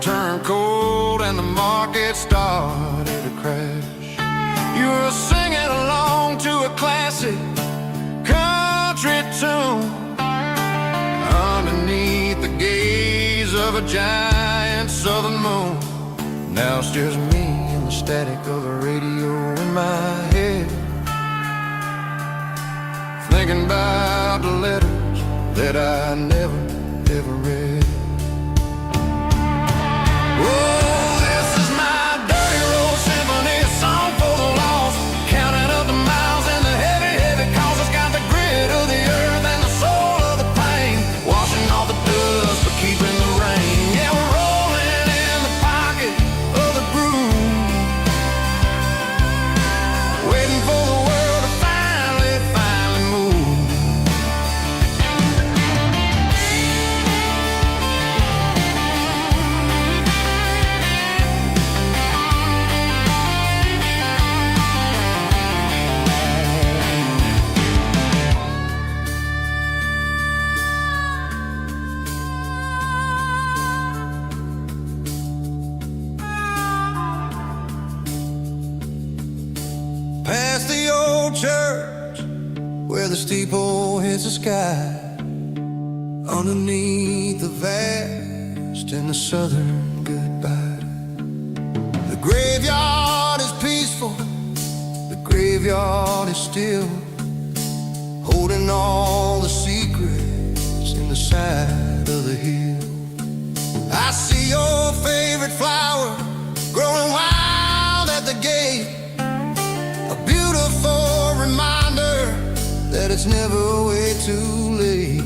turned cold and the market started to crash. You were singing along to a classic country tune underneath the gaze of a giant southern moon. Now it's just me and the static of the radio in my head, thinking about the letters that I never, ever read. Oh, this is my dirty road symphony, a song for the lost, counting up the miles and the heavy, heavy calls. It's got the grit of the earth and the soul of the pain, washing off the dust but keeping the rain. Yeah, we're rolling in the pocket of the groove, waiting for the world to finally move. Past the old church where the steeple hits the sky, underneath the vast and the southern goodbye. The graveyard is peaceful, the graveyard is still, holding all the secrets in the side of the hill. I see your favorite flower growing wild at the gate, a beautiful reminder that it's never way too late.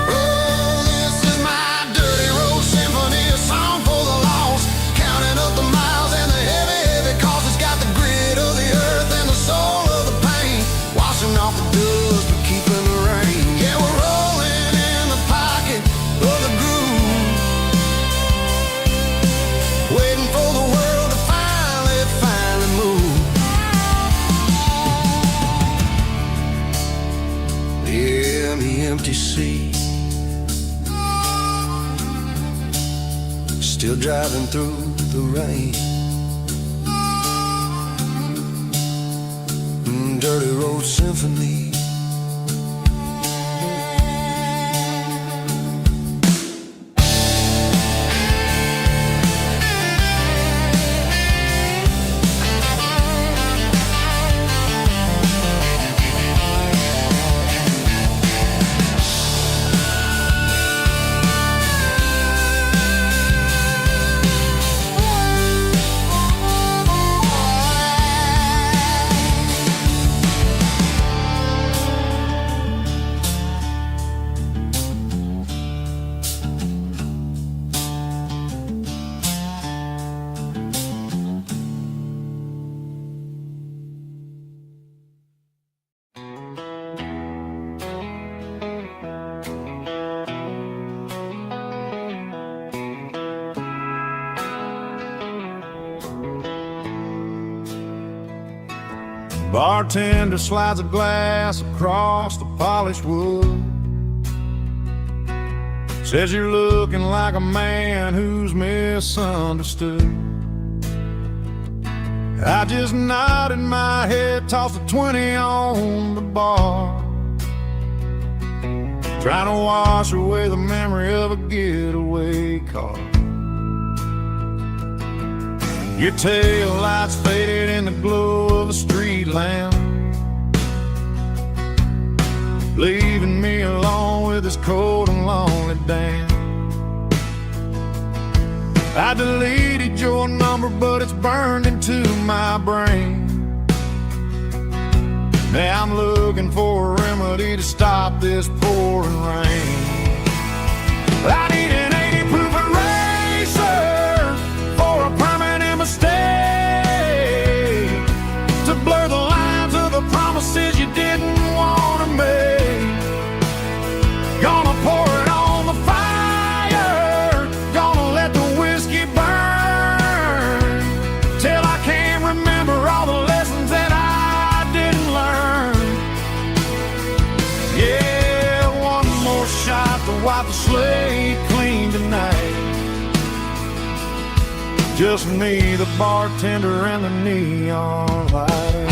Oh, this is my dirty road symphony, a song for the lost, counting up the miles and the heavy, heavy calls. It's got the grit of the earth and the soul of the pain, washing off the dust but keeping the rain. Yeah, we're rolling in the pocket of the groove, waiting for the world to finally move. Yeah, the empty sea, still driving through the rain. Dirty road symphony. Bartender slides a glass across the polished wood, says you're looking like a man who's misunderstood. I just nodded my head, tossed a 20 on the bar, trying to wash away the memory of a getaway car. Your tail lights faded in the glow of a street lamp, leaving me alone with this cold and lonely damn. I deleted your number, but it's burned into my brain. Now I'm looking for a remedy to stop this pouring rain. I need an 80 proof eraser for a permanent mistake, to blur the lines of the promises you didn't want to make. Gonna pour it on the fire, gonna let the whiskey burn, till I can't remember all the lessons that I didn't learn. Yeah, one more shot to wipe the slate clean. Just me, the bartender, and the neon light.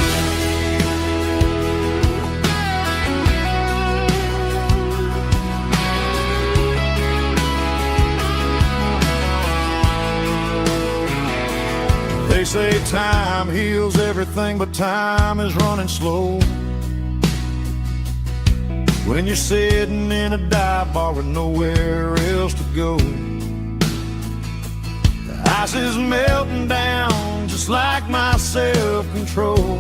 They say time heals everything, but time is running slow when you're sitting in a dive bar with nowhere else to go. The ice is melting down just like my self-control.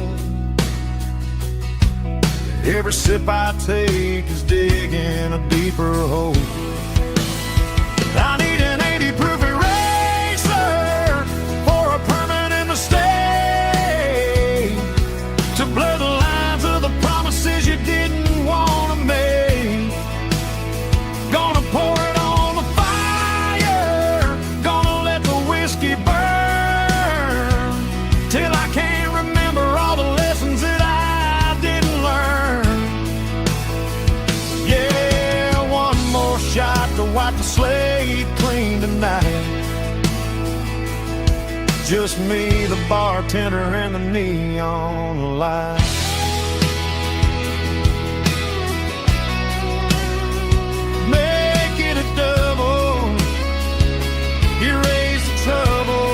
Every sip I take is digging a deeper hole. I need an 80 proof eraser for a permanent mistake, to blur the lines of the promises you didn't want to make. Gonna pour it on the fire, gonna let the whiskey burn till I can't remember all the lessons that I didn't learn. Yeah, one more shot to wipe the slate clean tonight. Just me, the bartender, and the neon light. Make it a double, erase the trouble.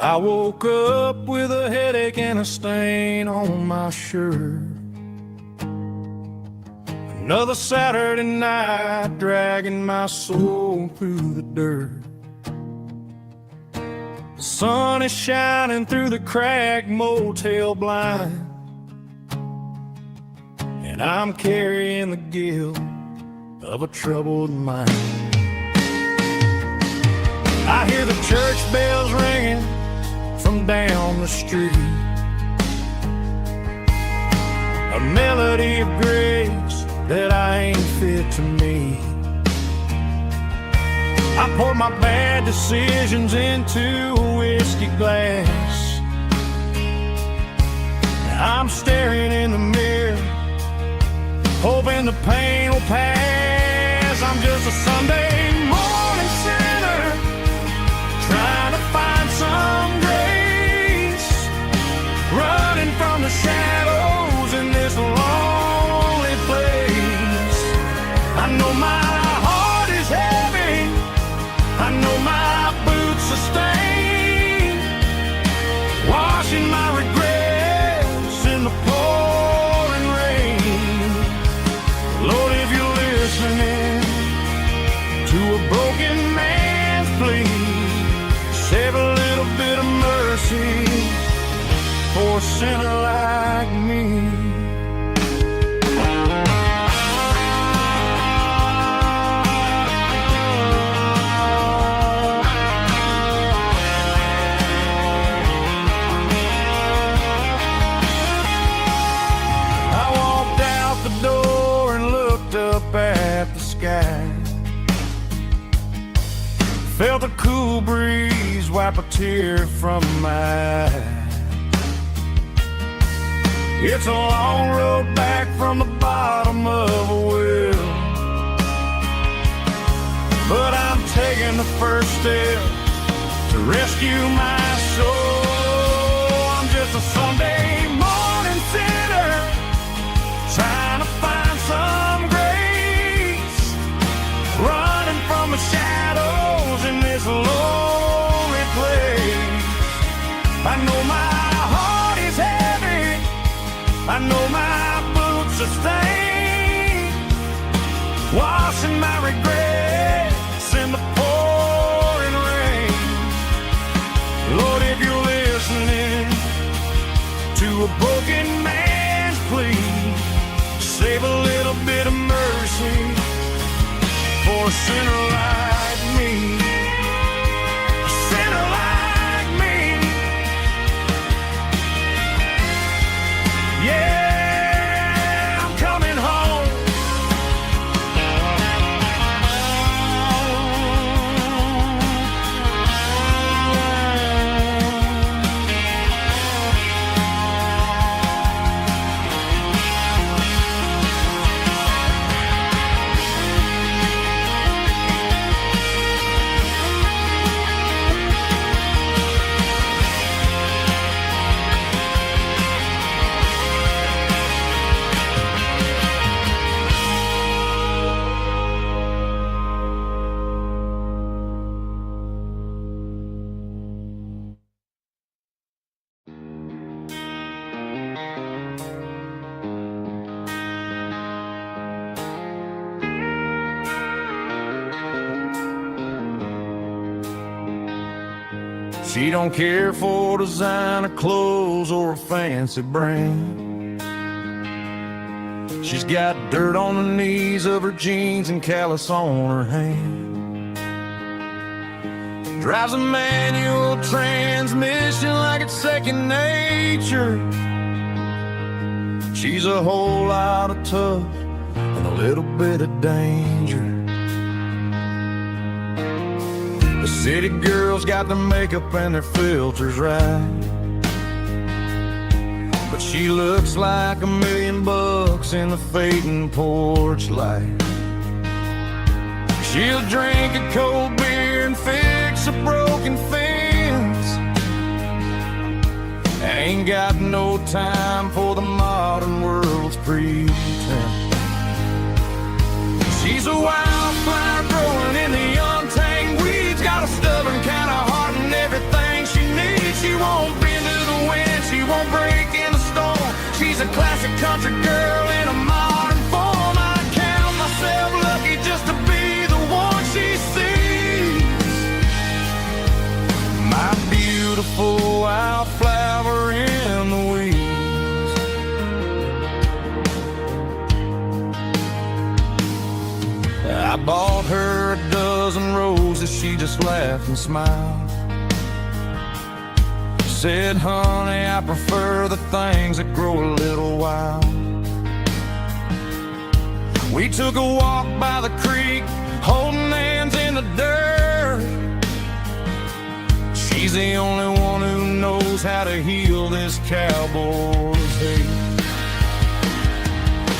I woke up with a headache and a stain on my shirt. Another Saturday night dragging my soul through the dirt. The sun is shining through the cracked motel blind, and I'm carrying the guilt of a troubled mind. I hear the church bells ringing from down the street, a melody of grace that I ain't fit to meet. I poured my bad decisions into a whiskey glass. I'm staring in the mirror, hoping the pain will pass. I'm just a Sunday morning sinner, trying to find some grace, running from the shadows in this lonely place. I know my heart is heavy, I know my boots are stained, washing my regrets in the pouring rain. Lord, if you're listening to a broken man's plea, save a little bit of mercy for a sinner like me. I walked out the door and looked up at the sky, felt a cool breeze wipe a tear from my eye. It's a long road back from the bottom of a well, but I'm taking the first step to rescue my soul. I'm just a Sunday morning sinner, trying to find some grace, running from the shadows in this lonely place. I know my heart is heavy, I know my boots are stained, washing my regrets in the pouring rain. Lord, if you're listening to a broken man's plea, save a sinner like me, a sinner like me. Yeah, I'm coming home. She don't care for designer clothes or a fancy brand. She's got dirt on the knees of her jeans and callus on her hand. Drives a manual transmission like it's second nature. She's a whole lot of tough and a little bit of danger. The city girls got their makeup and their filters right, but she looks like $1 million in the fading porch light. She'll drink a cold beer and fix a broken fence. Ain't got no time for the modern world's pretense. She's a wildflower growing in the untamed weeds. Got a stubborn kind of heart and everything she needs. She won't bend to the wind, she won't break in the storm. She's a classic country girl in a modern form. I count myself lucky just to be the one she sees. My beautiful wildflower in the weeds. I bought her a dozen roses, she just laughed and smiled. Said, honey, I prefer the things that grow a little wild. We took a walk by the creek, holding hands in the dirt. She's the only one who knows how to heal this cowboy's hate.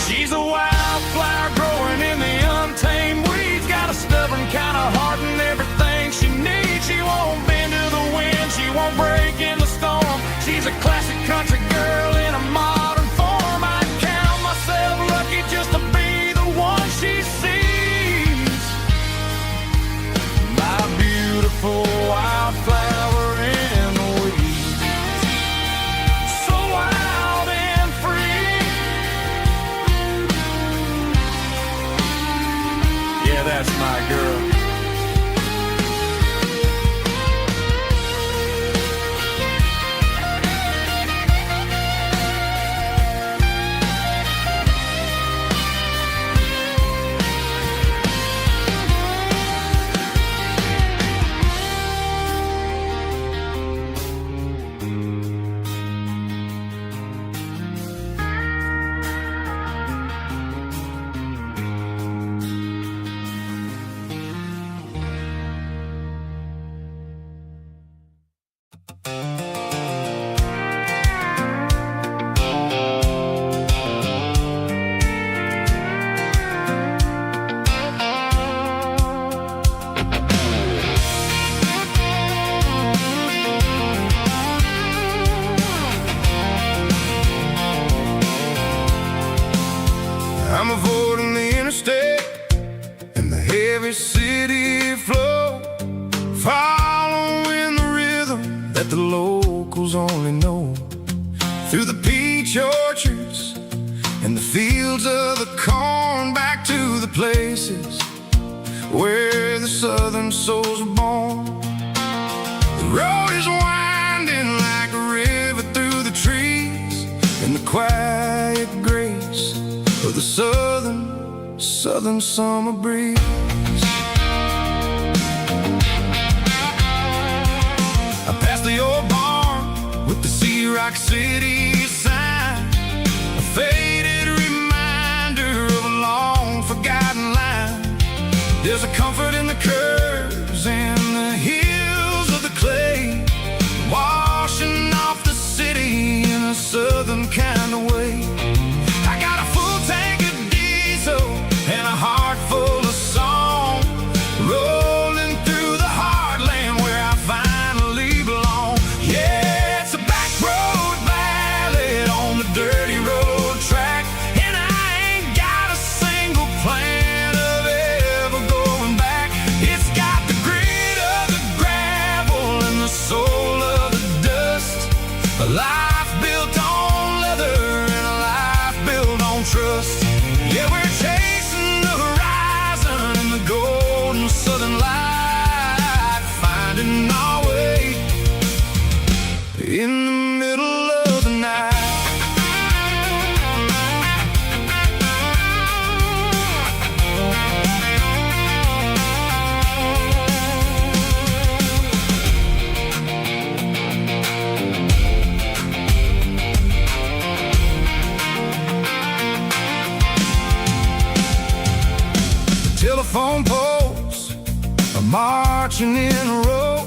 She's a wildflower growing in the untamed weeds. Got a stubborn kind of heart and everything she needs. She won't bend to the wind, she won't break in the storm. She's a classic country girl in a modern form. I count myself lucky just to be the one she sees. My beautiful wildflower in the weeds. So wild and free. Yeah, that's my girl. I'm avoiding the interstate and the heavy city flow, following the rhythm that the locals only know. Through the peach orchards and the fields of the corn, back to the places where the southern souls were born. The road is winding like a river through the trees, and the quiet grace of the southern summer breeze. I passed the old barn with the Sea Rock City sign, a faded reminder of a long forgotten line. There's a comfort in the curves and the hills of the clay, washing off the city in a southern kind of way. I got a full tank of diesel and a heart full of song, rolling through the heartland where I finally belong. Yeah, it's a back road ballad on the dirty road track, and I ain't got a single plan of ever going back. It's got the grit of the gravel and the soul of the dust, a life built on leather and a life built on trust. Yeah, we're chasing the horizon in the golden southern light, finding our way in the middle of the night. Telephone poles are marching in a row,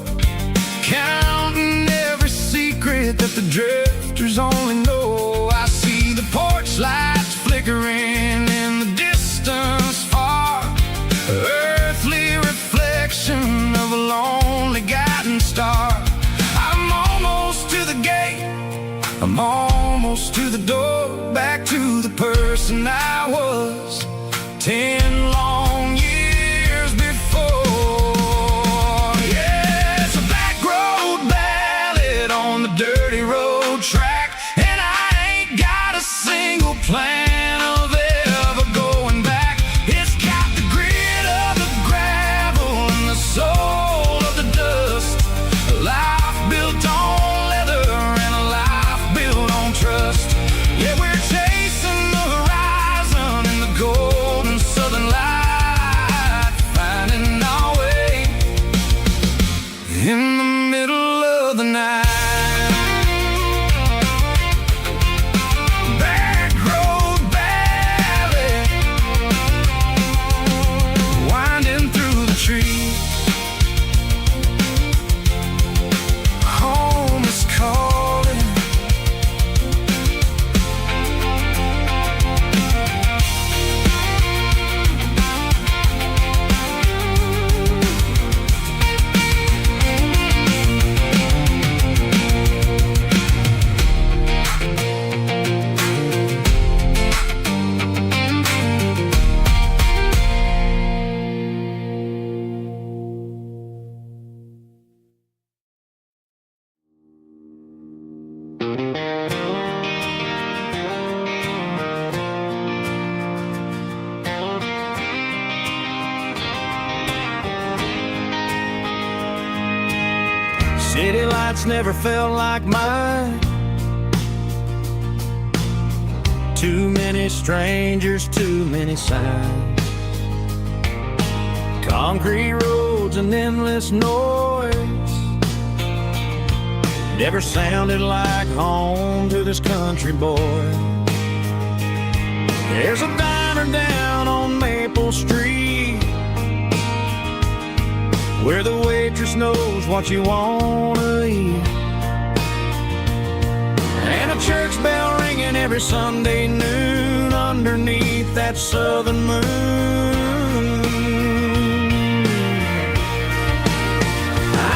counting every secret that the drifters only know. I see the porch lights flickering in the distance far, earthly reflection of a lonely guiding star. I'm almost to the gate, I'm almost to the door, back to the person I was 10 long years before. Yeah, it's a back road ballad on the dirty road track, and I ain't got a single plan of ever going back. It's got the grit of the gravel and the soul of the dust, a life built on leather and a life built on trust. Yeah, we're chasing the horizon in the golden southern light, finding our way in the middle of the night. Back road ballad, winding through the trees. Home is calling. City lights never felt like mine. Too many strangers, too many signs. Concrete roads and endless noise never sounded like home to this country boy. There's a diner down on Maple Street where the waitress knows what you wanna eat, and a church bell ringing every Sunday noon underneath that southern moon.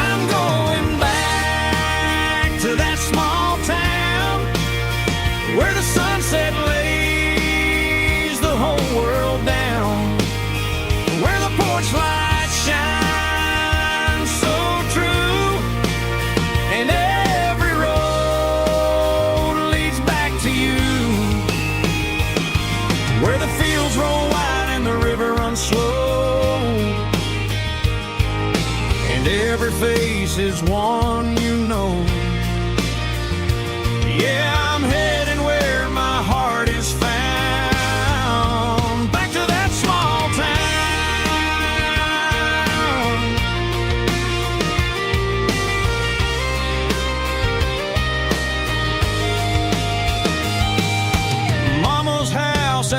I'm going back to that small town where the sunset lays the whole world down, where the porch lights shine slow, and every face is one you know. Yeah, I'm heading where my heart is found, back to that small town.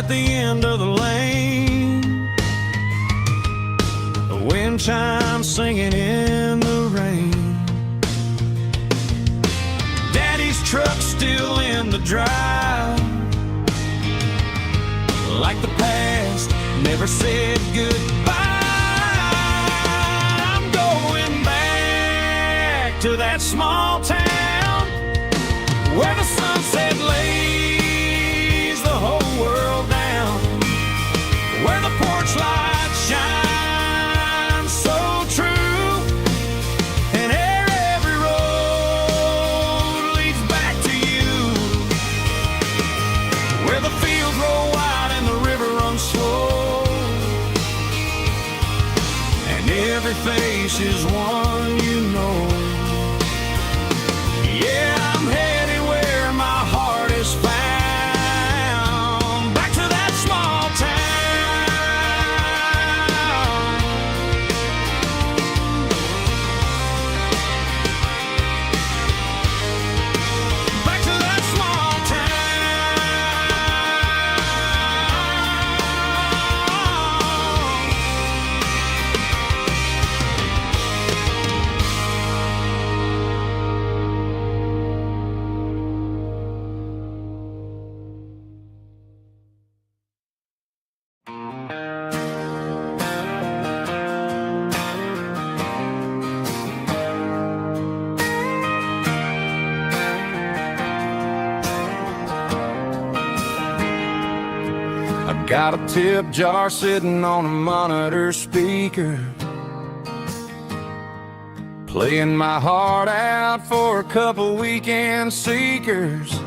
at the end of the lane, the wind chimes singing in the rain. Daddy's truck's still in the drive, like the past never said goodbye. I'm going back to that small town where the sunset lays the whole world down, where the porch light shines so true, and every road leads back to you, where the fields roll wide and the river runs slow, and every face is one you know. Yeah, I'm headed where my heart is found, back to that small town. Back to that small Got a tip jar sitting on a monitor speaker, playing my heart out for a couple weekend seekers.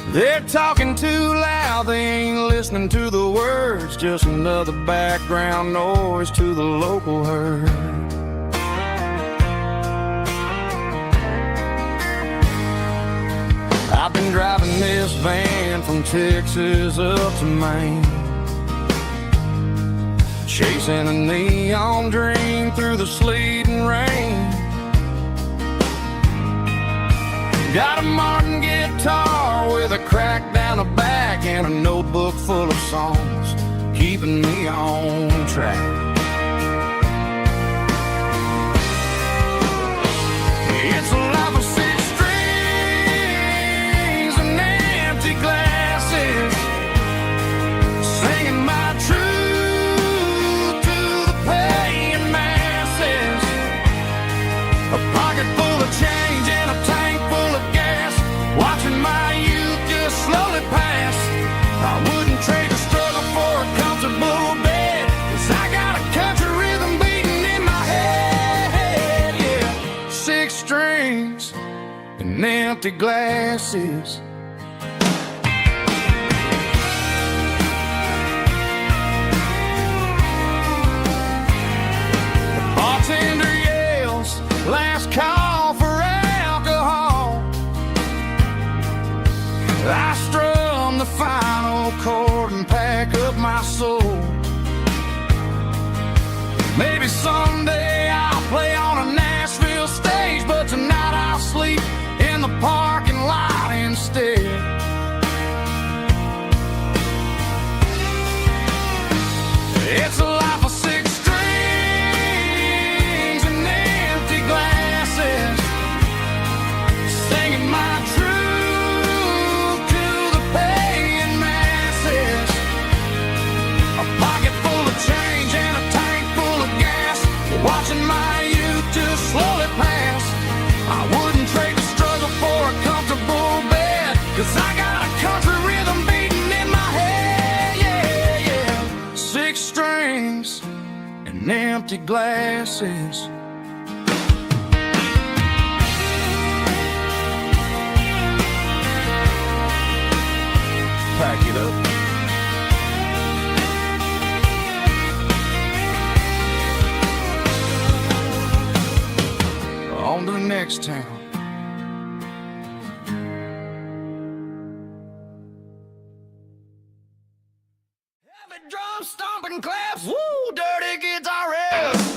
They're talking too loud, they ain't listening to the words, just another background noise to the local herd. I've been driving this van from Texas up to Maine, chasing a neon dream through the sleet and rain. Got a Martin guitar with a crack down the back and a notebook full of songs, keeping me on track. It's a life of six strings and empty glasses, singing my truth to the paying masses. A pocket full of change and a tank full of gas, watching my youth just slowly pass. I wouldn't trade the struggle for a comfortable bed, 'cause I got a country rhythm beating in my head. Yeah, six strings and empty glasses. The bartender yells, last call for alcohol. I strum the final chord and pack up my soul. Maybe someday I'll play on a Nashville stage, but tonight I'll sleep in the parking lot instead. It's a life of six strings and empty glasses, singing my truth to the paying masses. A pocket full of change and a tank full of gas, watching my youth just slowly pass. I wouldn't trade the struggle for a comfortable bed, 'cause I got a country rhythm beating in my head. Yeah, yeah. Six strings and empty glasses. Pack it up. On to the next town. Heavy drum stomping claps, woo, dirty guitar riffs.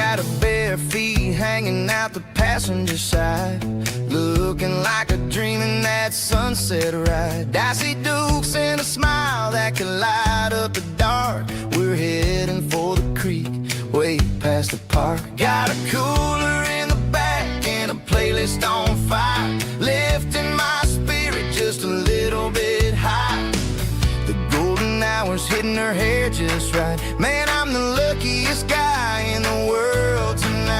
got her bare feet hanging out the passenger side, looking like a dream in that sunset ride. I see Dukes and a smile that can light up the dark. We're heading for the creek, way past the park. Got a cooler in the back and a playlist on fire, lifting my spirit just a little bit high. The golden hours hitting her hair just right. Man, I'm the luckiest guy in the world tonight.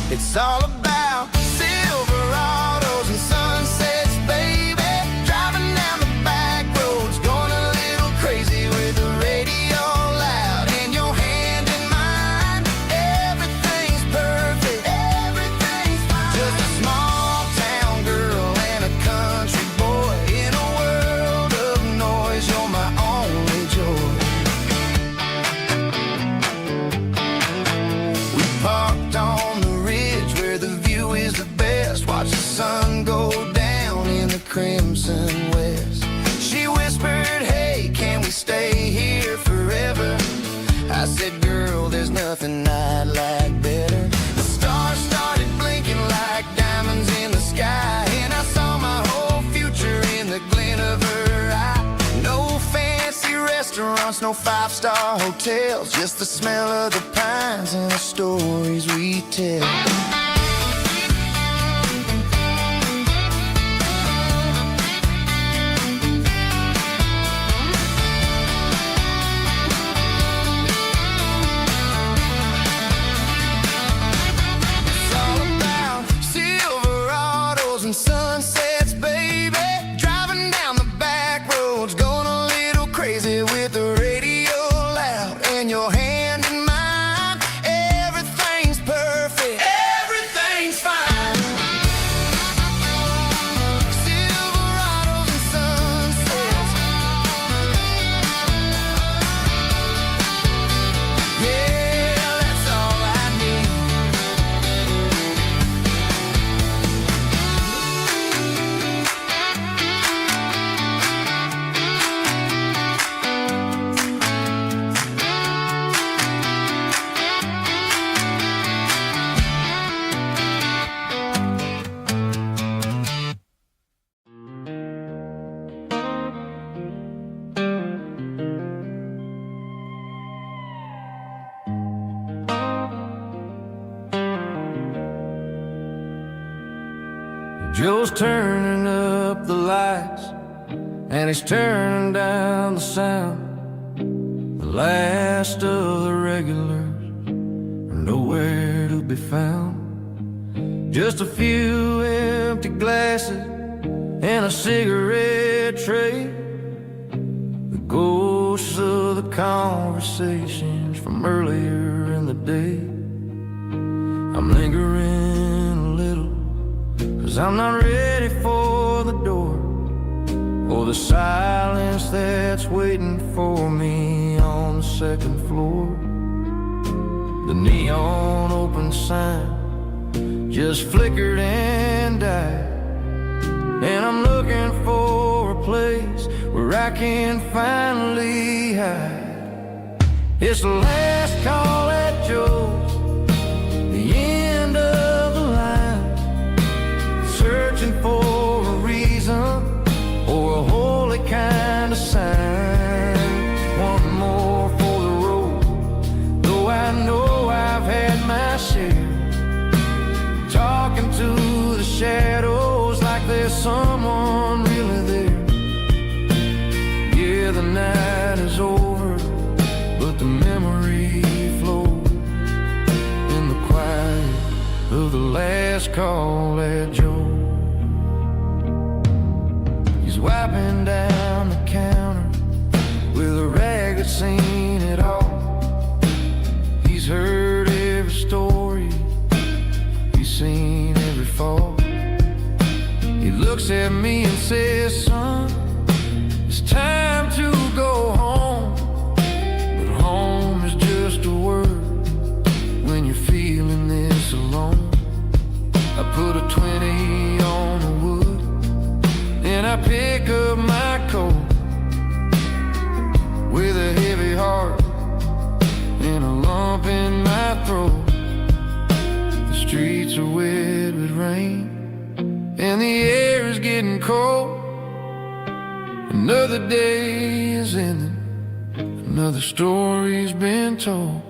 It's all about Silverados and sunsets, baby. Driving down the back roads, going a little crazy with the radio loud. And your hand in mine, everything's perfect, everything's fine. Just a small town girl and a country boy in a world of noise. You're my only joy. We parked on the ridge where the view is the best. Watch the sun go down in the crimson west. She whispered, hey, can we stay here forever? I said, girl, there's nothing I'd like better. The stars started blinking like diamonds in the sky, and I saw my whole future in the glint of her eye. No fancy restaurants, no five-star hotels, just the smell of the pines and the stories we tell. It's all about Silverados and sunsets, baby. Driving down the back roads, going a little crazy with the radio loud. And your hand in mine, everything's perfect, everything's fine. Silverados and sunsets, yeah, that's all I need. Joe's turning up the lights, and he's turning down the sound. The last of the regulars are nowhere to be found. Just a few empty glasses and a cigarette tray, the ghosts of the conversations from earlier in the day. I'm lingering a little, 'cause I'm not ready for the door, or the silence that's waiting for me on the second floor. The neon open sign just flickered and died, and I'm looking for a place where I can finally hide. It's the last call at Joe's, the end of the line, searching for a reason or a holy kind of sign. One more for the road, though I know I've had my share. Talking to the shadows like there's someone really there. Yeah, the night is over, but the memory flows in the quiet of the last call at Joe. He's wiping down the counter with a rag that's seen it all. He's heard every story, he's seen every fall. He looks at me and says, son, it's time to go home. But home is just a word when you're feeling this alone. I put a 20 on the wood, and I pick up my coat with a heavy heart and a lump in my Another day is ending, another story's been told.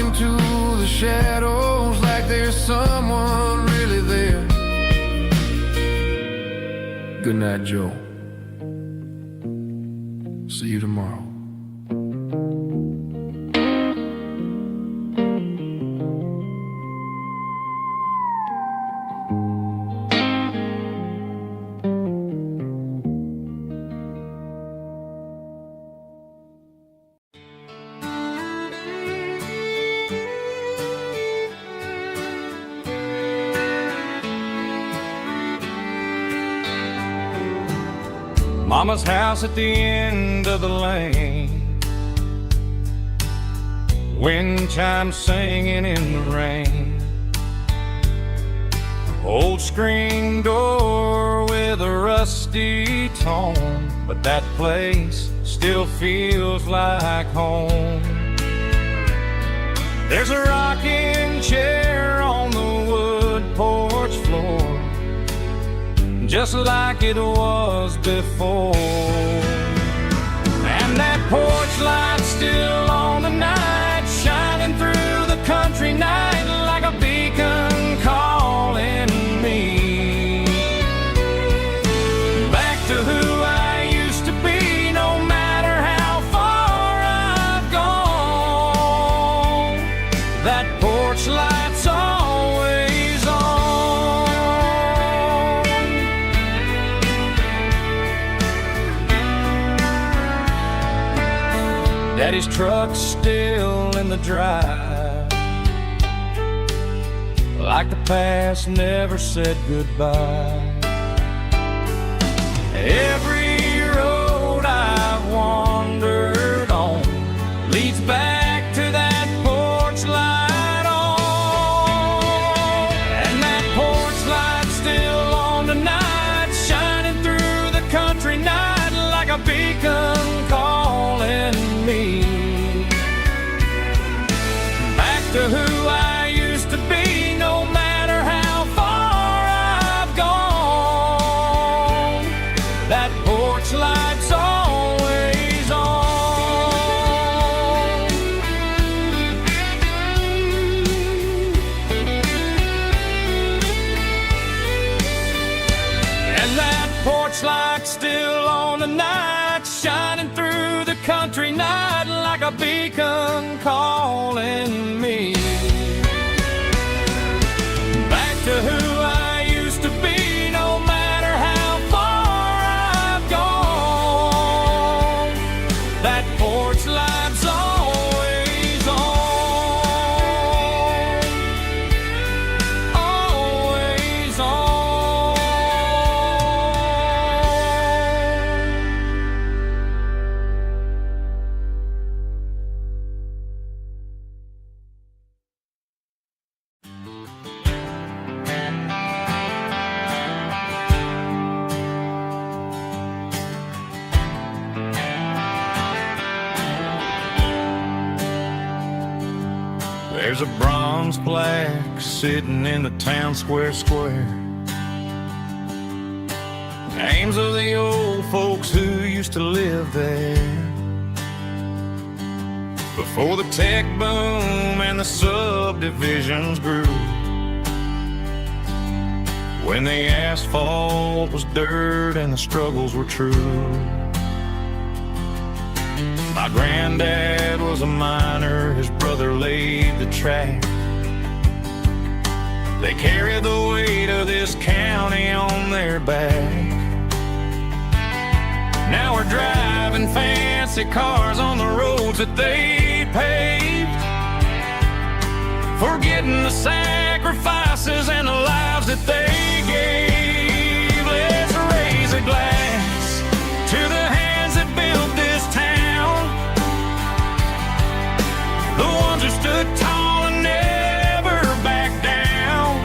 To the shadows like there's someone really there. Good night, Joe. See you tomorrow. Mama's house at the end of the lane, wind chimes singing in the rain. Old screen door with a rusty tone, but that place still feels like home. There's a rocking chair on the wood porch floor, just like it was before. And that porch light's still on tonight, shining through the country night like a beacon calling me back to who I used to be. No matter how far I've gone, that porch light's always on. Daddy's truck's still in the drive, like the past never said goodbye. Every road I've wandered on leads back to that porch light on. And that porch light's still on tonight, shining through the country night like a beacon calling me back to who I used to be. No matter how far I've gone, that porch light's always on. And that porch light's still on tonight, shining through the country night like a beacon calling me back to who I used to be. No matter how far I've gone, that porch light's always on, always on. There's a bronze plaque sitting in the town square. Names of the old folks who used to live there before the tech boom and the subdivisions grew, when the asphalt was dirt and the struggles were true. My granddad was a miner, his brother laid the track. They carried the weight of this county on their back. Now we're driving fancy cars on the roads that they paved, forgetting the sacrifices and the lives that they gave. Let's raise a glass to the hands that built this town, the ones who stood tall and never backed down.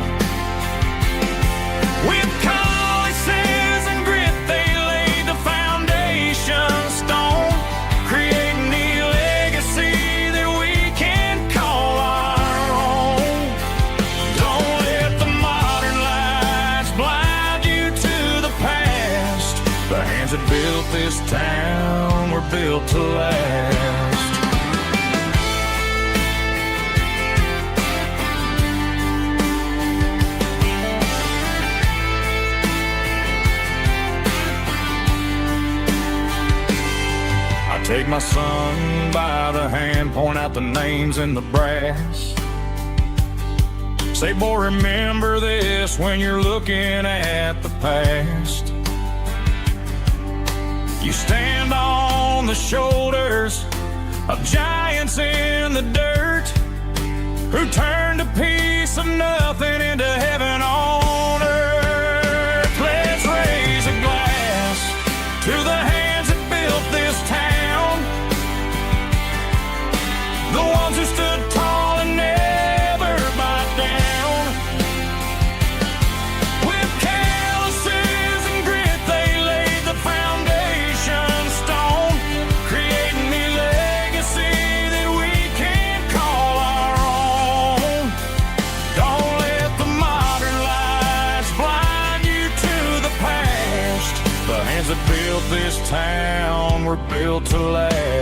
With calluses and grit, they laid the foundation stone, creating the legacy that we can call our own. Don't let the modern lights blind you to the past. The hands that built this town were built to last. Take my son by the hand, point out the names in the brass. Say, boy, remember this when you're looking at the past. You stand on the shoulders of giants in the dirt, who turned a piece of nothing into heaven on earth. Let's raise a glass to the hands that built this town, the ones who stood tall and never backed down. With calluses and grit, they laid the foundation stone, creating the legacy that we can call our own. Don't let the modern lights blind you to the past. The hands that built this town were built to last.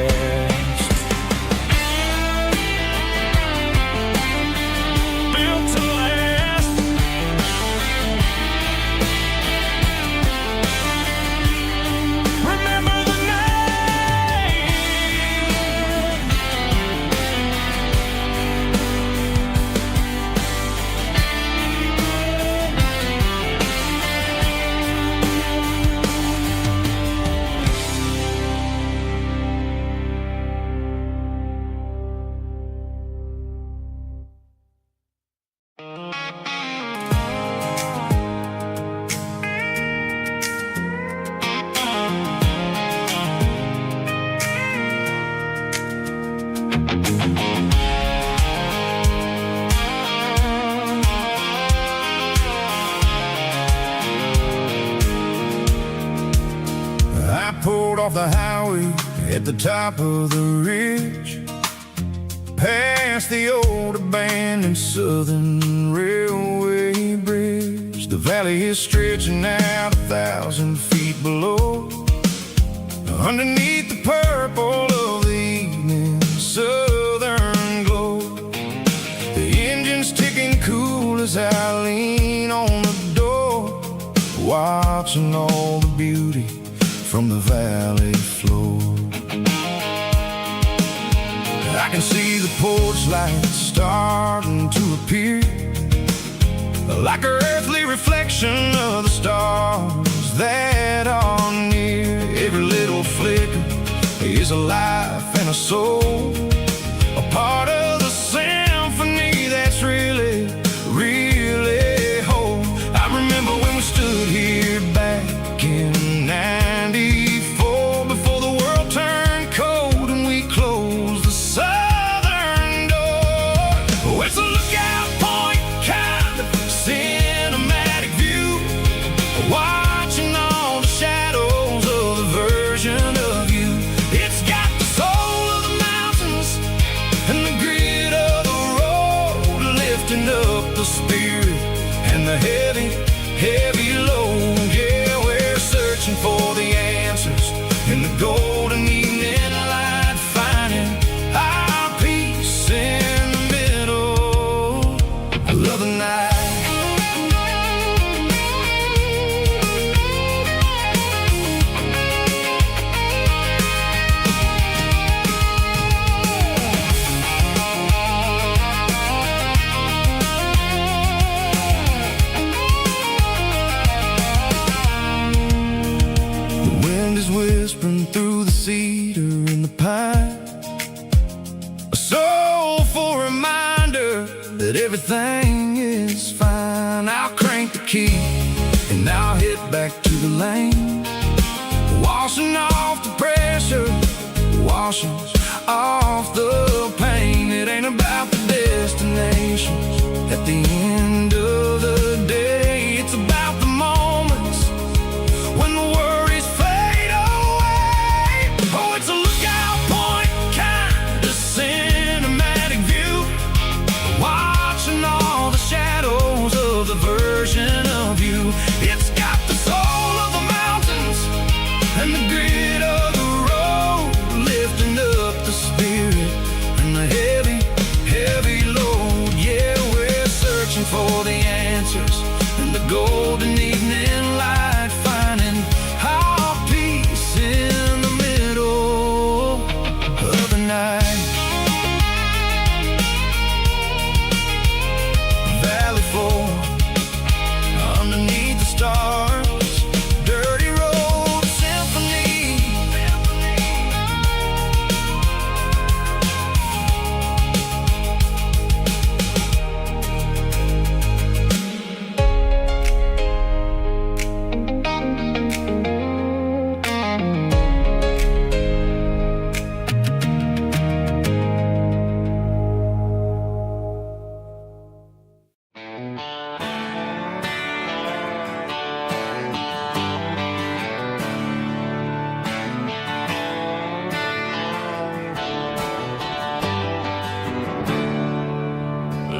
Off the highway at the top of the ridge, past the old abandoned Southern Railway bridge. The valley is stretching out 1,000 feet below, underneath the purple of the evening southern glow. The engine's ticking cool as I lean on the door, watching all the beauty from the valley floor. I can see the porch lights starting to appear, like an earthly reflection of the stars that are near. Every little flicker is a life and a soul, a part of the symphony that's really, really whole. I remember when we stood here back in '94, before the world turned cold and we closed the southern door. Oh, it's a lookout point, kind of cinematic view, watching all the shadows of the version of you. It's got the soul of the mountains and the grit of the road, lifting up the spirit and the heavy, heavy load. Yeah, we're searching for the answers in the golden evening light, finding our peace in the middle of the night. that everything is fine. I'll crank the key and I'll hit back to the lane, washing off the pressure, washing off the pain. It ain't about the destinations at the end of the day. It's about the moments when the worries fade away. Oh, it's a lookout point, kind of cinematic view, watching all the shadows of the version of you. It's got the soul of the mountains and the grit of the road, lifting up the spirit and the heavy, heavy load. Yeah, we're searching for the answers in the golden evening light, finding our peace in the middle of the night. Valley floor underneath the stars, dirty road symphony.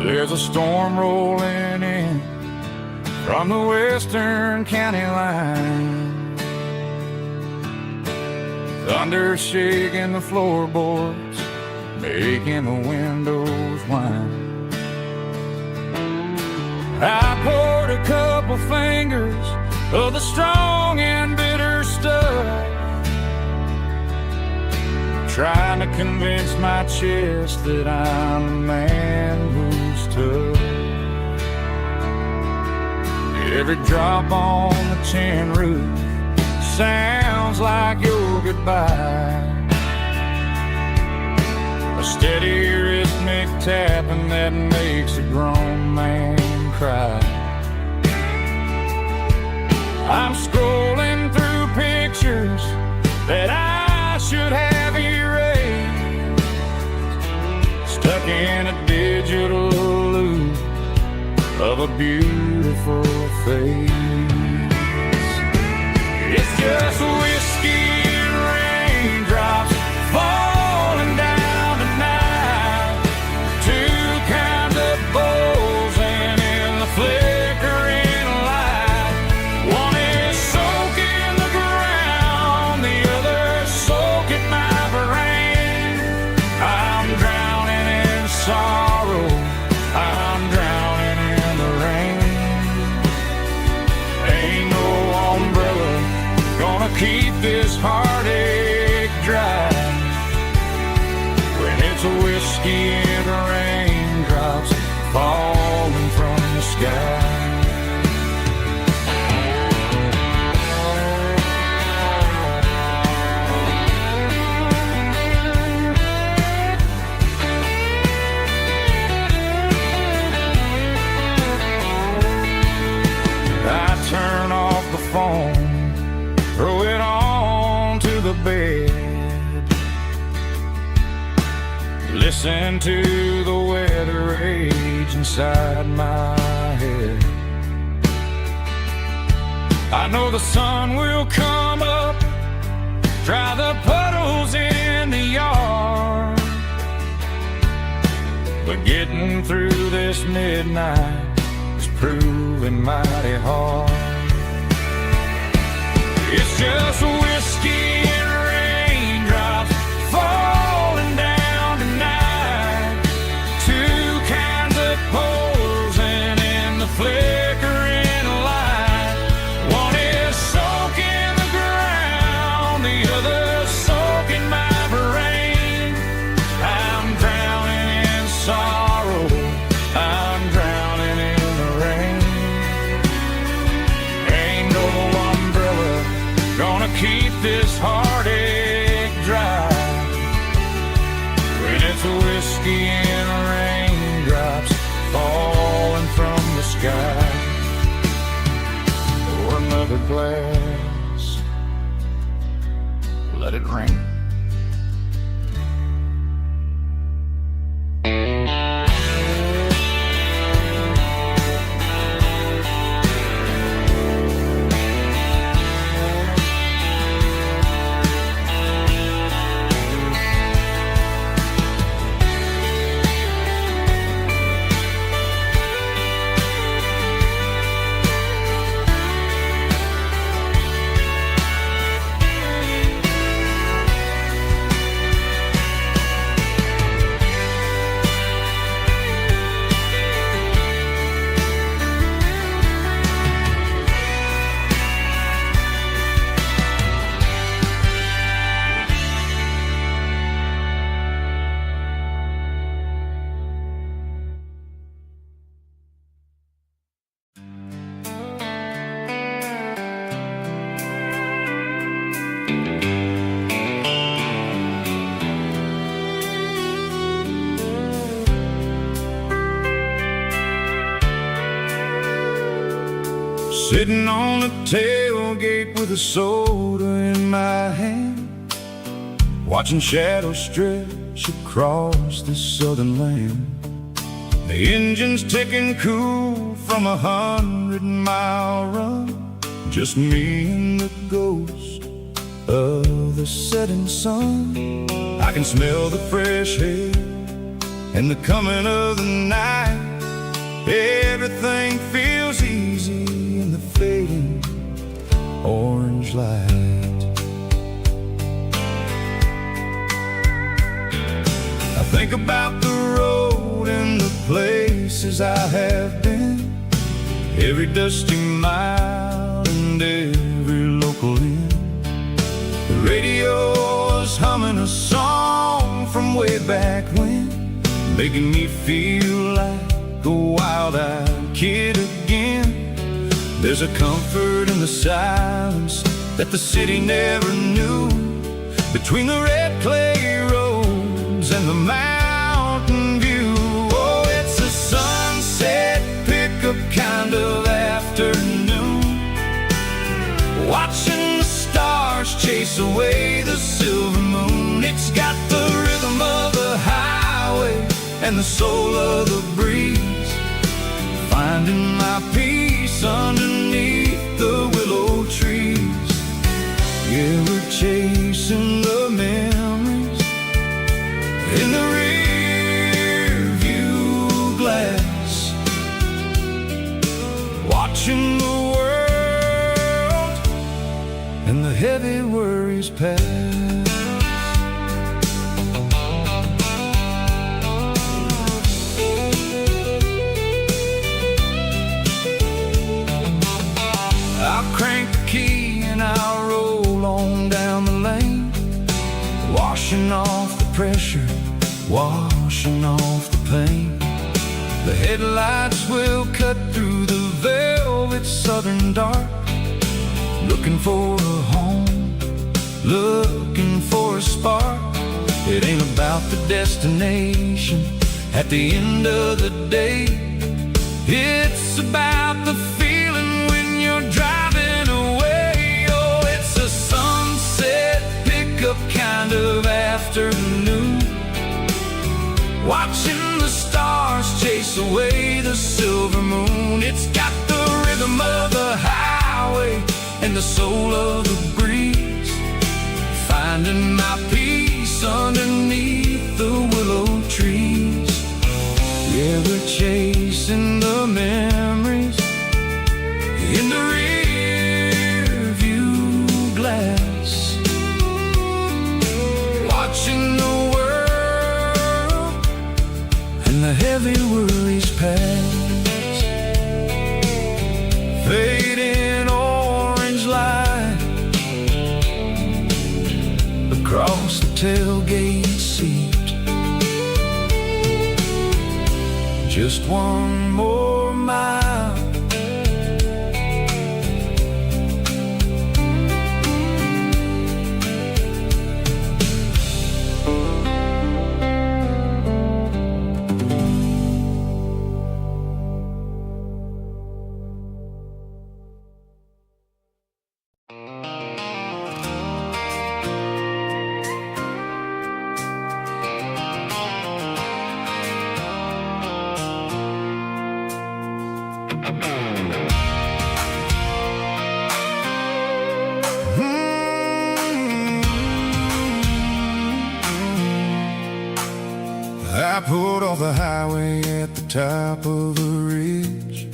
There's a storm rolling in from the western county line, thunder shaking the floorboards, making the windows whine. I poured a couple fingers of the strong and bitter stuff, trying to convince my chest that I'm a man who's tough. Every drop on the tin roof sounds like your goodbye, a steady rhythmic tapping that makes a grown man cry. I'm scrolling through pictures that I should have erased, stuck in a digital loop of a beautiful face. It's just whiskey and raindrops falling down tonight, two kinds of bowls and in the flickering light. One is soaking the ground, the other soaking my brain. I'm drowning in sorrow, I'm drowning in the rain. Ain't no umbrella gonna keep this heartache dry when it's a whiskey and raindrops falling from the sky. I turn off the phone, throw it on to the bed, listen to the weather rage inside my head. I know the sun will come up, dry the puddles in the yard, but getting through this midnight is proving mighty hard. It's just whiskey and raindrops falling down tonight, two kinds of poles and in the flickering light. One is soaking the ground, the other soaking my brain. I'm drowning in sorrow, I'm drowning in the rain. Ain't no umbrella gonna keep this heartache dry when it's a whiskey and raindrops fall glass. Let it rain. Sitting on the tailgate with a soda in my hand, watching shadows stretch across this southern land. The engine's ticking cool from 100-mile run, just me and the ghost of the setting sun. I can smell the fresh air and the coming of the night. Everything feels easy in the fading orange light. I think about the road and the places I have been, every dusty mile and every local inn. The radio is humming a song from way back when, making me feel like a wild-eyed kid again. There's a comfort in the silence that the city never knew, between the red clay roads and the mountain view. Oh, it's a sunset pickup kind of afternoon, watching the stars chase away the silver moon. It's got the rhythm of the highway and the soul of the breeze, finding my peace underneath the willow trees. Yeah, we're chasing the memories in the rear view glass, watching the world and the heavy worries pass. I'll crank the key and I'll roll on down the lane, washing off the pressure, washing off the pain. The headlights will cut through the velvet southern dark, looking for a home, looking for a spark. It ain't about the destination at the end of the day, it's about the feeling when you're driving away. Oh, it's a sunset pickup kind of afternoon, watching the stars chase away the silver moon. It's got the rhythm of the highway and the soul of the breeze, finding my peace underneath the willow trees. Yeah, we're chasing the memories in the rear view glass, watching the world and the heavy worries pass. Fading orange light across the tailgate seat, just one more mile. I pulled off the highway at the top of a ridge,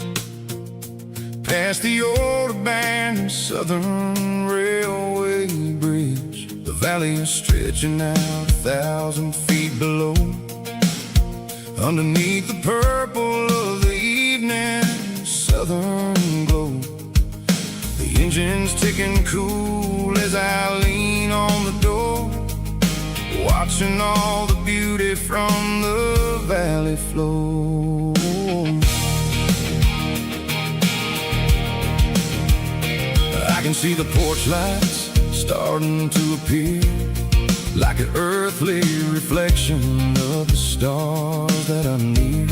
past the old abandoned Southern Railway bridge. The valley is stretching out 1,000 feet below, underneath the purple of the evening southern glow. The engine's ticking cool as I lean on the door, watching all the beauty from the valley flow. I can see the porch lights starting to appear, like an earthly reflection of the stars that are near.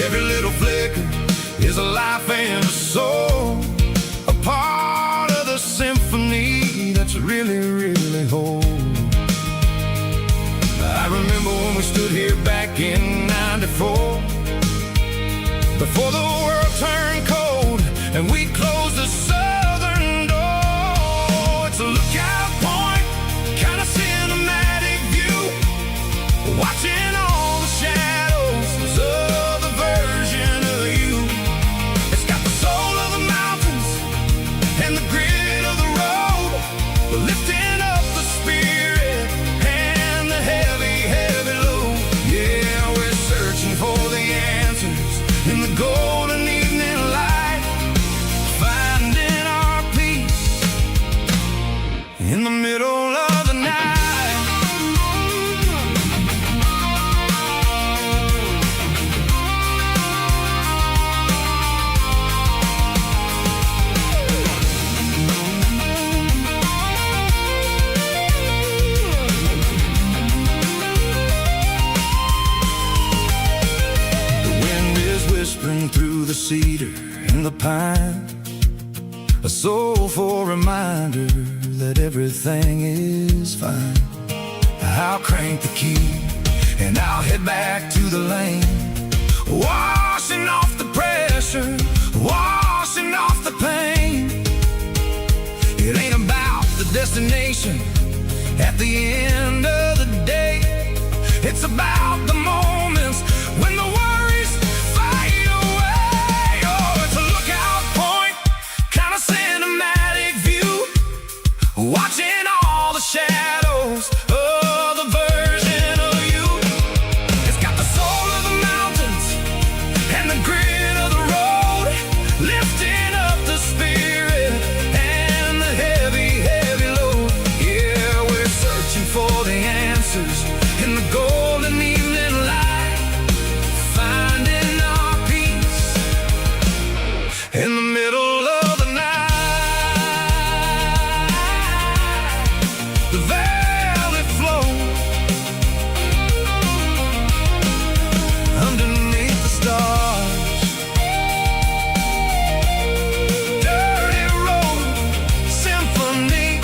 Every little flicker is a life and a soul, a part of the symphony that's really, really whole. I remember when we stood here back in '94, before the world turned cold and we closed the southern door. It's a lookout point, kind of cinematic view, watching all the shadows of the version of you. It's got the soul of the mountains and the grit of the road, lifting up the spirit and the heavy, heavy load. Yeah, we're searching for the answers in the golden evening light, finding our peace in the middle of the night. Whispering through the cedar and the pine, a soulful reminder that everything is fine. I'll crank the key and I'll head back to the lane, washing off the pressure, washing off the pain. It ain't about the destination at the end of the day, it's about the moments when the worries fade away. Oh, it's a lookout point, kind of cinematic view, watching all the shadows of the version of you. It's got the soul of the mountains and the grit of the road, lifting up the spirit and the heavy, heavy load. Yeah, we're searching for the answers in the golden evening light, finding our peace in the middle of the night. The valley flow underneath the stars, dirty road symphony.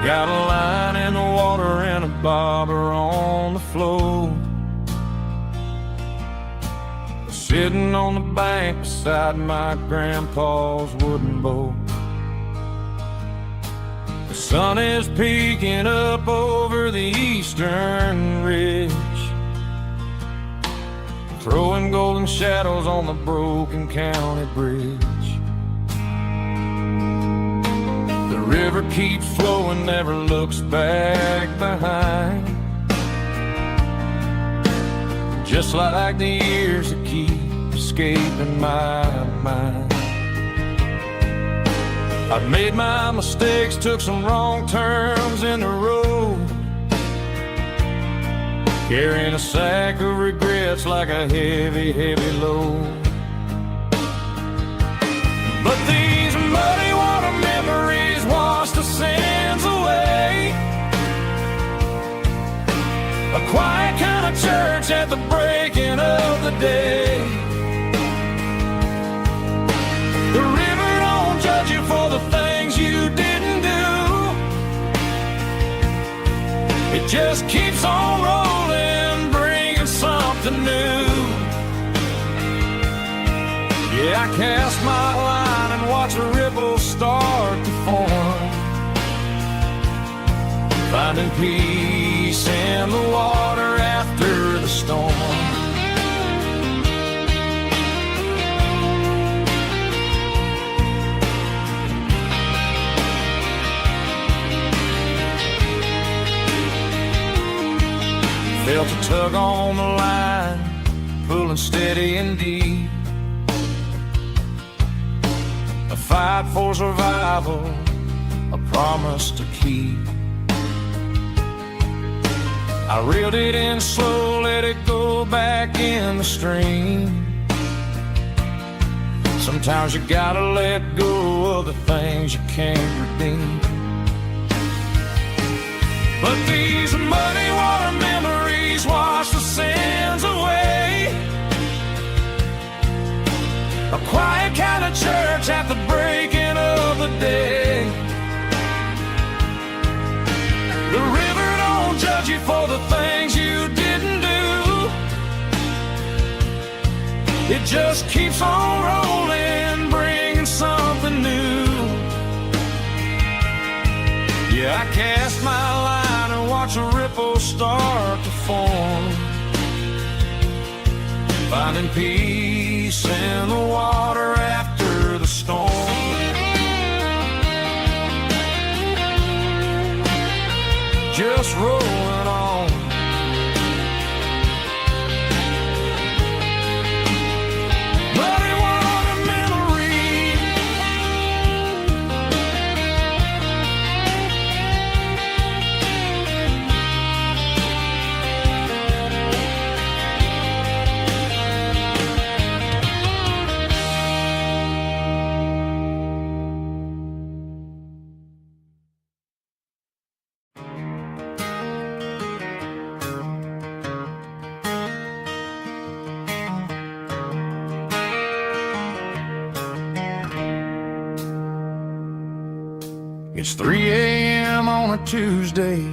Got a line in the water and a bobber on the floor, sitting on the bank beside my grandpa's wooden boat. The sun is peeking up over the eastern ridge, throwing golden shadows on the broken county bridge. The river keeps flowing, never looks back behind, just like the years that keep escaping my mind. I've made my mistakes, took some wrong turns in the road, carrying a sack of regrets like a heavy, heavy load. But these muddy water memories wash the sins away. A quiet kind of church at the breaking of the day. The river don't judge you for the things you didn't do. It just keeps on rolling, bringing something new. Yeah, I cast my line and watch a ripple start to form, finding peace in the water after the storm. Felt a tug on the line, pulling steady and deep. A fight for survival, a promise to keep. I reeled it in slow, let it go back in the stream. Sometimes you gotta let go of the things you can't redeem. But these muddy water memories wash the sins away. A quiet kind of church at the breaking of the day. The river don't judge you for the things you didn't do. It just keeps on rolling, bringing something new. Yeah, I cast my line and watch a ripple start to form, finding peace in the water after the storm. Just rolling on. Muddy water memories. It's 3 a.m. on a Tuesday.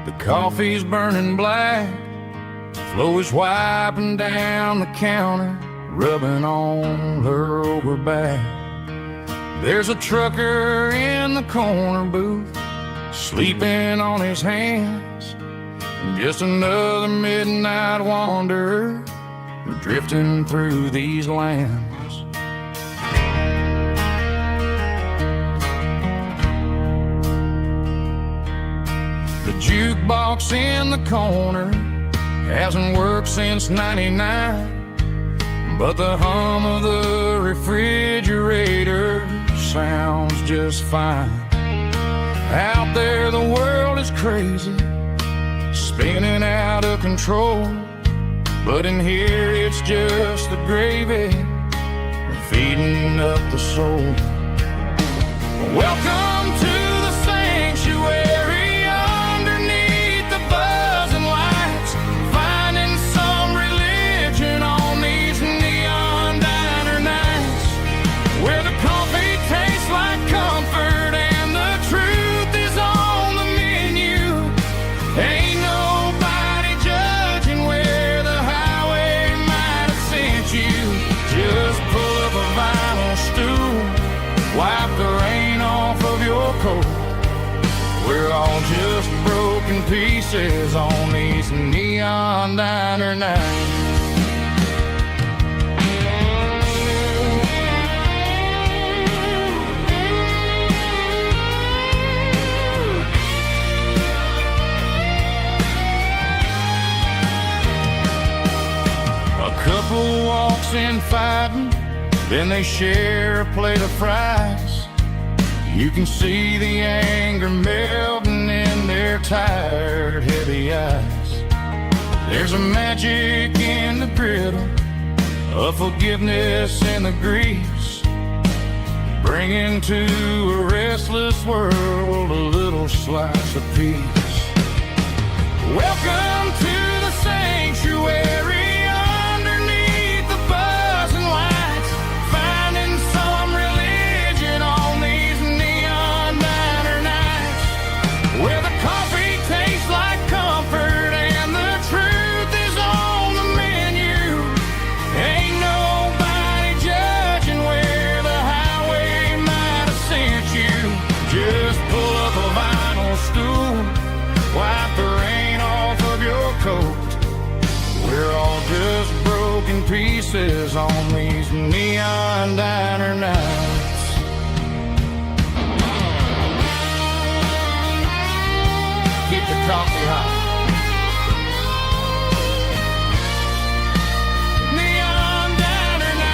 The coffee's burning black. Flo is wiping down the counter, rubbing on her over back. There's a trucker in the corner booth, sleeping on his hands. And just another midnight wanderer, drifting through these lands. The jukebox in the corner hasn't worked since '99, but the hum of the refrigerator sounds just fine. Out there the world is crazy, spinning out of control, but in here it's just the gravy feeding up the soul. Welcome to the sanctuary, underneath the buzzing lights, finding some religion on these neon diner nights, where the coffee tastes like comfort and the truth is on the menu. Ain't nobody judging where the highway might have sent you. Just pull up a vinyl stool, wipe the rain off of your coat. We're all just broken pieces on these neon diner nights. A couple walks in fighting, then they share a plate of fries. You can see the anger melting in their tired, heavy eyes. There's a magic in the griddle of forgiveness and the grease, bringing to a restless world a little slice of peace. Welcome to the sanctuary underneath the buzzing lights, finding some religion on these neon diner nights, where the coffee tastes like comfort and the truth is on the menu. Ain't nobody judging where the highway might have sent you. Just pull up a vinyl stool, wipe the rain off of your coat. We're all just broken pieces on these neon diner nights. Keep the coffee hot. Neon diner night.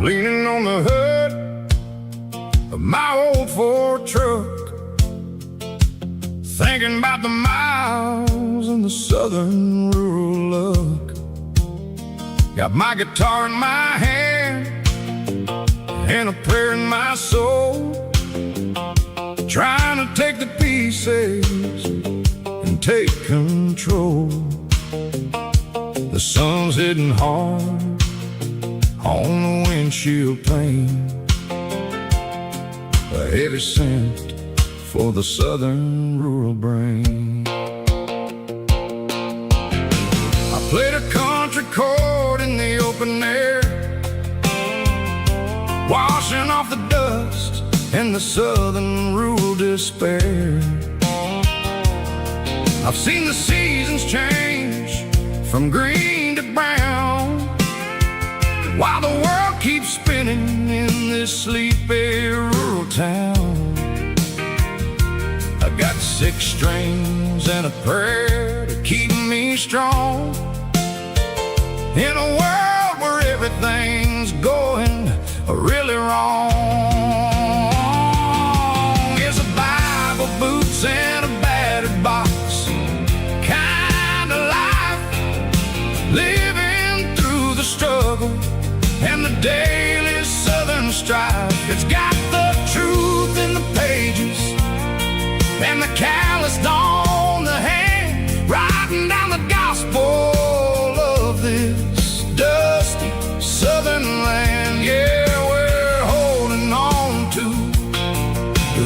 Leaning on the hood of my old Ford truck, thinking about the miles and the southern rural look. Got my guitar in my hand and a prayer in my soul, trying to take the pieces and take control. The sun's hitting hard on the windshield pane, a heavy scent for the southern rural brain. I played a country chord in the open air, washing off the dust and the southern rural despair. I've seen the seasons change from green to brown, while the world keeps spinning in this sleepy rural town. I got 6 strings and a prayer to keep me strong, in a world where everything's going really wrong. It's a Bible, boots, and a battered box kind of life, living through the struggle and the daily southern strife. It's got the truth in the pages and the calloused on the hand, writing down the gospel of this dusty southern land. Yeah, we're holding on to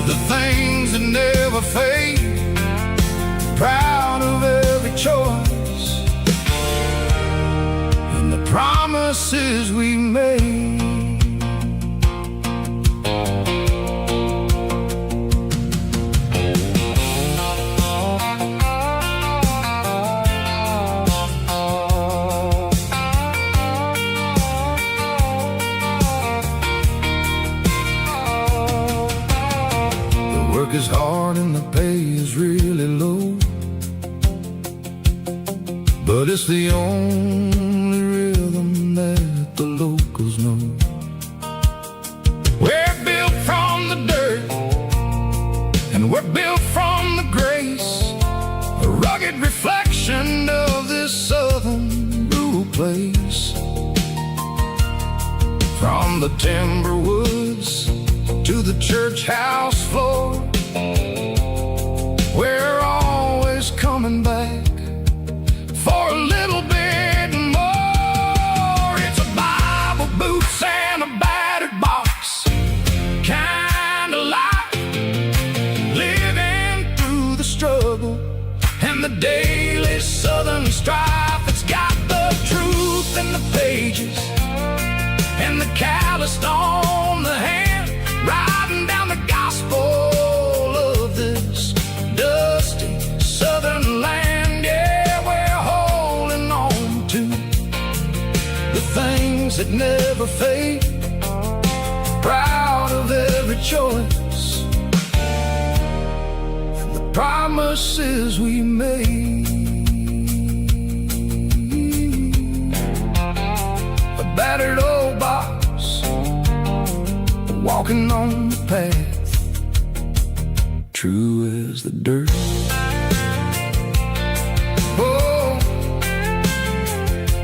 the things that never fade, proud of every choice and the promises we made. The work is hard and the pay is really low, but it's the only rhythm that the locals know. We're built from the dirt and we're built from the grace, a rugged reflection of this southern rural place. From the timber woods to the church house floor, we're always coming back for a little bit more. It's a Bible, boots, and a battered box kind of life, the daily southern strife. It's got the truth in the pages and the calloused on the hand, riding down the gospel of this dusty southern land. Yeah, we're holding on to the things that never fade, proud of every choice and the promises we made. A battered old box, walking on the path, true as the dirt. Oh,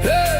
hey.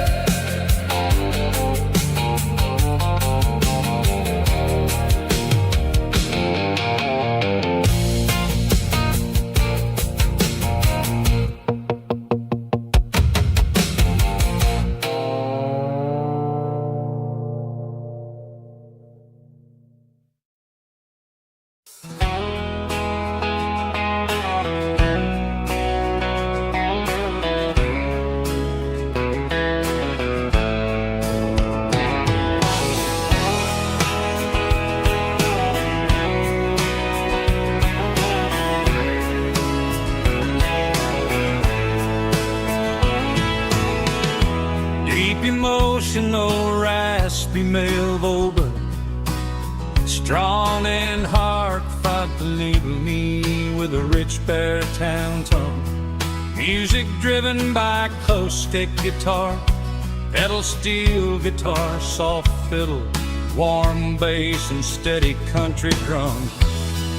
Emotional, raspy male vocal, strong and heartfelt, believe me, with a rich baritone tone. Music driven by close stick guitar, pedal steel guitar, soft fiddle, warm bass and steady country drum.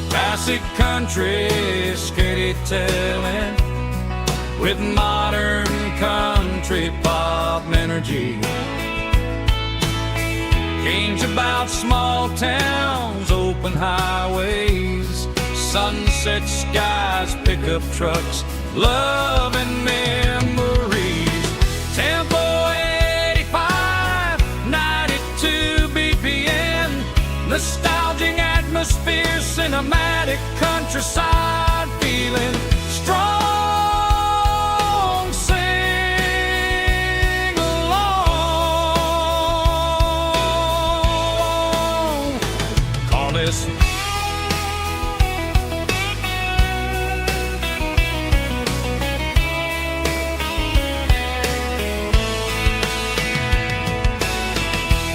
Classic country storytelling with modern country pop energy. Games about small towns, open highways, sunset skies, pickup trucks, love and memories. Tempo 85, 92 BPM, nostalgic atmosphere, cinematic countryside feeling, strong.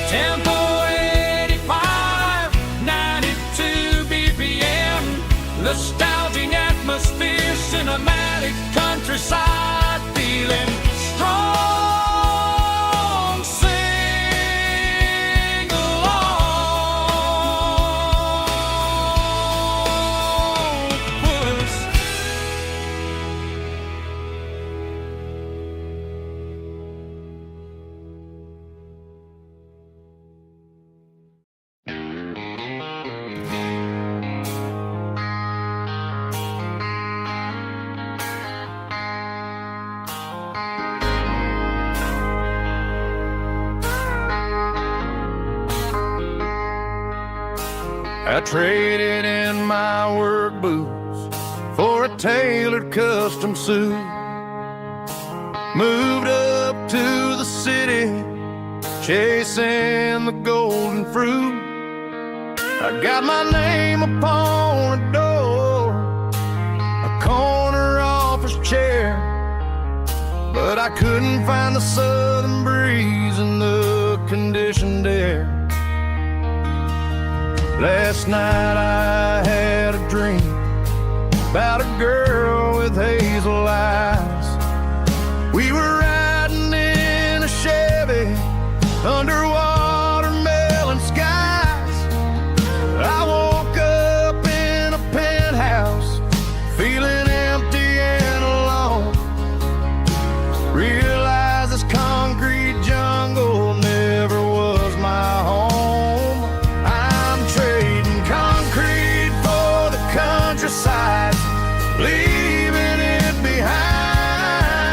Tempo 85, 92 BPM, nostalgic atmosphere, cinematic countryside feeling, strong, sing along with us. I traded in my work boots for a tailored custom suit. Moved up to the city, chasing the golden fruit. I got my name upon a door, a corner office chair, but I couldn't find the southern breeze in the conditioned air. Last night I had a dream about a girl with hazel eyes. We were riding in a Chevy under watermelon skies. I woke up in a penthouse feeling empty and alone. Realized this concrete jungle never was my home. Countryside, leaving it behind,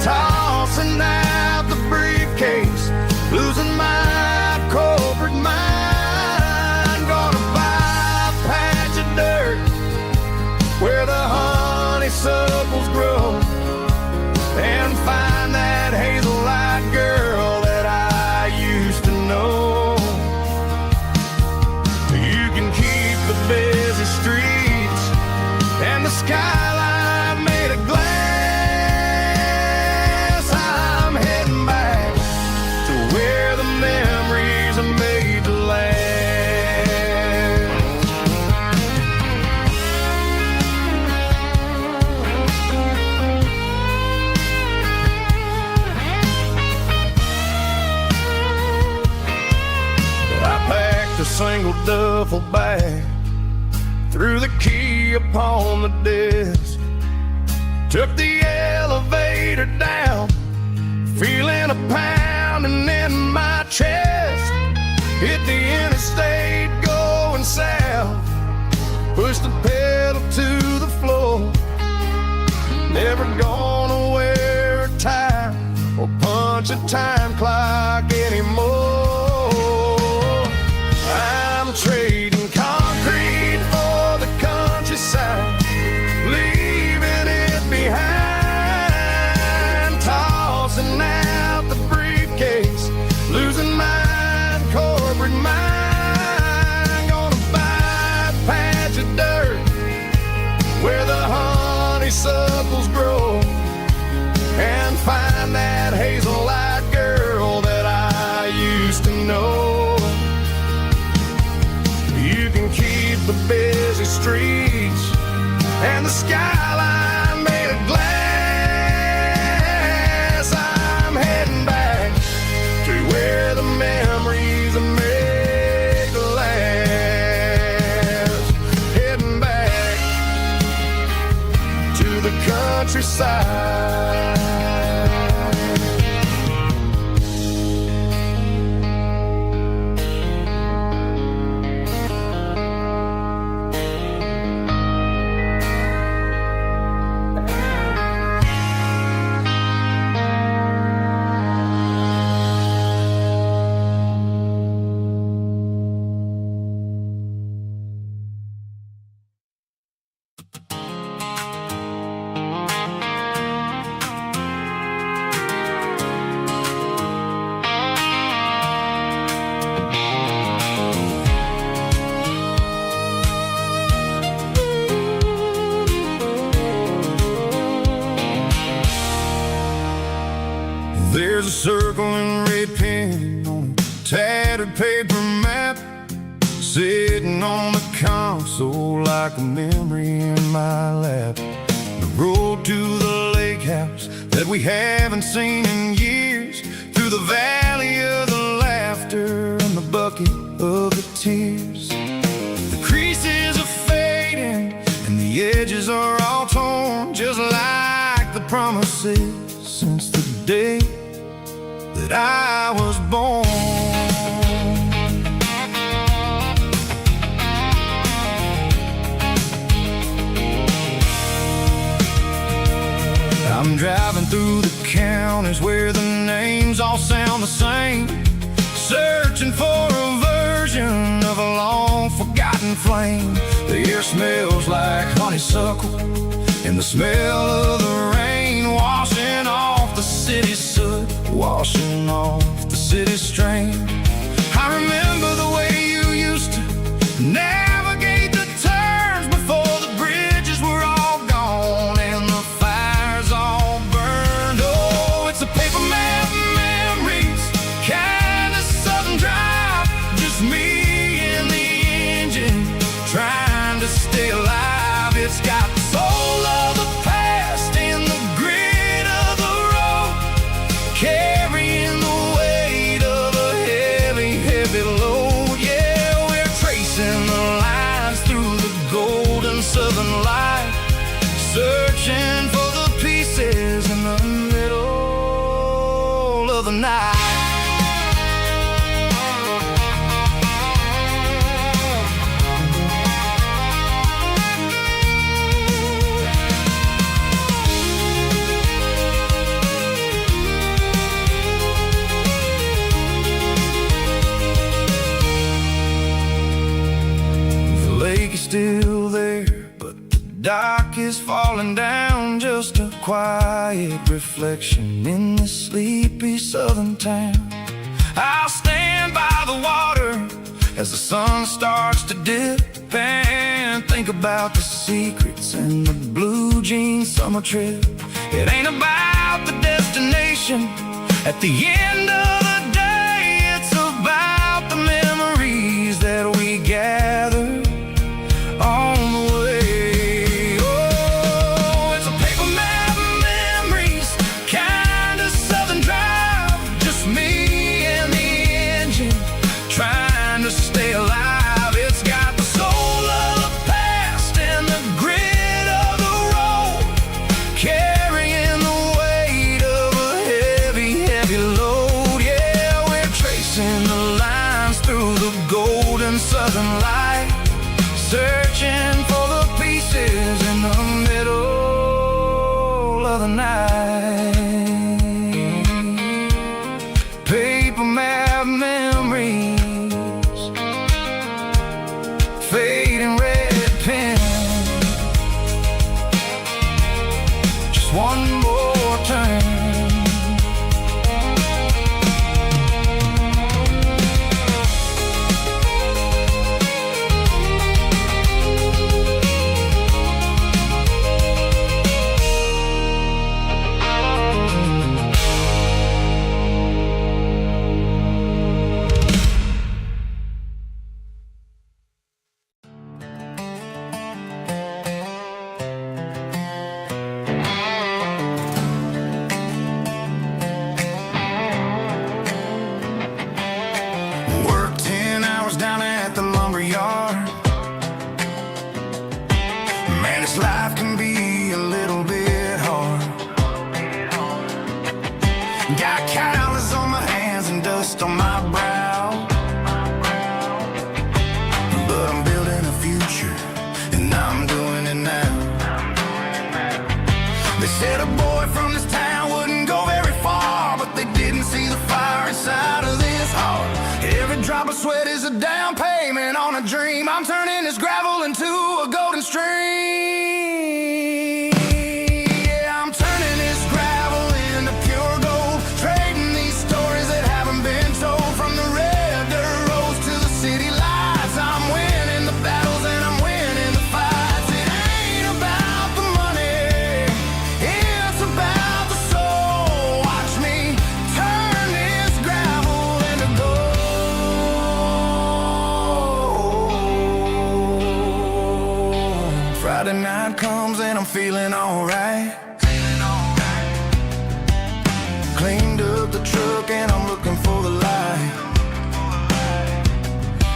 tossing out the briefcase, losing my corporate mind. Gonna buy a patch of dirt where the honeysuckles grow. skyline made of glass. I'm heading back to where the memories are made to last. I packed a single duffel bag, threw the key upon the desk, took the elevator down, feeling a pounding in my chest. Hit the interstate going south, pushed the pedal to the floor. Never gonna wear a tie or punch a time clock anymore. I'm trading concrete for the countryside, leaving it behind, tossing out the briefcase, losing my corporate mind. Gonna buy a patch of dirt where the honeysuckles grow, and find that hazel-eyed girl that I used to know. You can keep the busy streets and the skyline made of glass. I'm heading back to where the memories are made to last. Heading back to the countryside. There's a circle in red pen on a tattered paper map, sitting on the console like a memory in my lap. The road to the lake house that we haven't seen in years, through the valley of the laughter and the bucket of the tears. The creases are fading and the edges are all torn, just like the promises since the day that I was born. I'm driving through the counties where the names all sound the same, searching for a version of a long forgotten flame. The air smells like honeysuckle and the smell of the rain washing off the city's soot, washing off the city's strain. I remember the way you used to navigate the turns before the bridges were all gone and the fires all burned. Oh, it's a paper map memories, kind of southern drive, just me and the engine trying to stay alive. It's got the soul of the past and the grit of the road, carrying the weight of a heavy, heavy load. Yeah, we're tracing the lines through the golden southern light, searching for the pieces in the middle of the night. Still there, but the dock is falling down, just a quiet reflection in this sleepy southern town. I'll stand by the water as the sun starts to dip, and think about the secrets and the blue jean summer trip. It ain't about the destination. At the end of the day, it's about the memories that we gather on the way. Oh, it's a paper map of memories, kind of southern drive. Just me and the engine, trying to stay alive. It's got the soul of the past and the grit of the road, carrying the weight of a heavy, heavy load. Yeah, we're tracing the lines through the golden southern light, searching for the pieces in the middle of the night. Paper map memories, fading red pen. Just one more turn. Worked 10 hours down at the lumber yard. Man, this life can be a little bit hard. Got calluses on my hands and dust on my brow, but I'm building a future, and I'm doing it now. They said a boy from this town wouldn't go very far, but they didn't see the fire inside of this heart. Every drop of sweat is a down payment on a dream. I'm turning this gravel into a golden stream. Yeah, I'm turning this gravel into pure gold, trading these stories that haven't been told. From the red dirt roads to the city lights, I'm winning the battles and I'm winning the fights. It ain't about the money, it's about the soul. Watch me turn this gravel into gold. Friday night comes and I'm feeling alright. Cleaned up the truck and I'm looking for the light.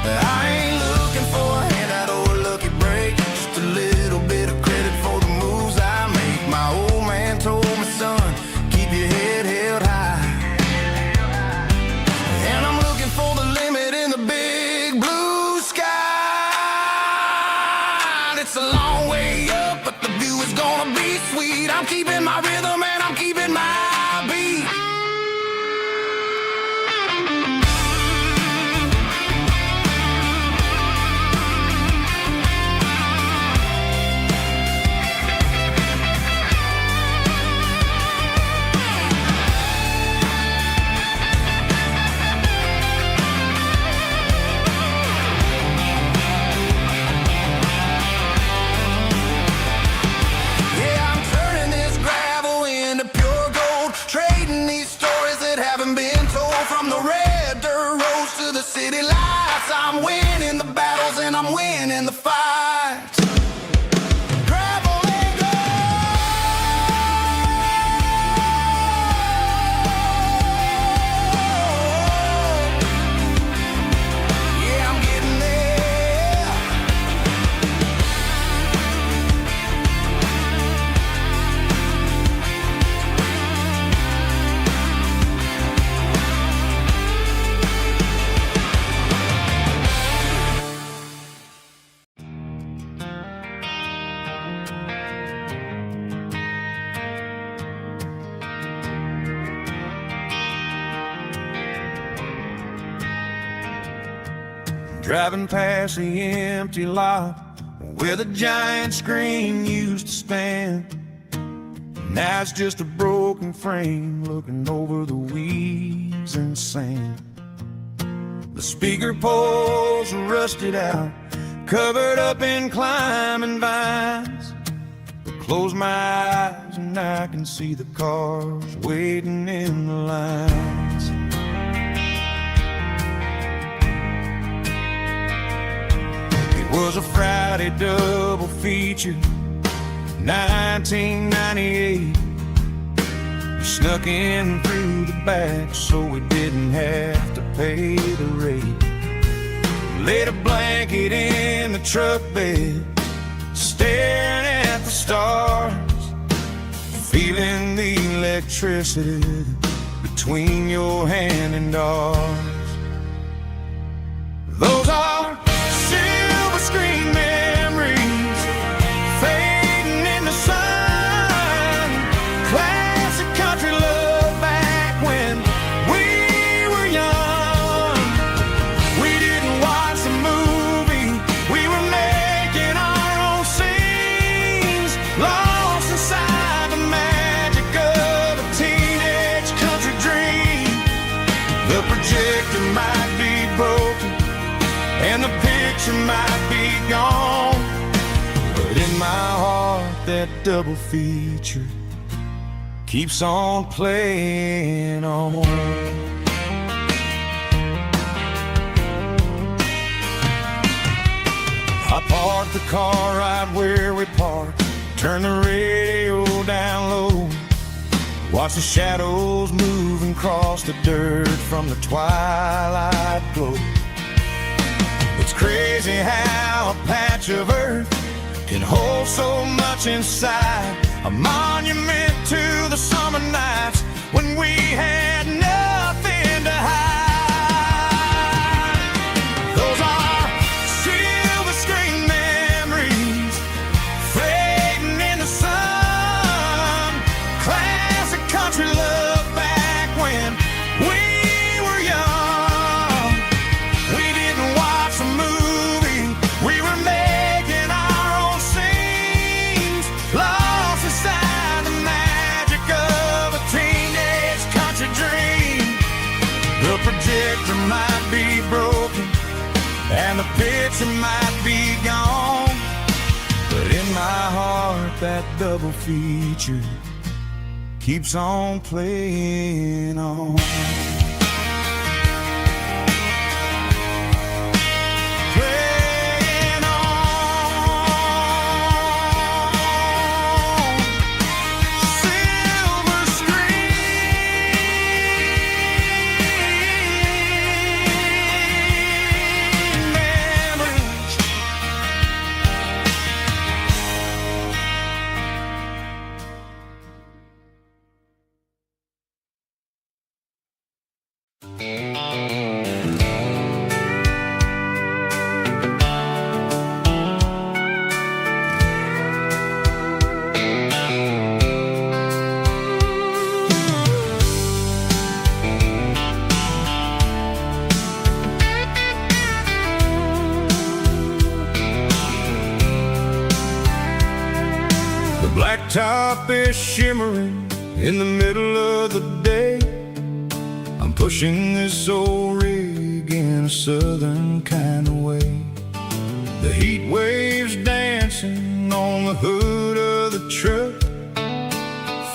I ain't looking for a handout or a lucky break, just a little bit of credit for the moves I make. My old man told me, son, keep your head held high. And I'm looking for the limit in the big blue sky. It's a long way up, but the view is gonna be sweet. I'm keeping my rhythm and I'm keeping my beat. Yeah, I'm turning this gravel into pure gold, trading these stories that haven't been told. From the red dirt roads to the city lights, I'm winning the battles and I'm winning the fights. Gravel and gold. Yeah, I'm getting there. Driving past the empty lot where the giant screen used to stand. Now it's just a broken frame looking over the weeds and sand. The speaker poles are rusted out, covered up in climbing vines. Close my eyes and I can see the cars waiting in the lines. It was a Friday double feature, 1998. We snuck in through the back so we didn't have to pay the rate. Laid a blanket in the truck bed, staring at the stars, feeling the electricity between your hand and ours. Those are silver screen memories fading in the sun. Classic country love back when we were young. We didn't watch the movie, we were making our own scenes, lost inside the magic of a teenage country dream. The projector might be broken and the picture might be gone, but in my heart that double feature keeps on playing on. I parked the car right where we parked, turned the radio down low, watch the shadows moving across the dirt from the twilight glow. It's crazy how a patch of earth can hold so much inside, a monument to the summer nights when we had nothing to hide. Those are silver screen memories fading in the sun. Classic country love back when we were young. We didn't watch a movie, we were making our own scenes, lost inside the magic of a teenage country dream. The projector might be broken and the picture might be gone, but in my heart that double feature keeps on playing on. Playing on. Silver screen memories. The blacktop is shimmering in the middle of the day. I'm pushing this old rig in a southern kind of way. The heat waves dancing on the hood of the truck,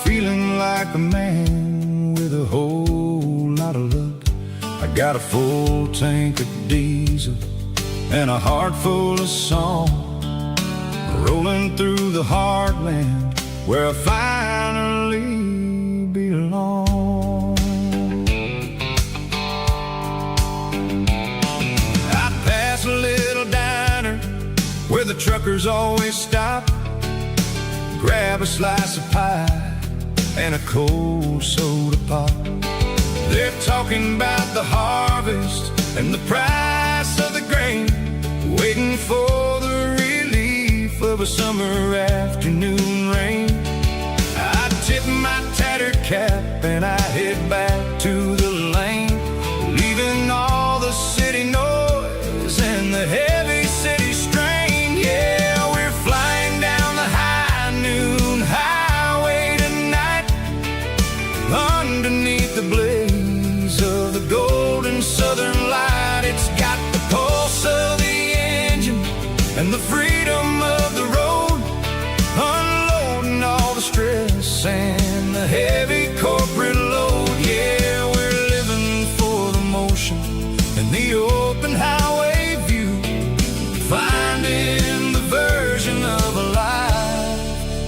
feeling like a man with a whole lot of luck. I got a full tank of diesel and a heart full of song, rolling through the heartland where I finally belong. I pass a little diner where the truckers always stop, grab a slice of pie and a cold soda pop. They're talking about the harvest and the price of the grain, waiting for the relief of a summer afternoon rain. I tip my tattered cap and I head back to the lane, leaving all the city noise and the heavy city strain. Yeah, we're flying down the high noon highway tonight, underneath the blaze of the golden southern light. It's got the pulse of the engine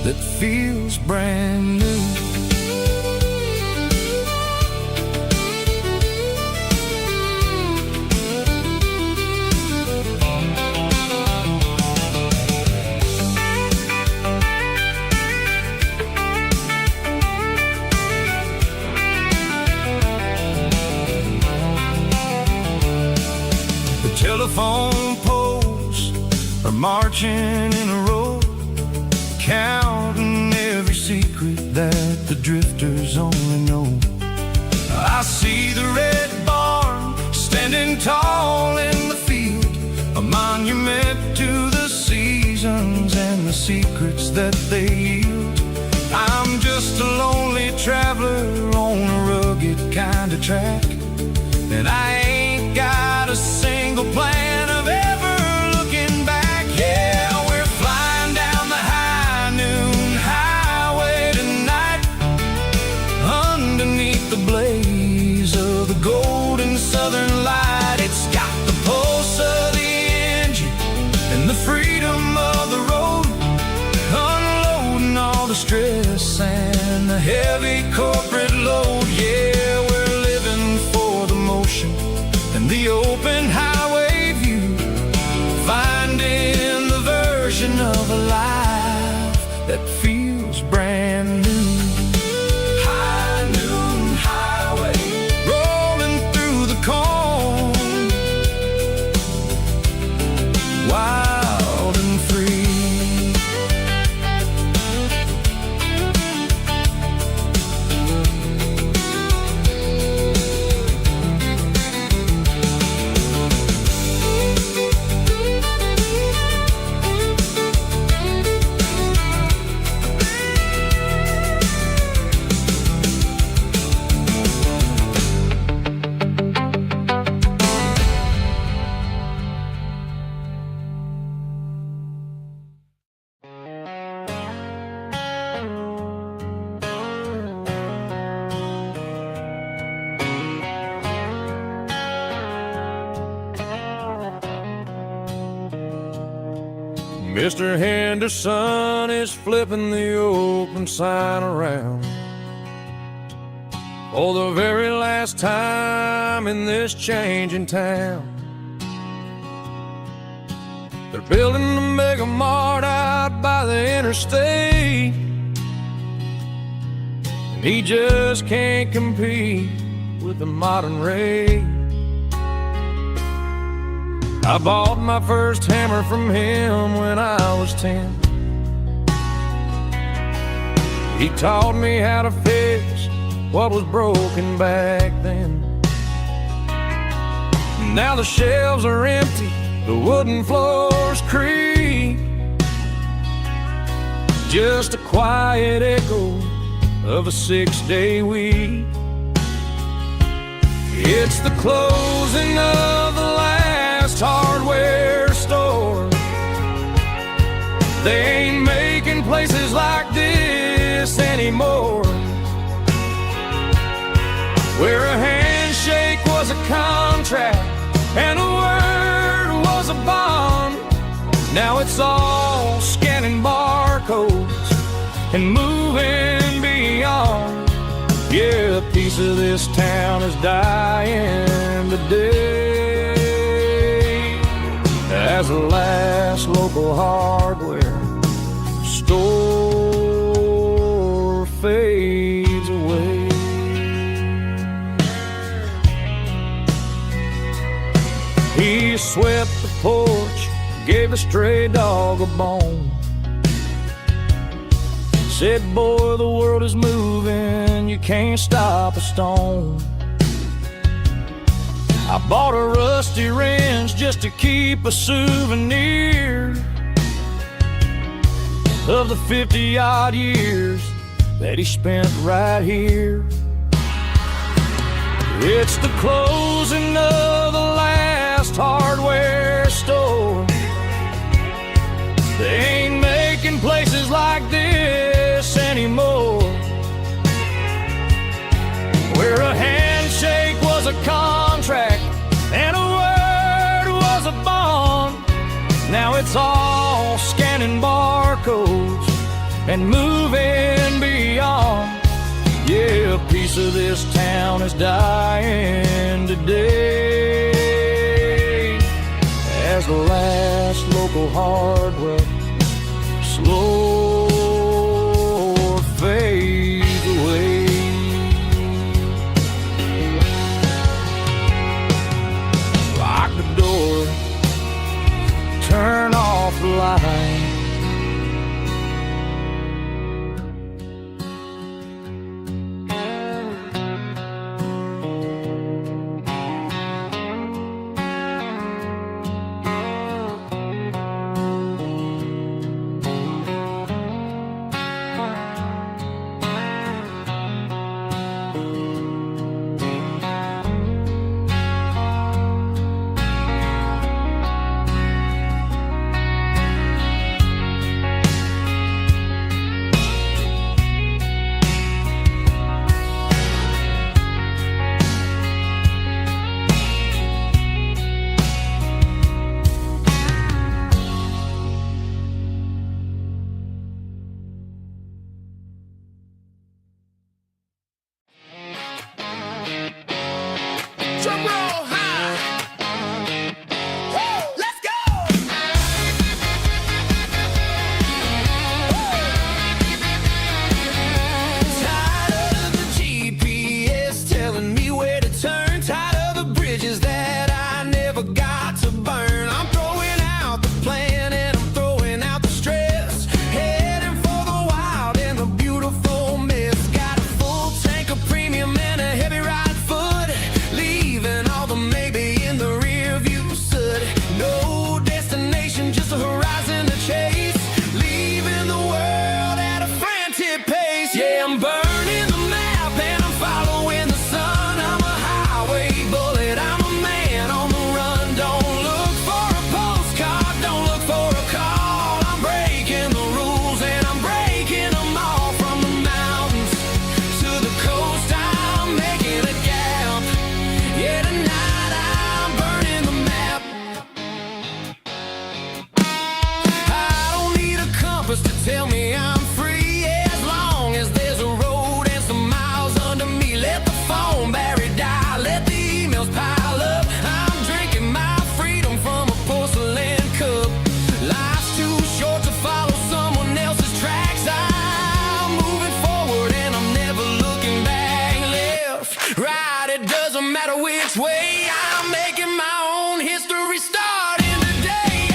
that feels brand new. Telephone poles are marching in a row, counting every secret that the drifters only know. I see the red barn standing tall in the field, a monument to the seasons and the secrets that they yield. I'm just a lonely traveler on a rugged kind of track, and I ain't got a single plan of ever looking back. Yeah, we're flying down the high noon highway tonight, underneath the blaze of the golden southern light. It's got the pulse of the engine and the freedom of the road, unloading all the stress and the heavy corporate load. Yeah, we're living for the motion and the open highway view, finding the version of a life that feels brand new. High noon highway, rolling through the corn, wild and free. Mr. Henderson is flipping the open sign around for the very last time in this changing town. They're building the mega mart out by the interstate, and he just can't compete with the modern rate. I bought my first hammer from him when I was 10. He taught me how to fix what was broken back then. Now the shelves are empty, the wooden floors creak, just a quiet echo of a 6-day week. It's the closing of the last hardware store. They ain't making places like this anymore, where a handshake was a contract and a word was a bond. Now it's all scanning barcodes and moving beyond. Yeah, a piece of this town is dying today as the last local hardware store fades away. He swept the porch, gave the stray dog a bone, said, boy, the world is moving, you can't stop a stone. I bought a rusty wrench just to keep a souvenir of the 50-odd years that he spent right here. It's the closing of the last hardware store. They ain't making places like this anymore, where a handshake was a contract and a word was a bond. Now it's all scanning barcodes and moving beyond. Yeah, a piece of this town is dying today, as the last local hardware slow fades away. Lock the door, turn off the light. Drum roll high. Woo, let's go. Tired of the GPS telling me where to turn. Tired of the bridges that I never got to burn. I'm throwing out the plan and I'm throwing out the stress. Heading for the wild and the beautiful mess. Got a full tank of premium and a heavy right foot. Leaving all the maybe in the rear view soot. No destination, just a horizon to chase. Leaving the world at a frantic pace. Yeah, I'm burning the map and I'm following the sun. I'm a highway bullet, I'm a man on the run. Don't look for a postcard, don't look for a call. I'm breaking the rules and I'm breaking them all. From the mountains to the coast, I'm making a gap. Yeah, tonight I'm burning the map. I don't need a compass to tell me I'm free, as long as there's a road and some miles under me. Let the phone battery die, let the emails pile up. I'm drinking my freedom from a porcelain cup. Life's too short to follow someone else's tracks. I'm moving forward and I'm never looking back. Left, right, it doesn't matter which way. I'm making my own history starting today.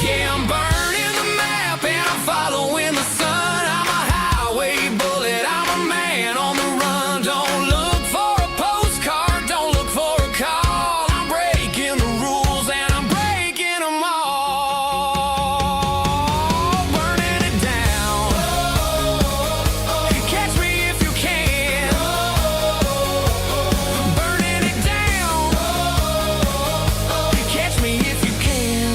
Yeah, I'm burning the map and I'm following the sun. I'm a highway bullet, I'm a man on the run. Don't look for a postcard, don't look for a call. I'm breaking the rules and I'm breaking them all. Burning it down. Catch me if you can. Burning it down. Catch me if you can.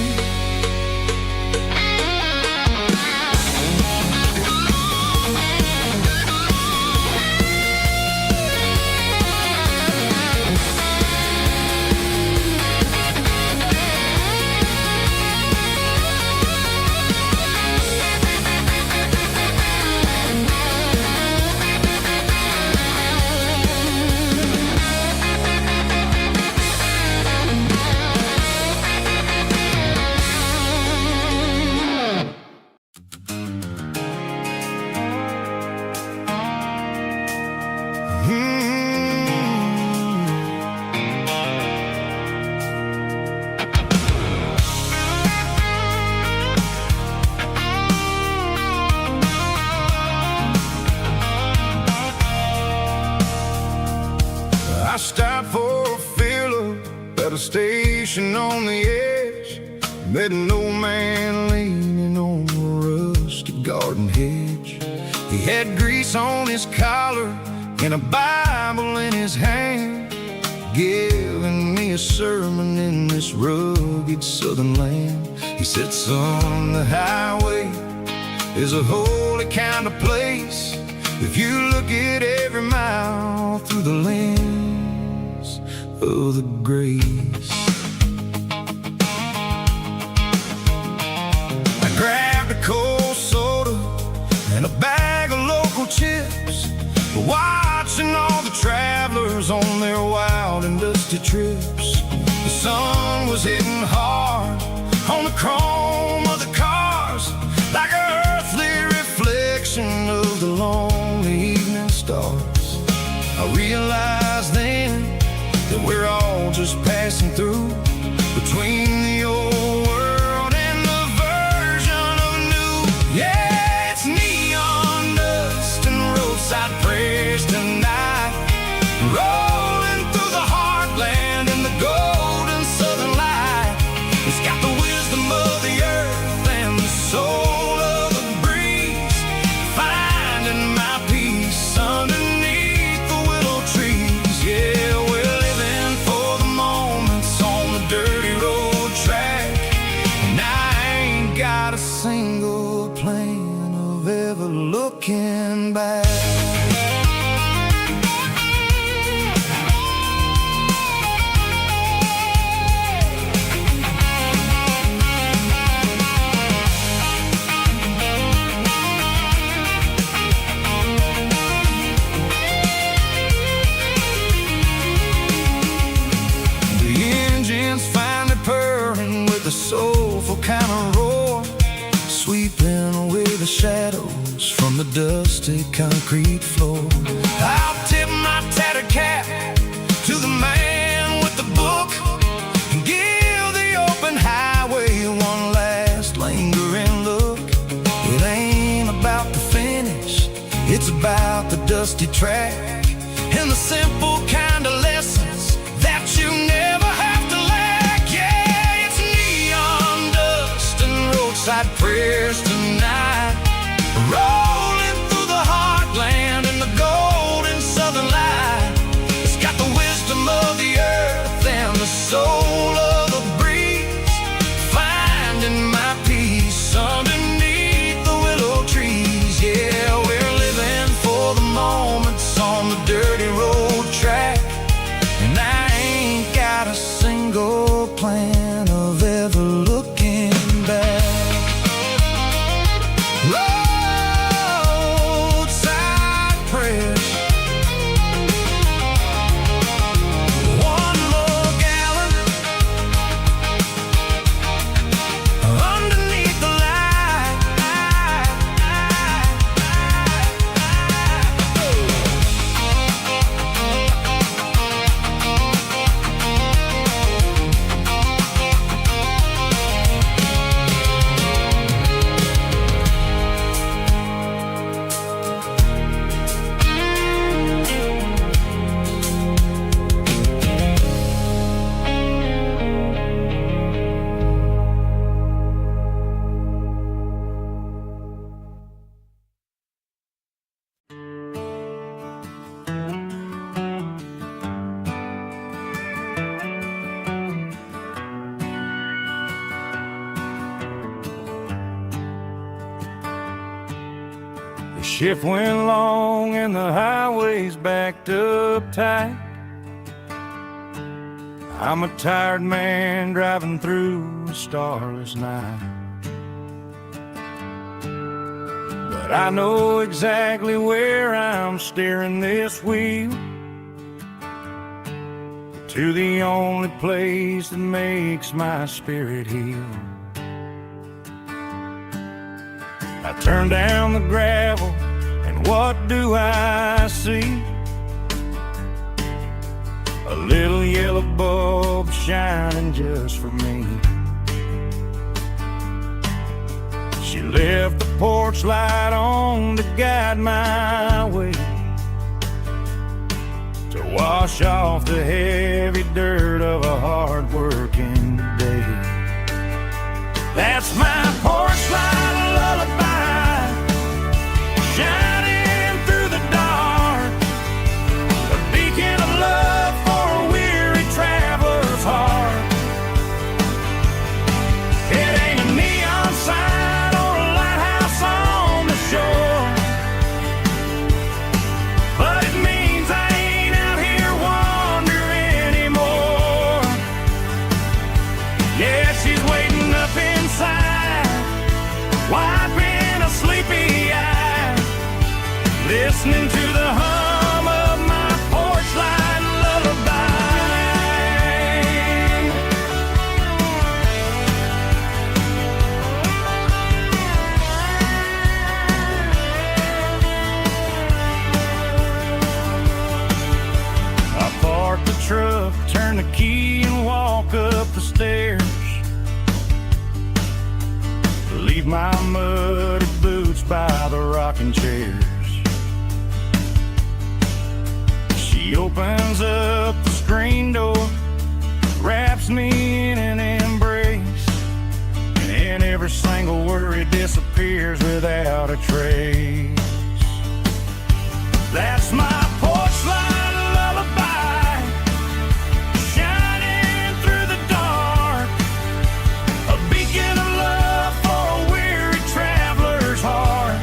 I stopped for a fill-up at a station on the edge. Met an old man leaning on a rusty garden hedge. He had grease on his collar and a Bible in his hand, giving me a sermon in this rugged southern land. He said, son, the highway is a holy kind of place. if you look at every mile through the lens of the grace. I grabbed a cold soda and a bag of local chips, watching all the travelers on their wild and dusty trips. The sun was hitting hard on the chrome of the cars, like an earthly reflection of the lonely evening stars. I realized then that we're all just passing through, between the old world and the version of new. Yeah, it's neon dust and roadside prayers tonight, rolling through the heartland in the golden southern light. It's got the wisdom of the earth and the soul of the breeze, finding my peace underneath the willow trees. Yeah, we're living for the moments on the dirty road track, and I ain't got a single plan of ever looking back. A soulful kind of roar, sweeping away the shadows from the dusty concrete floor. I'll tip my tattered cap to the man with the book and give the open highway one last lingering look. It ain't about the finish, it's about the dusty track and the simple kind of lessons that you never have to lack. Yeah, it's neon dust and roadside prayers tonight, rolling through the heartland in the golden southern light. It's got the wisdom of the earth and the soul of the breeze, finding my peace underneath the willow trees. Yeah, we're living for the moments on the dirty road track, and I ain't got a single plan of ever looking back. Roadside prayers, one more gallon underneath the light. The shift went long and the highway's backed up tight. I'm a tired man driving through a starless night, but I know exactly where I'm steering this wheel, to the only place that makes my spirit heal. I turn down the gravel, and what do I see? A little yellow bulb shining just for me. She left the porch light on to guide my way, to wash off the heavy dirt of a hard-working day. That's my porch light lullaby, shining through the dark, a beacon of love for a weary traveler's heart. It ain't a neon sign or a lighthouse on the shore, listening to the hum of my porch light lullaby. I park the truck, turn the key and walk up the stairs. Leave my muddy boots by the rocking chairs. She opens up the screen door, wraps me in an embrace, and every single worry disappears without a trace. That's my porch light lullaby, shining through the dark, a beacon of love for a weary traveler's heart.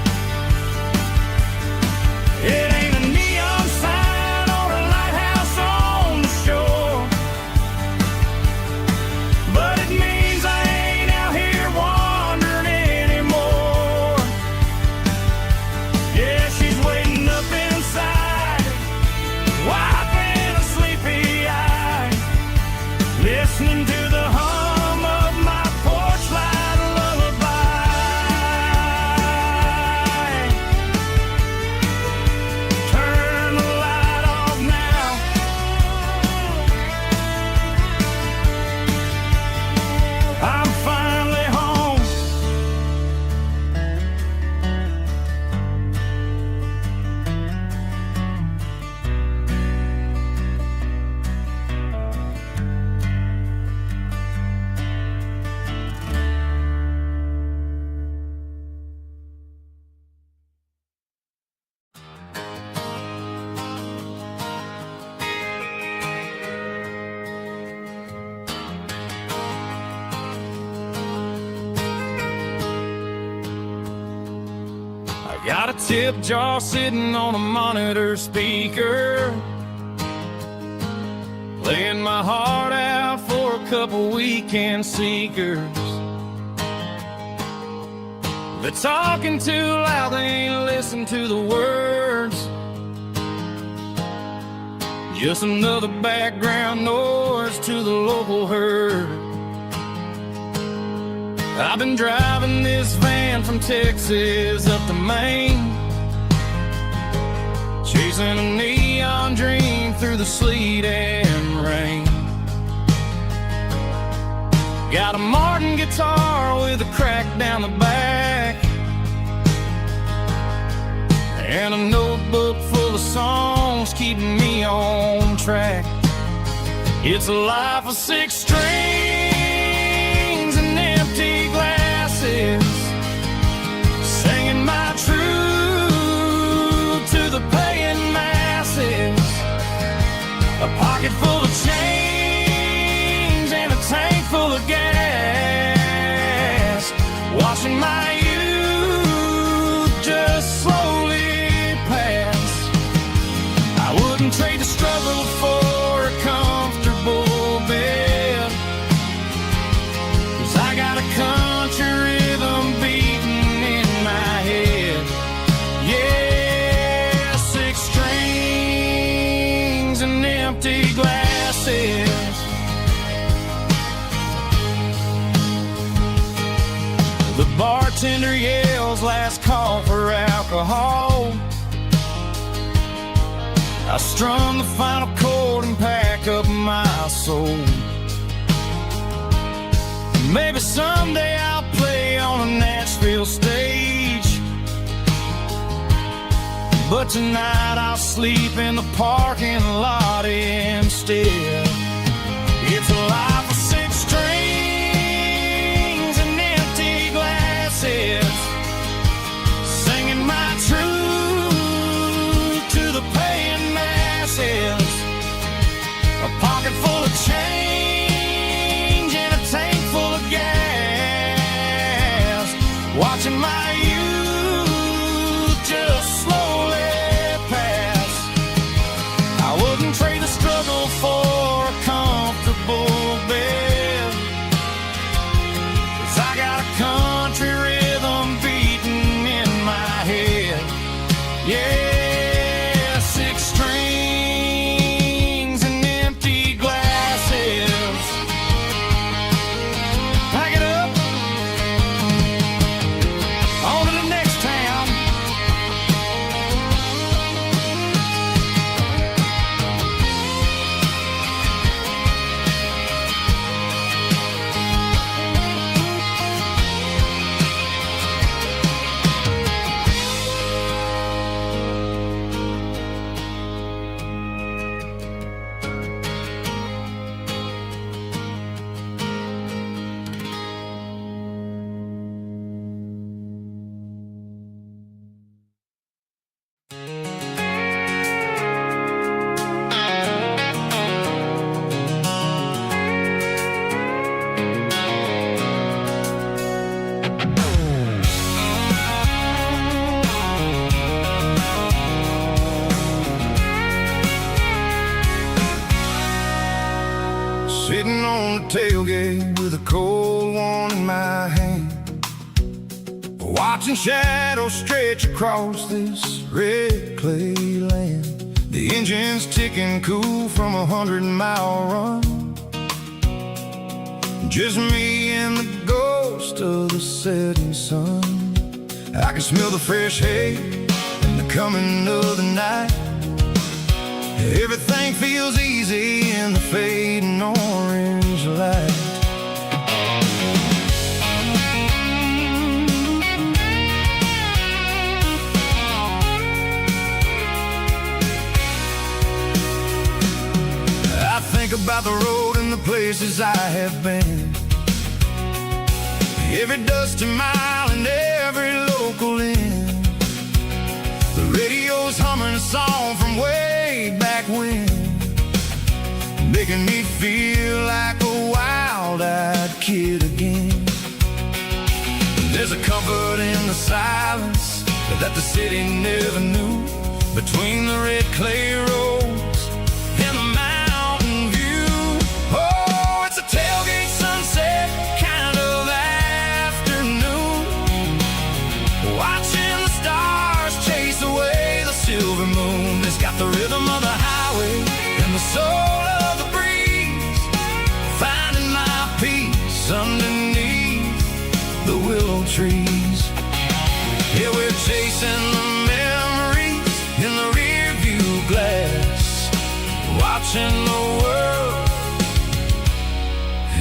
It ain't a neon sign or a lighthouse on the shore, but it means I ain't out here wandering anymore. Yeah, she's waiting up inside, wiping a sleepy eye, listening to the hum of my porch light lullaby. Turn the light off now. I'm finally home. I got a tip jar sitting on a monitor speaker, playing my heart out for a couple weekend seekers. They're talking too loud, they ain't listen to the words. Just another background noise to the local herd. I've been driving this van from Texas up to Maine, chasing a neon dream through the sleet and rain. Got a Martin guitar with a crack down the back, and a notebook full of songs keeping me on track. It's a life of 6 strings and empty glasses, singing my truth to the paying masses. A pocket full of change and a tank full of gas, watching my youth just slowly pass. I wouldn't trade the struggle for a comfortable bed, 'cause I got a country rhythm beating in my head. Yeah, 6 strings and empty glasses. The bartender yells last call for alcohol. I strum the final chord and pack up my soul. Maybe someday I'll play on a Nashville stage, but tonight I'll sleep in the parking lot instead. It's a life of 6 strings and empty glasses, singing my truth to the paying masses. A pocket full of change and a tank full of gas, watching my youth just slowly pass. I wouldn't trade the struggle for a comfortable bed, 'cause I got a country rhythm beating in my head. Yeah. on the tailgate with a cold one in my hand, watching shadows stretch across this red clay land. The engine's ticking cool from 100-mile run. Just me and the ghost of the setting sun. I can smell the fresh hay and the coming of the night. Everything feels easy in the fading orange light. I think about the road and the places I have been, every dusty mile and every local inn. The radio's humming a song from way back when, making me feel like a wild-eyed kid again. There's a comfort in the silence that the city never knew, between the red clay roads and the mountain view. Oh, it's a tailgate sunset kind of afternoon, watching the stars chase away the silver moon. It's got the rhythm of the highway and the soul of the breeze, finding my peace underneath the willow trees. Yeah, we're chasing the memories in the rear view glass, watching the world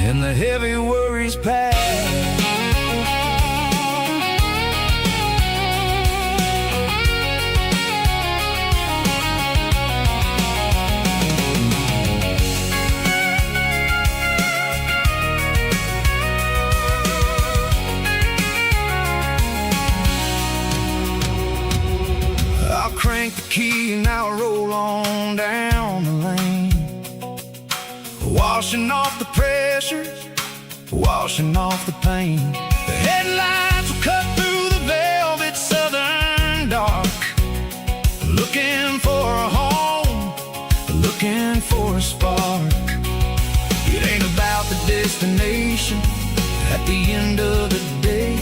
and the heavy worries pass. I'll crank the key and I'll roll on down the lane, washing off the pressure, washing off the pain. The headlights will cut through the velvet southern dark, looking for a home, looking for a spark. It ain't about the destination at the end of the day,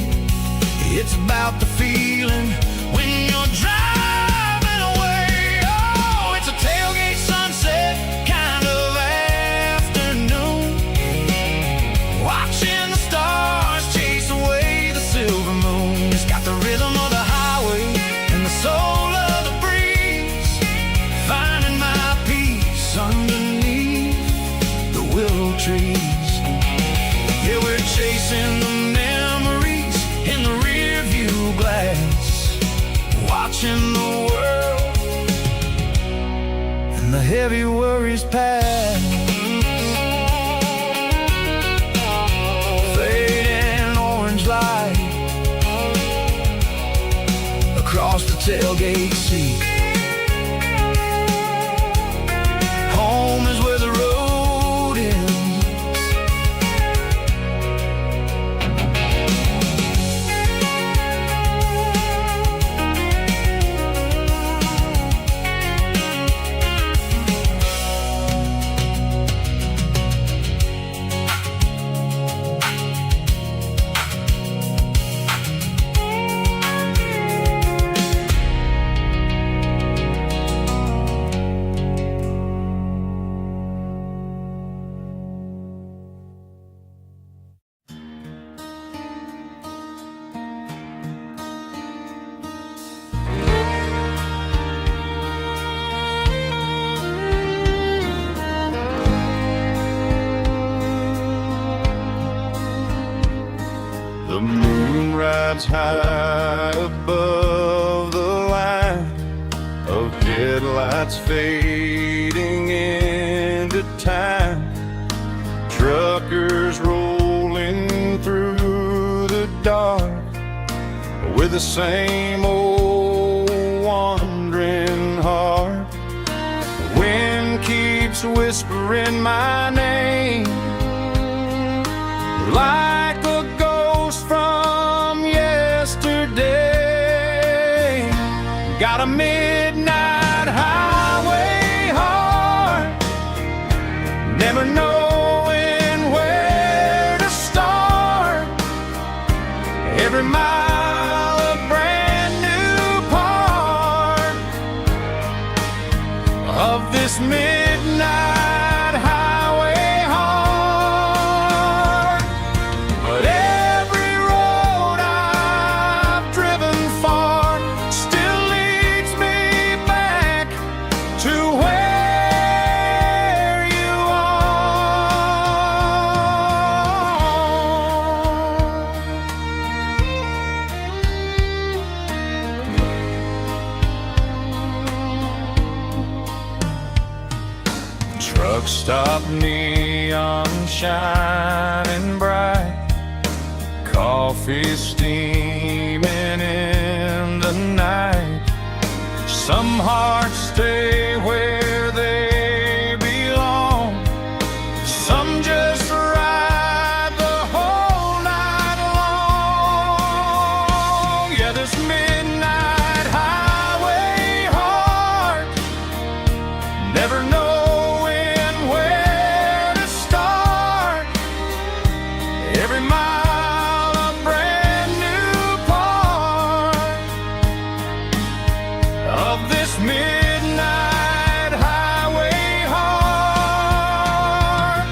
it's about the feeling when you're driving away. Oh, it's a tailgate sunset kind of afternoon, watching the stars chase away the silver moon. It's got the rhythm of the highway and the soul of the breeze, finding my peace underneath the willow trees. Yeah, we're chasing the memories in the rear view glass, watching the world and the heavy worries pass. Fading orange light across the tailgate seat. Home is where the road ends. The moon rides high above the line of headlights fading into time. Truckers rolling through the dark with the same old wandering heart. The wind keeps whispering my name like a ghost from yesterday. Got a midnight highway heart, never knowing where Truck stop neon shining bright, coffee steaming in the night. Some hearts stay where they belong, some just ride the whole night long. Yeah, this midnight highway heart, never knowing where to start. Every mile a brand new part of this midnight highway heart.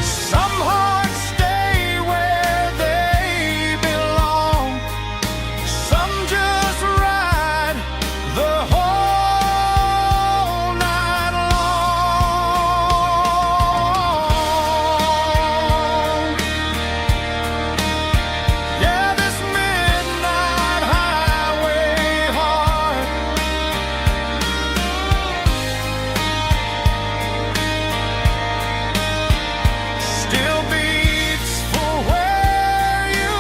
Some hearts stay where they belong, some just ride the whole night long. Yeah, this midnight highway heart still beats for where you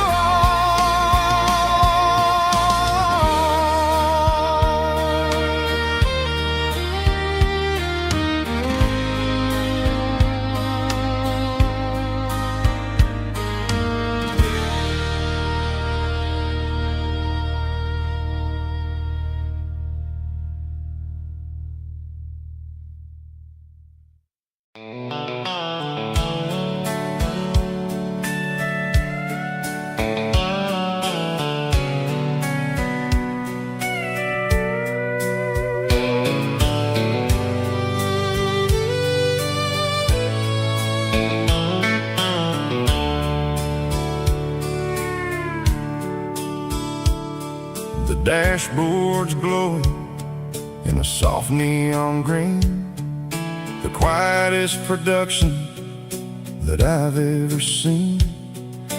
The dashboard's glowing in a soft neon green, the quietest production that I've ever seen.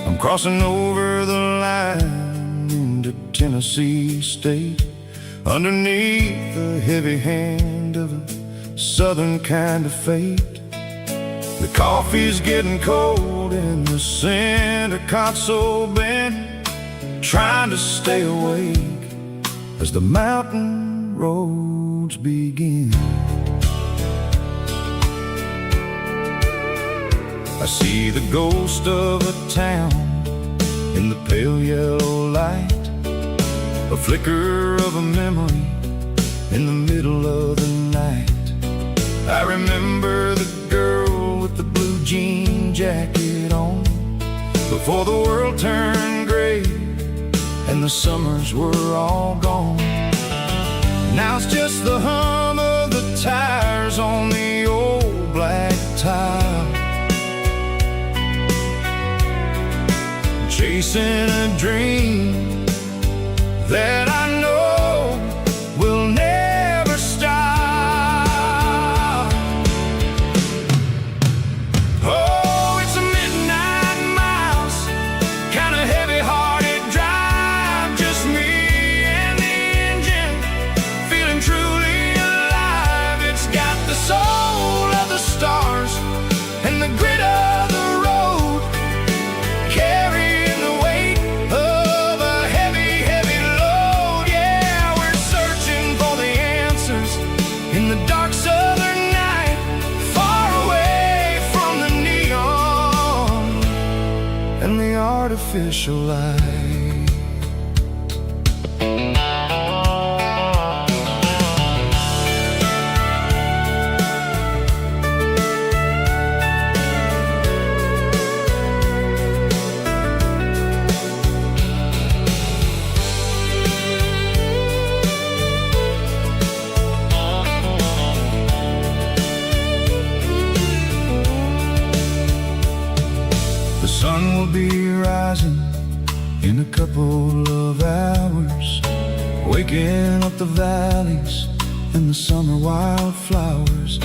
I'm crossing over the line into Tennessee State, underneath the heavy hand of a southern kind of fate. The coffee's getting cold in the center console bin, trying to stay awake as the mountain roads begin. I see the ghost of a town in the pale yellow light, a flicker of a memory in the middle of the night. I remember the girl with the blue jean jacket on, before the world turned gray and the summers were all gone. Now it's just the hum of the tires on the old black tile, chasing a dream that I know will never stop. Oh, it's a midnight miles, kind of heavy-hearted drive, just me and the engine, feeling truly alive. It's got the soul of the stars and the grit of the road, carrying the weight of a heavy, heavy load. Yeah, we're searching for the answers in the dark southern night, far away from the neon and the artificial light. The sun will be rising in a couple of hours, waking up the valleys and the summer wildflowers.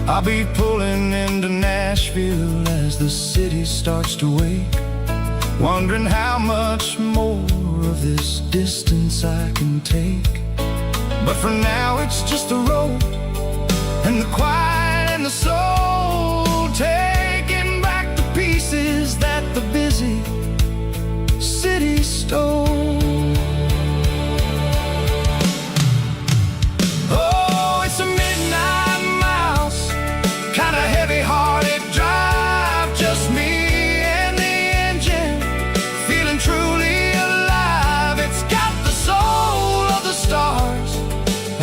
I'll be pulling into Nashville as the city starts to wake, wondering how much more of this distance I can take. But for now it's just the road and the quiet and the soul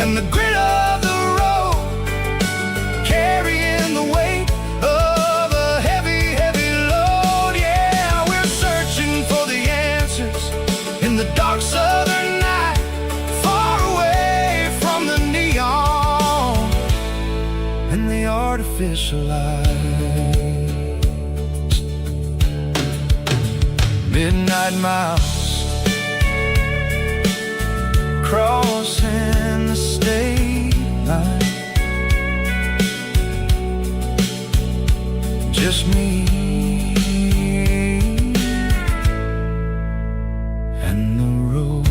and the grit of the road, carrying the weight of a heavy, heavy load. Yeah, we're searching for the answers in the dark southern night, far away from the neon and the artificial lights. Midnight miles, crossing the state line, just me and the road.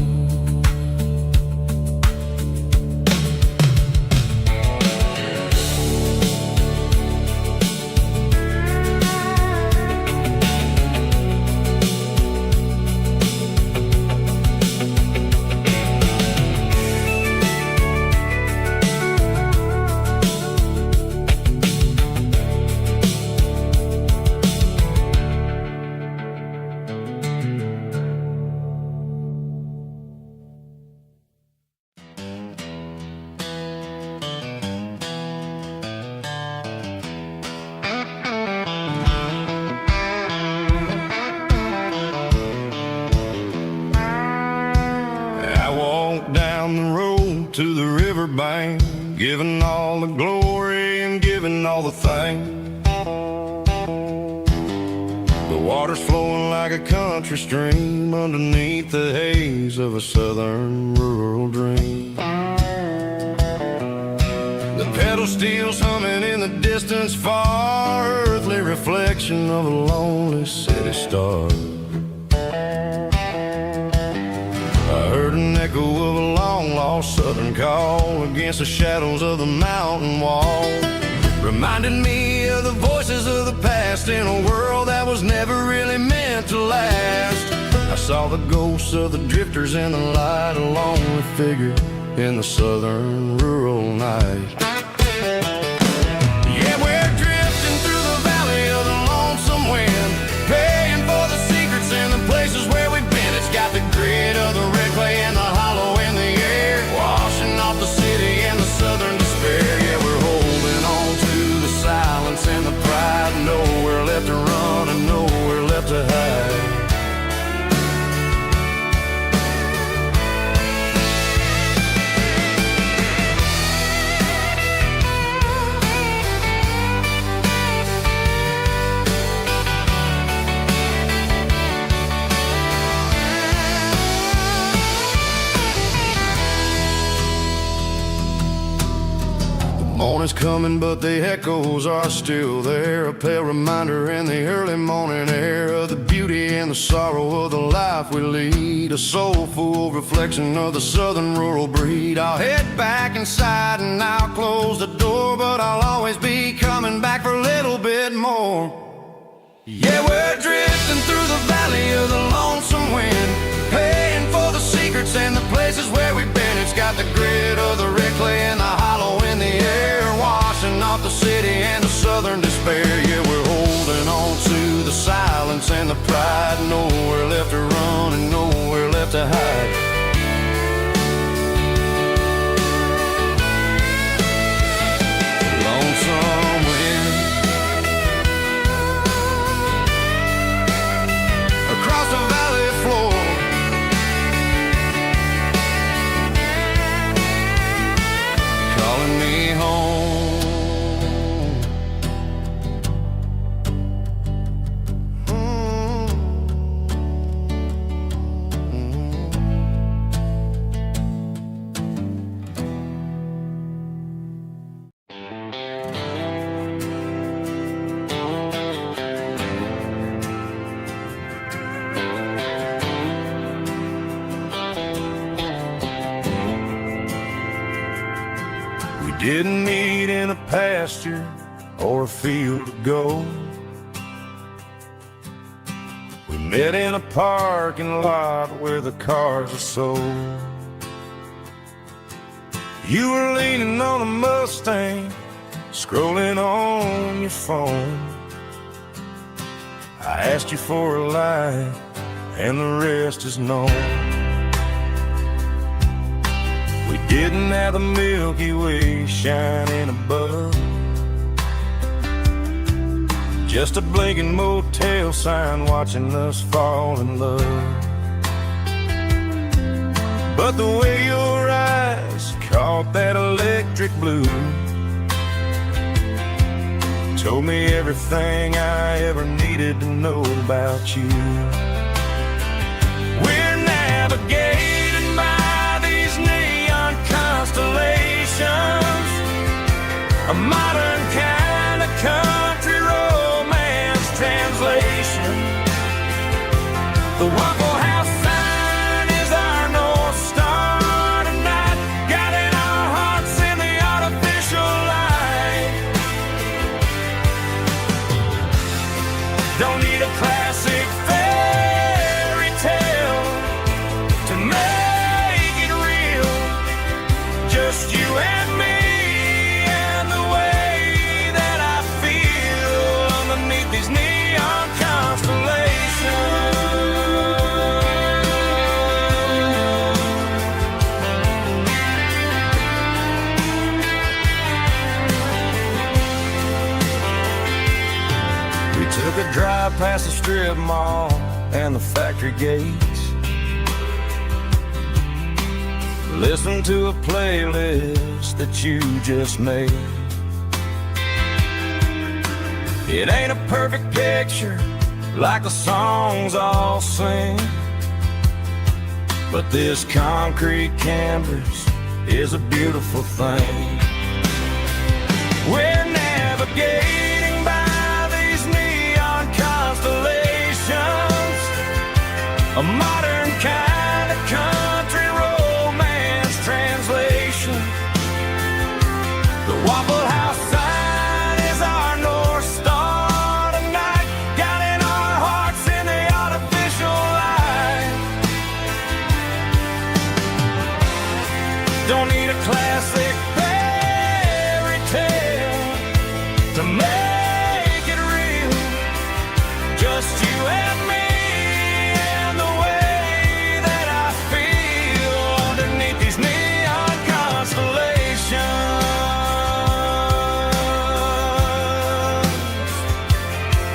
Down the road to the riverbank, giving all the glory and giving all the thanks. The water's flowing like a country stream underneath the haze of a southern rural dream. The pedal steel's humming in the distance far, earthly reflection of a lonely city star. I heard an echo of a long-lost southern call against the shadows of the mountain wall, reminding me of the voices of the past in a world that was never really meant to last. I saw the ghosts of the drifters in the light, a lonely figure in the southern rural night. Yeah, we're drifting through the valley of the lonesome wind, paying for the secrets and the places where we've been. It's got the grit of the red clay and the hollow in the air, washing off the city and the southern despair. Yeah, we're holding on to the silence and the pride, nowhere left to run and nowhere left to hide. Morning's coming, but the echoes are still there, a pale reminder in the early morning air of the beauty and the sorrow of the life we lead, a soulful reflection of the southern rural breed. I'll head back inside and I'll close the door, but I'll always be coming back for a little bit more. Yeah, we're drifting through the valley of the lonesome wind, paying for the secrets and the places where we've been. It's got the grit of the red clay and the hollow in the air, washing off the city and the southern despair. Yeah, we're holding on to the silence and the pride, nowhere left to run and nowhere left to hide. Lonesome wind across the valley floor, calling me home. Didn't meet in a pasture or a field of gold. We met in a parking lot where the cars are sold. You were leaning on a Mustang, scrolling on your phone. I asked you for a light, and the rest is known. We getting at the Milky Way shining above. Just a blinking motel sign watching us fall in love. But the way your eyes caught that electric blue told me everything I ever needed to know about you. We're navigated by these neon constellations, a modern kind of country romance translation. The Waffle House sign is our North Star tonight, guiding our hearts in the artificial light. Don't need a classic fairy tale to make it real. Just you and me and the way that I feel underneath these neon constellations. We took a drive past the strip mall and the factory gates, listened to a playlist that you just made. It ain't a perfect picture like the songs all sing, but this concrete canvas is a beautiful thing. We're navigating by these neon constellations, a modern kind of country romance translation. The Waffle House sign is our North Star tonight, guiding our hearts in the artificial light. Don't need a classic fairy tale to make it real. Just you and me and the way that I feel underneath these neon constellations.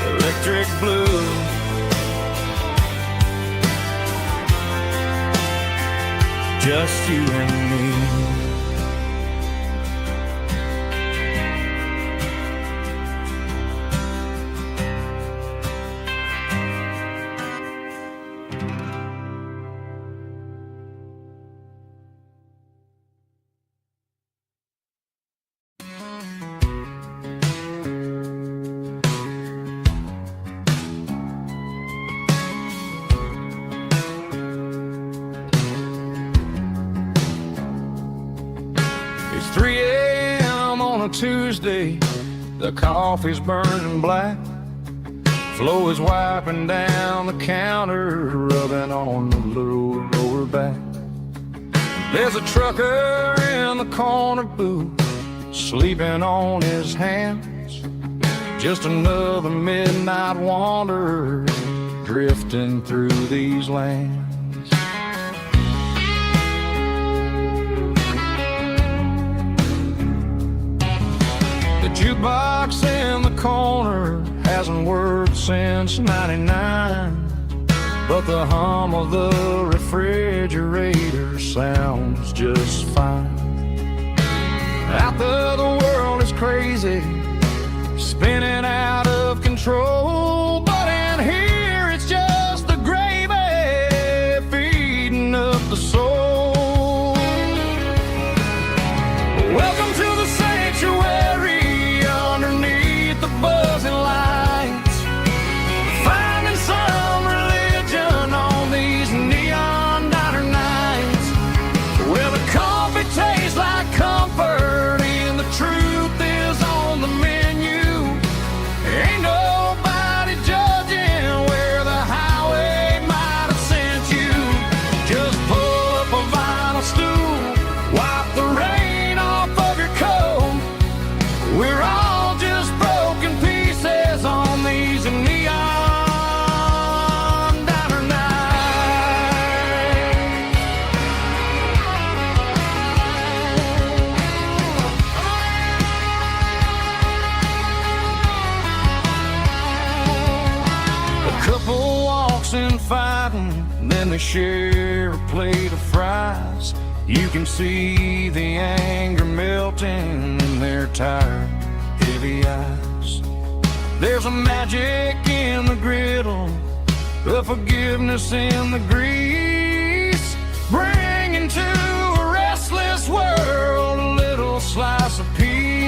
Electric blue, just you and me. It's 3 a.m. on a Tuesday, the coffee's burning black. Flo is wiping down the counter, rubbing on the lower back. There's a trucker in the corner booth, sleeping on his hands. Just another midnight wanderer, drifting through these lands. The jukebox in the corner hasn't worked since '99, but the hum of the refrigerator sounds just fine. Out there the world is crazy, spinning out of control, but in here it's just the gravy feeding up the soul. Welcome to the sanctuary underneath the buzzing lights, finding some religion on these neon diner nights, where the coffee tastes like comfort and the truth is on the menu. Ain't nobody they share a plate of fries, you can see the anger melting in their tired, heavy eyes. There's a magic in the griddle, a forgiveness in the grease, bringing to a restless world a little slice of peace.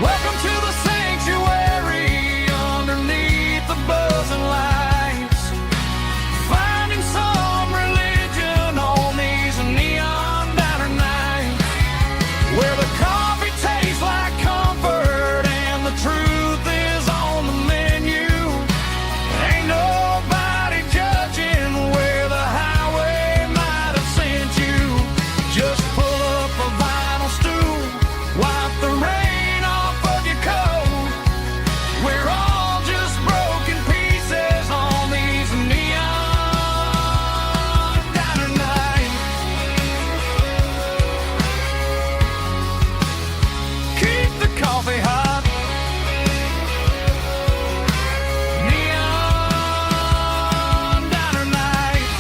Welcome to the sanctuary underneath the buzzing lights, finding some religion on these neon diner nights, where the coffee tastes like comfort and the truth is on the menu. Ain't nobody judging where the highway might have sent you. Just pull up a vinyl stool, wipe the rain off of your coat. We're all just broken pieces on these neon diner nights. Keep the coffee hot. Neon diner nights.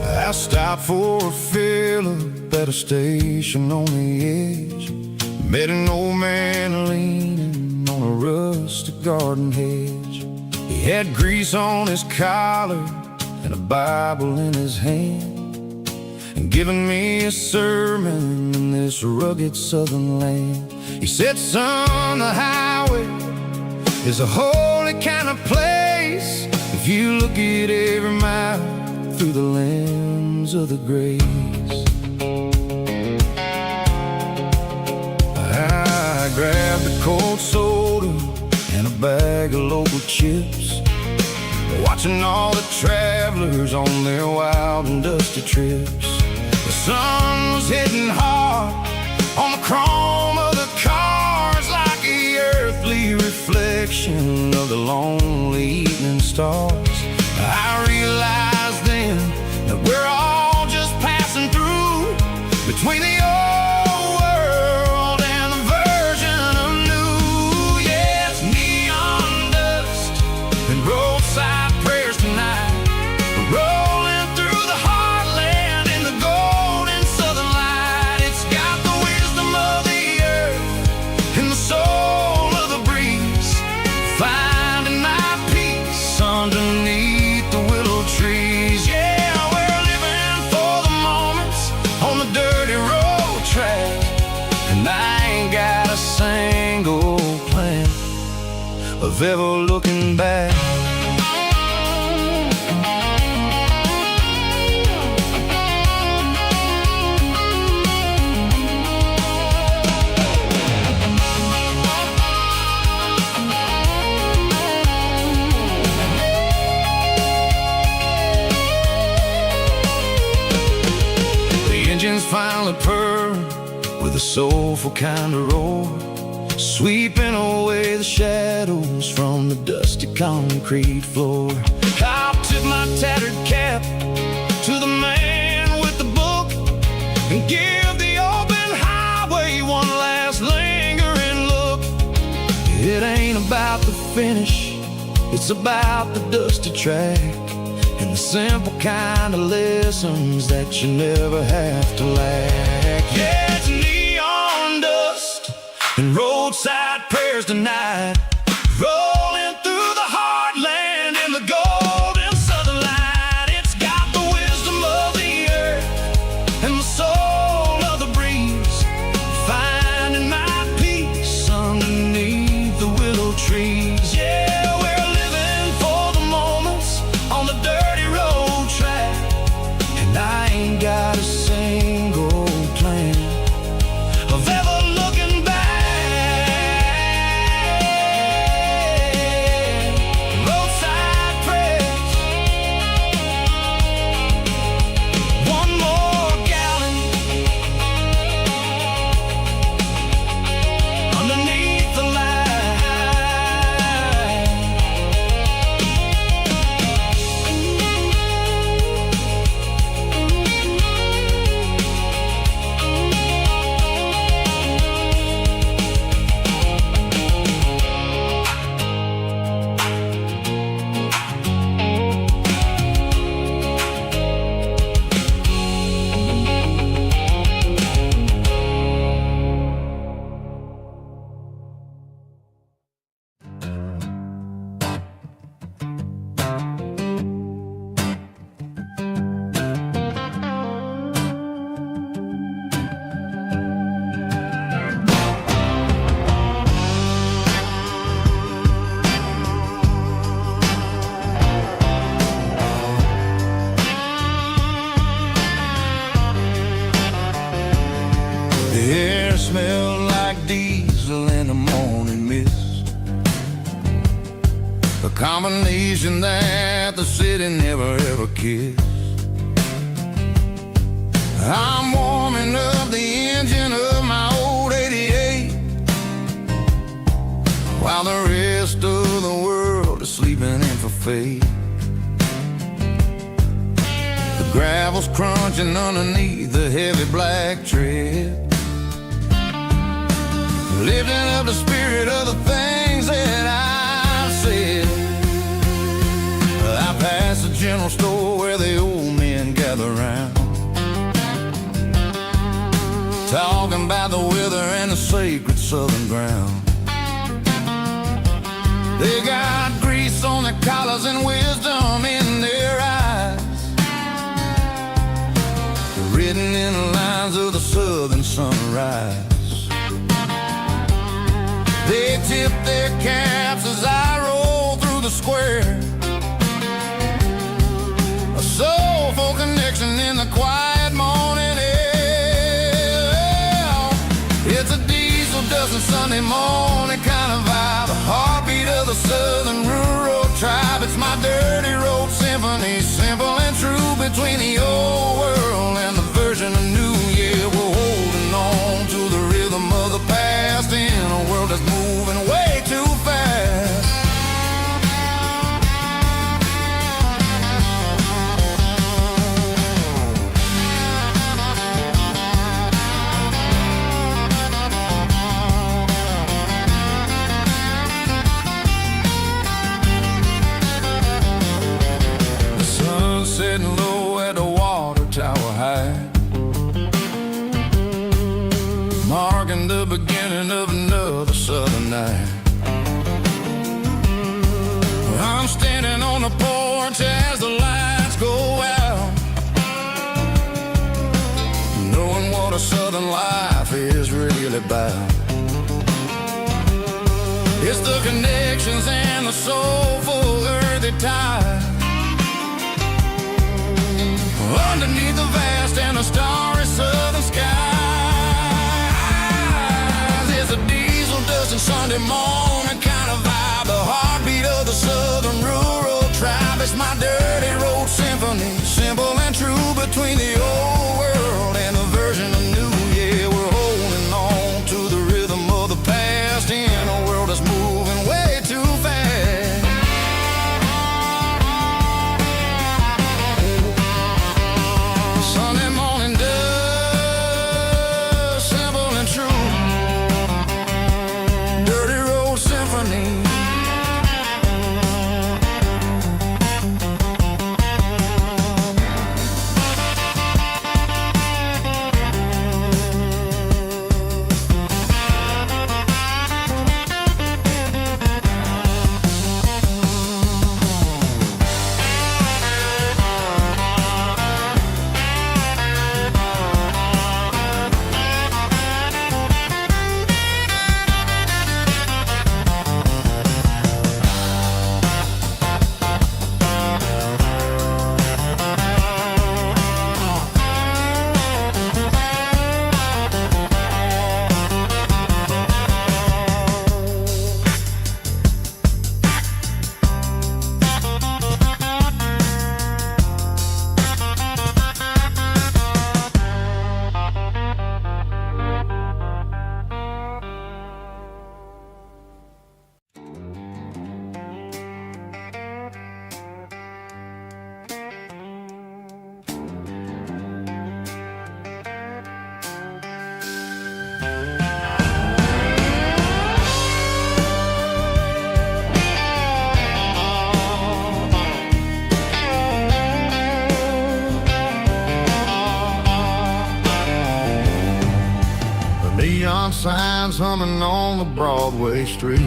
I stopped for a fill-up at a station on the edge. Met an old man leaning on a rustic garden hedge. He had grease on his collar and a Bible in his hand, and giving me a sermon in this rugged southern land. He said, son, the highway is a holy kind of place if you look at every mile through the lens of the grace. I grabbed a cold soda and a bag of local chips, watching all the travelers on their wild and dusty trips. The sun was hitting hard on the chrome of the cars, like the earthly reflection of the lonely evening stars. I realized then that we're all just passing through between the old world and the version of new. Yeah, it's neon dust and roadside prayers tonight, rolling through the heartland in the golden southern light. It's got the wisdom of the earth and the soul of the breeze, finding my peace underneath the willow trees. Yeah, we're living for the moments on the dirty road track, and I ain't got a single plan of ever looking back. Engines finally purr with a soulful kind of roar, sweeping away the shadows from the dusty concrete floor. I'll tip my tattered cap to the man with the book and give the open highway one last lingering look. It ain't about the finish, it's about the dusty track and the simple kind of lessons that you never have to lack. Yeah, it's neon dust and roadside prayers tonight, rolling through the heartland in the golden southern light. It's got the wisdom of the earth and the soul of the breeze, finding my peace underneath the willow trees. Yeah, we're living for the moments on the dirty road track, and I ain't got a single combination that the city never ever kissed. I'm warming up the engine of my old 88, while the rest of the world is sleeping in for fate. The gravel's crunching underneath the heavy black tread, lifting up the spirit of the things that I've said. I pass the general store where the old men gather round, talking about the weather and the sacred southern ground. They got grease on their collars and wisdom in their eyes, written in the lines of the southern sunrise. They tip their caps as I roll through the square, a soulful connection in the quiet morning air. It's a diesel dusting Sunday morning kind of vibe, the heartbeat of the southern rural tribe. It's my dirty road symphony, simple and true, between the old world and the version of new. Yeah, we're holding on to the rhythm of the past in a world that's moving way too fast. Sitting low at the water tower high, marking the beginning of another southern night. I'm standing on the porch as the lights go out, knowing what a southern life is really about. It's the connections and the soulful earthy ties, underneath the vast and the starry southern skies. It's a diesel dusting Sunday morning kind of vibe, the heartbeat of the southern rural tribe. It's my dirty road symphony, simple and true, between the old world and the version of new. Yeah, we're holding on to the rhythm of the past in a world that's moving way too fast. Sunday morning dust, simple and true, dirty road symphony. Neon signs humming on the Broadway street,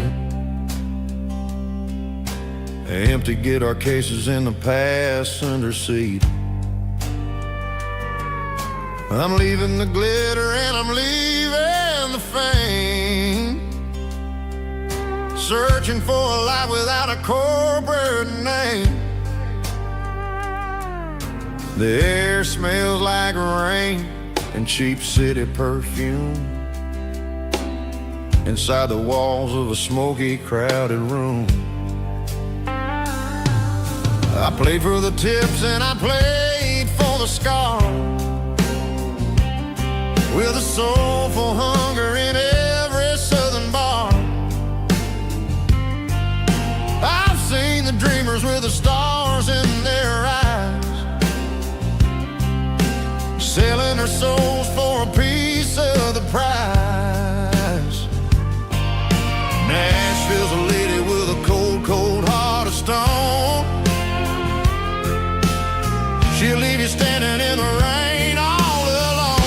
empty guitar cases in the passenger seat. I'm leaving the glitter and I'm leaving the fame, searching for a life without a corporate name. The air smells like rain and cheap city perfume inside the walls of a smoky, crowded room. I played for the tips and I played for the scar, with a soulful hunger in every southern bar. I've seen the dreamers with the stars in their eyes, selling their souls for a piece of the prize. Nashville's a lady with a cold, cold heart of stone. She'll leave you standing in the rain all alone.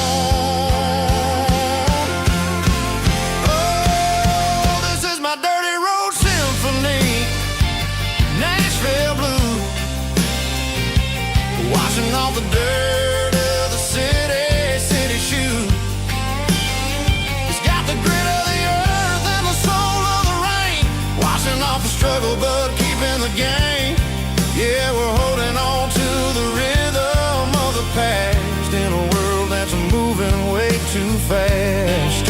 Oh, this is my dirty road symphony, Nashville blues, washing off the dirt of the city shoes. It's got the grit of the earth and the soul of the rain, washing off the struggle but keeping the game. Yeah, we're holding on to the rhythm of the past in a world that's moving way too fast.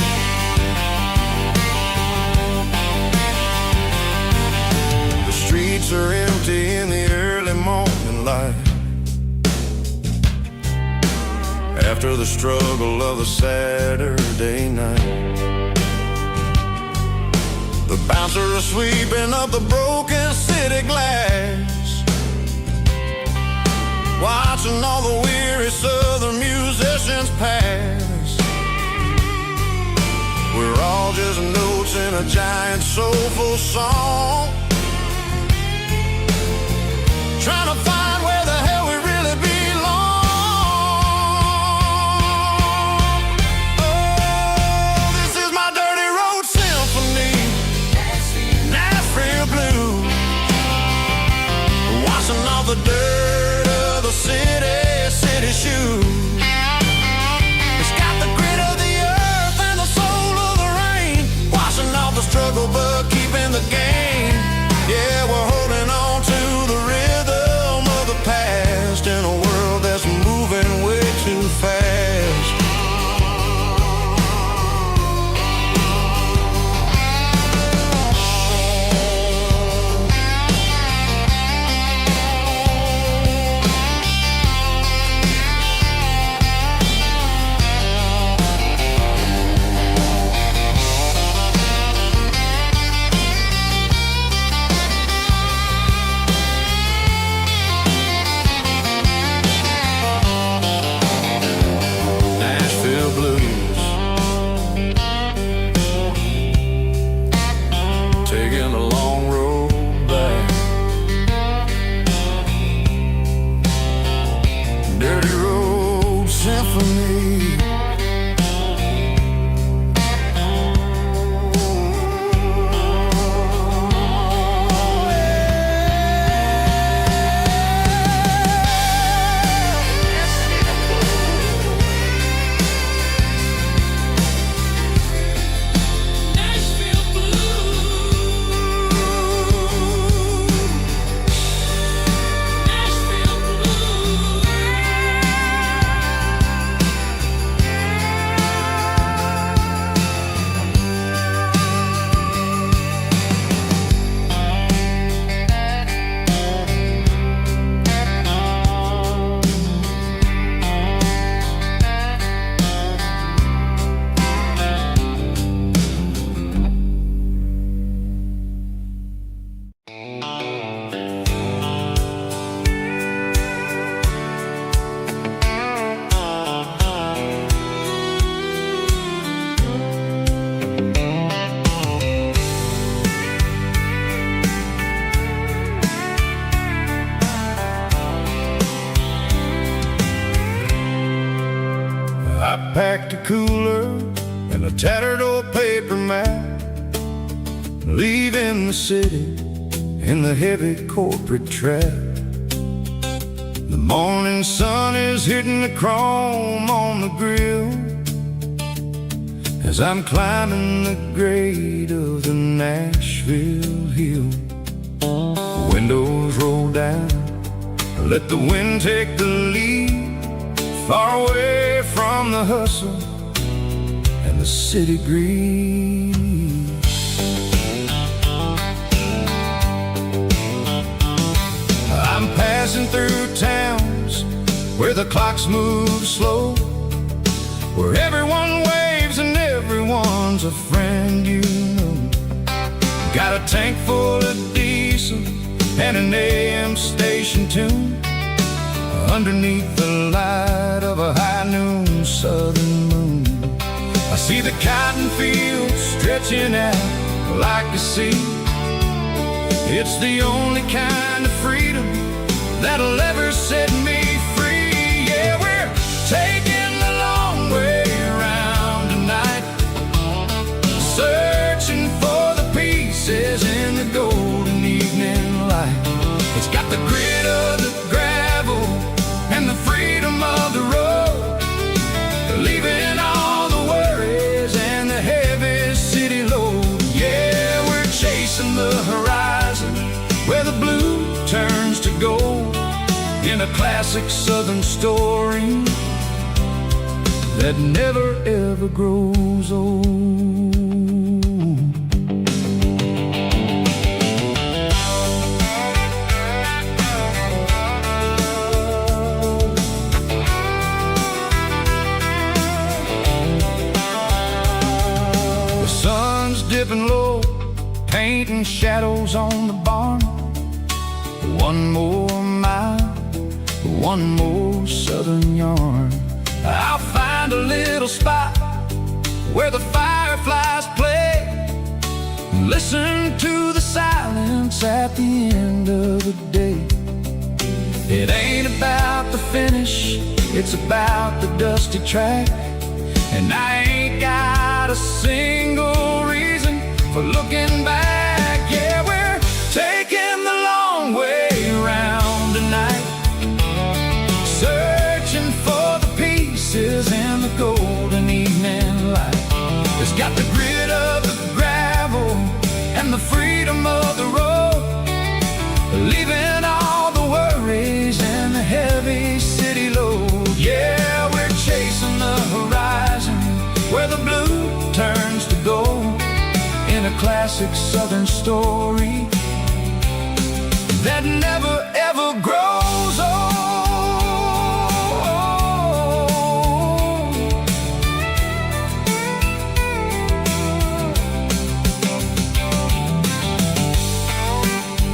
The streets are empty in the early morning light, after the struggle of the Saturday night. The bouncer is sweeping up the broken city glass, watching all the weary southern musicians pass. We're all just notes in a giant soulful song, trying to find where the hell we really belong. Oh, this is my dirty road symphony, Nashville blues, washing off the dirt of the city shoes. It's got the grit of the earth and the soul of the rain, washing off the struggle but keeping the game. Yeah, we're holding on to the rhythm of the past in a world that's moving way too fast. Taking a long road back, dirty road symphony. I packed a cooler and a tattered old paper map, leaving the city in the heavy corporate trap. The morning sun is hitting the chrome on the grill as I'm climbing the grade of the Nashville hill. Windows roll down, let the wind take the lead, far away from the hustle and the city breeze. I'm past where the clocks move slow, where everyone waves and everyone's a friend you know. Got a tank full of diesel and an AM station tune, underneath the light of a high noon southern moon. I see the cotton fields stretching out like a sea. It's the only kind of freedom that'll ever set me free. Yeah, we're taking the long way around tonight, searching for the pieces in the golden evening light. It's got the grit of the gravel and the freedom of the road, leaving all the worries and the heavy city load. Yeah, we're chasing the horizon where the blue turns to gold, in a classic southern story that never ever grows old. The sun's dipping low, painting shadows on the barn. One more mile, one more southern yarn. I'll find a little spot where the fireflies play, listen to the silence at the end of the day. It ain't about the finish, it's about the dusty track. And I ain't got a single reason for looking back. Yeah, we're taking the long way around tonight, searching for the pieces in the golden evening light. It's got the grit of the gravel and the freedom of the road, leaving all the worries and the heavy city load. Yeah, we're chasing the horizon where the blue turns to gold, in a classic southern story that never ever grows old.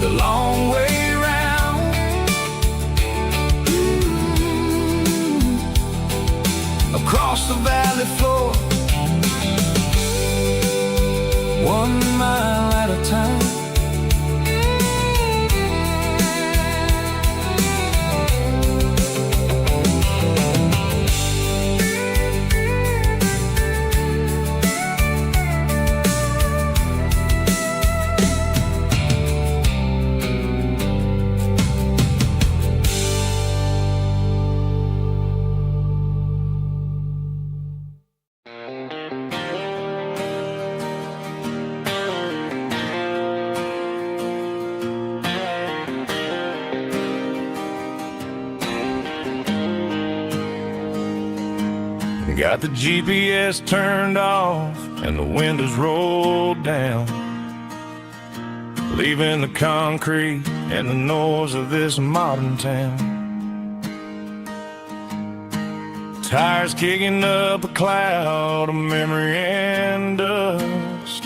The long way round, across the valley floor, 1 mile at a time. Got the GPS turned off and the windows rolled down, leaving the concrete and the noise of this modern town. Tires kicking up a cloud of memory and dust,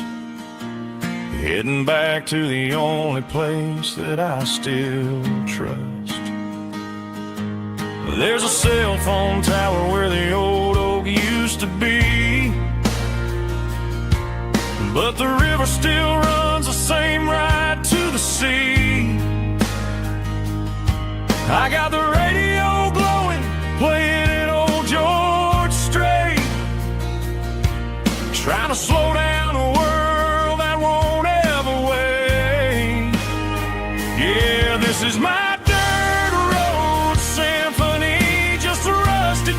heading back to the only place that I still trust. There's a cell phone tower where the old oak used to be, but the river still runs the same right to the sea. I got the radio glowing, playing it old George Strait, trying to slow down a world that won't ever wait. Yeah, this is my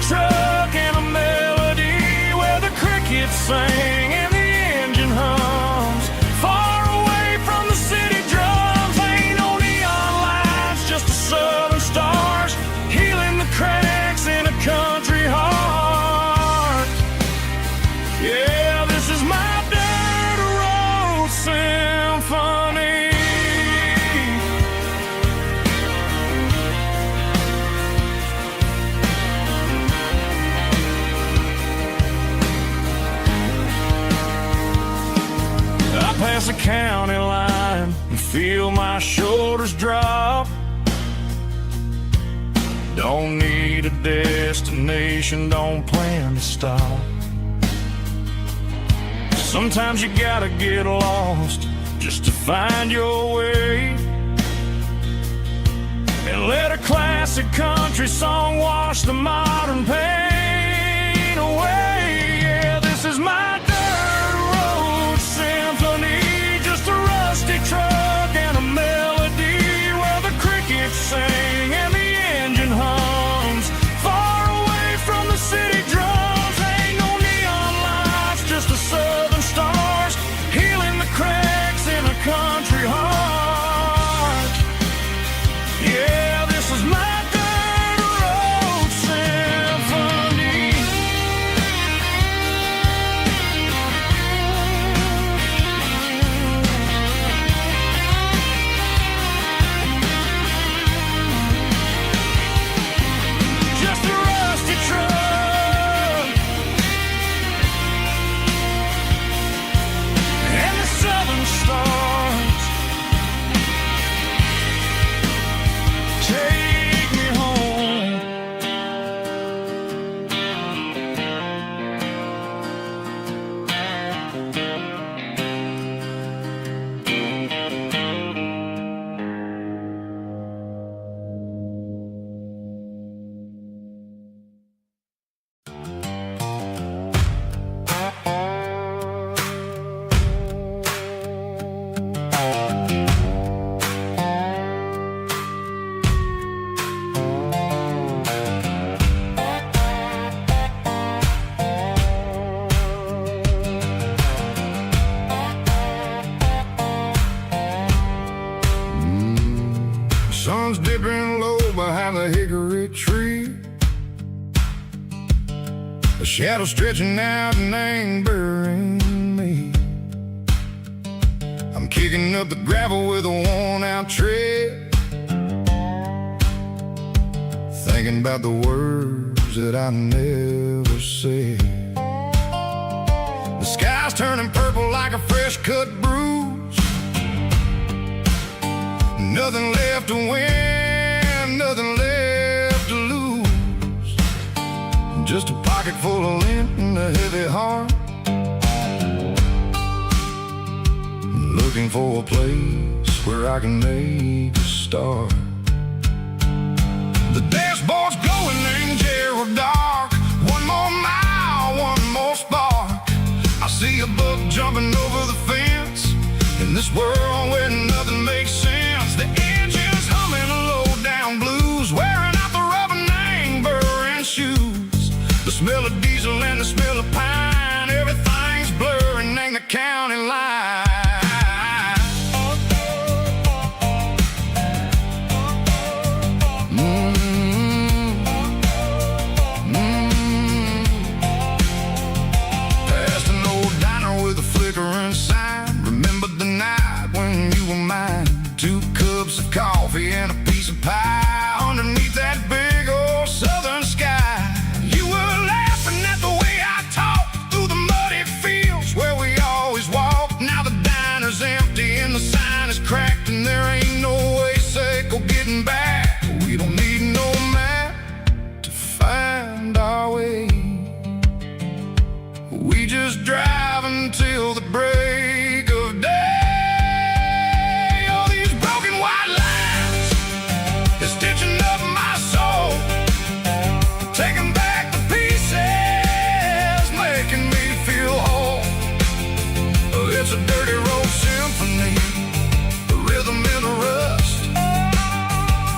truck and a melody where the crickets sing and the engine hums, far away from the city drums. Ain't no neon lights, just the southern stars healing the cracks in a country heart. Yeah, this is my dirt road symphony. county line and feel my shoulders drop. Don't need a destination, don't plan to stop. Sometimes you gotta get lost just to find your way, and let a classic country song wash the modern pain away. Yeah, this is my dirt road symphony, just a rusty truck and a melody where the crickets sing and the engine hums far away from the city drums. Ain't no neon lights, just the southern stars healing the cracks in a country heart. Yeah, this is my dirt road symphony. Just a rusty truck and the southern stars take me home. Sun's dipping low behind the hickory tree, a shadow stretching out and angering me. I'm kicking up the gravel with a worn-out tread, thinking about the words that I never said. The sky's turning purple like a fresh-cut bruise. Nothing left to win, nothing left to lose. Just a pocket full of lint and a heavy heart, looking for a place where I can make a start. The dashboard's glowing in Gerald dark. One more mile, one more spark. I see a buck jumping over the fence in this world where nothing makes sense. The engine's humming low-down blues, wearing out the rubber name burring shoes. The smell of diesel and the smell of pine, everything's blurring in the county line. Past an old diner with a flickering sign. Remember the night when you were mine. 2 cups of coffee and a piece of pie underneath that big old southern sky. You were laughing at the way I talked through the muddy fields where we always walked. Now the diner's empty and the sign is cracked, and there ain't no way safe or getting back. We don't need no map to find our way. We just drive until the break of day. It's a dirty road symphony, a rhythm in the rust,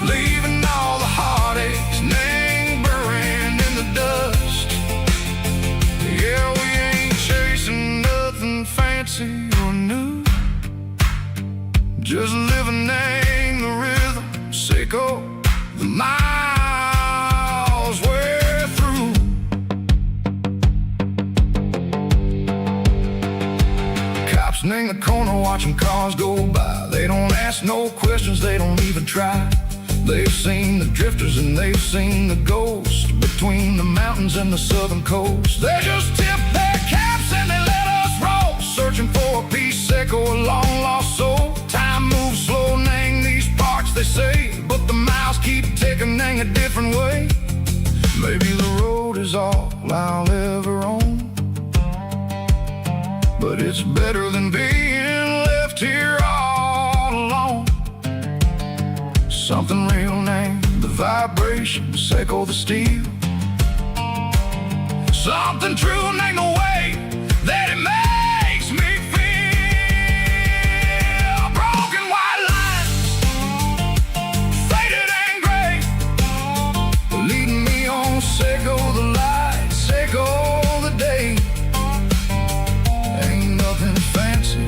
leaving all the heartaches name burning in the dust. Yeah, we ain't chasing nothing fancy or new, just living in the rhythm, sick of the miles we're through. In the corner watching cars go by. They don't ask no questions, they don't even try. They've seen the drifters and they've seen the ghosts between the mountains and the southern coast. They just tip their caps and they let us roll, searching for a piece, echo a long-lost soul. Time moves slow, nang these parts they say, but the miles keep ticking, nang a different way. Maybe the road is all I'll ever own, but it's better than being left here all alone. Something real, nang the vibrations echo the steel. Something true, nang the way that it makes me feel. Broken white lines, faded and gray, leading me on, echo the light, echo the day. Ain't nothing fancy,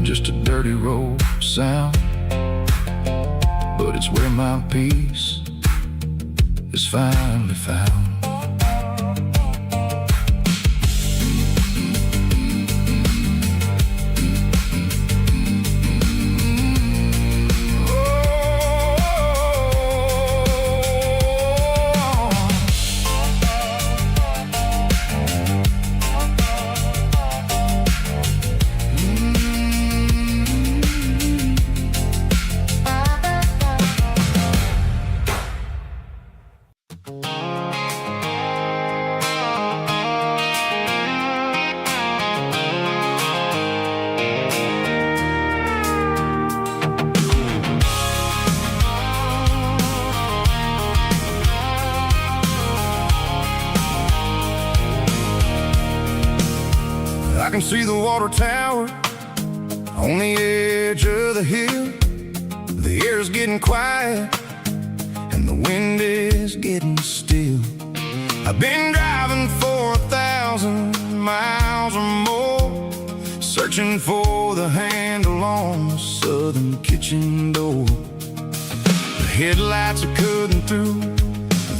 just a dirty road sound, but it's where my peace is finally found. I can see the water tower on the edge of the hill. The air's getting quiet and the wind is getting still. I've been driving for 1,000 miles or more, searching for the handle on the southern kitchen door. The headlights are cutting through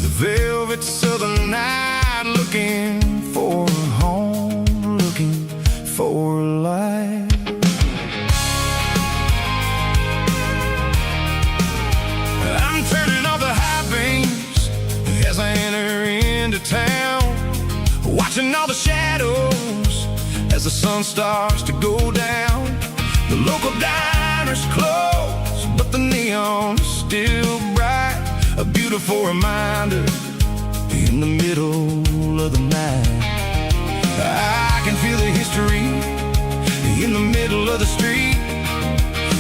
the velvet southern night, looking for a home, looking for life. I'm turning off the high beams as I enter into town, watching all the shadows as the sun starts to go down. The local diner's closed, but the neon is still bright, a beautiful reminder in the middle of the night. I can feel the history in the middle of the street,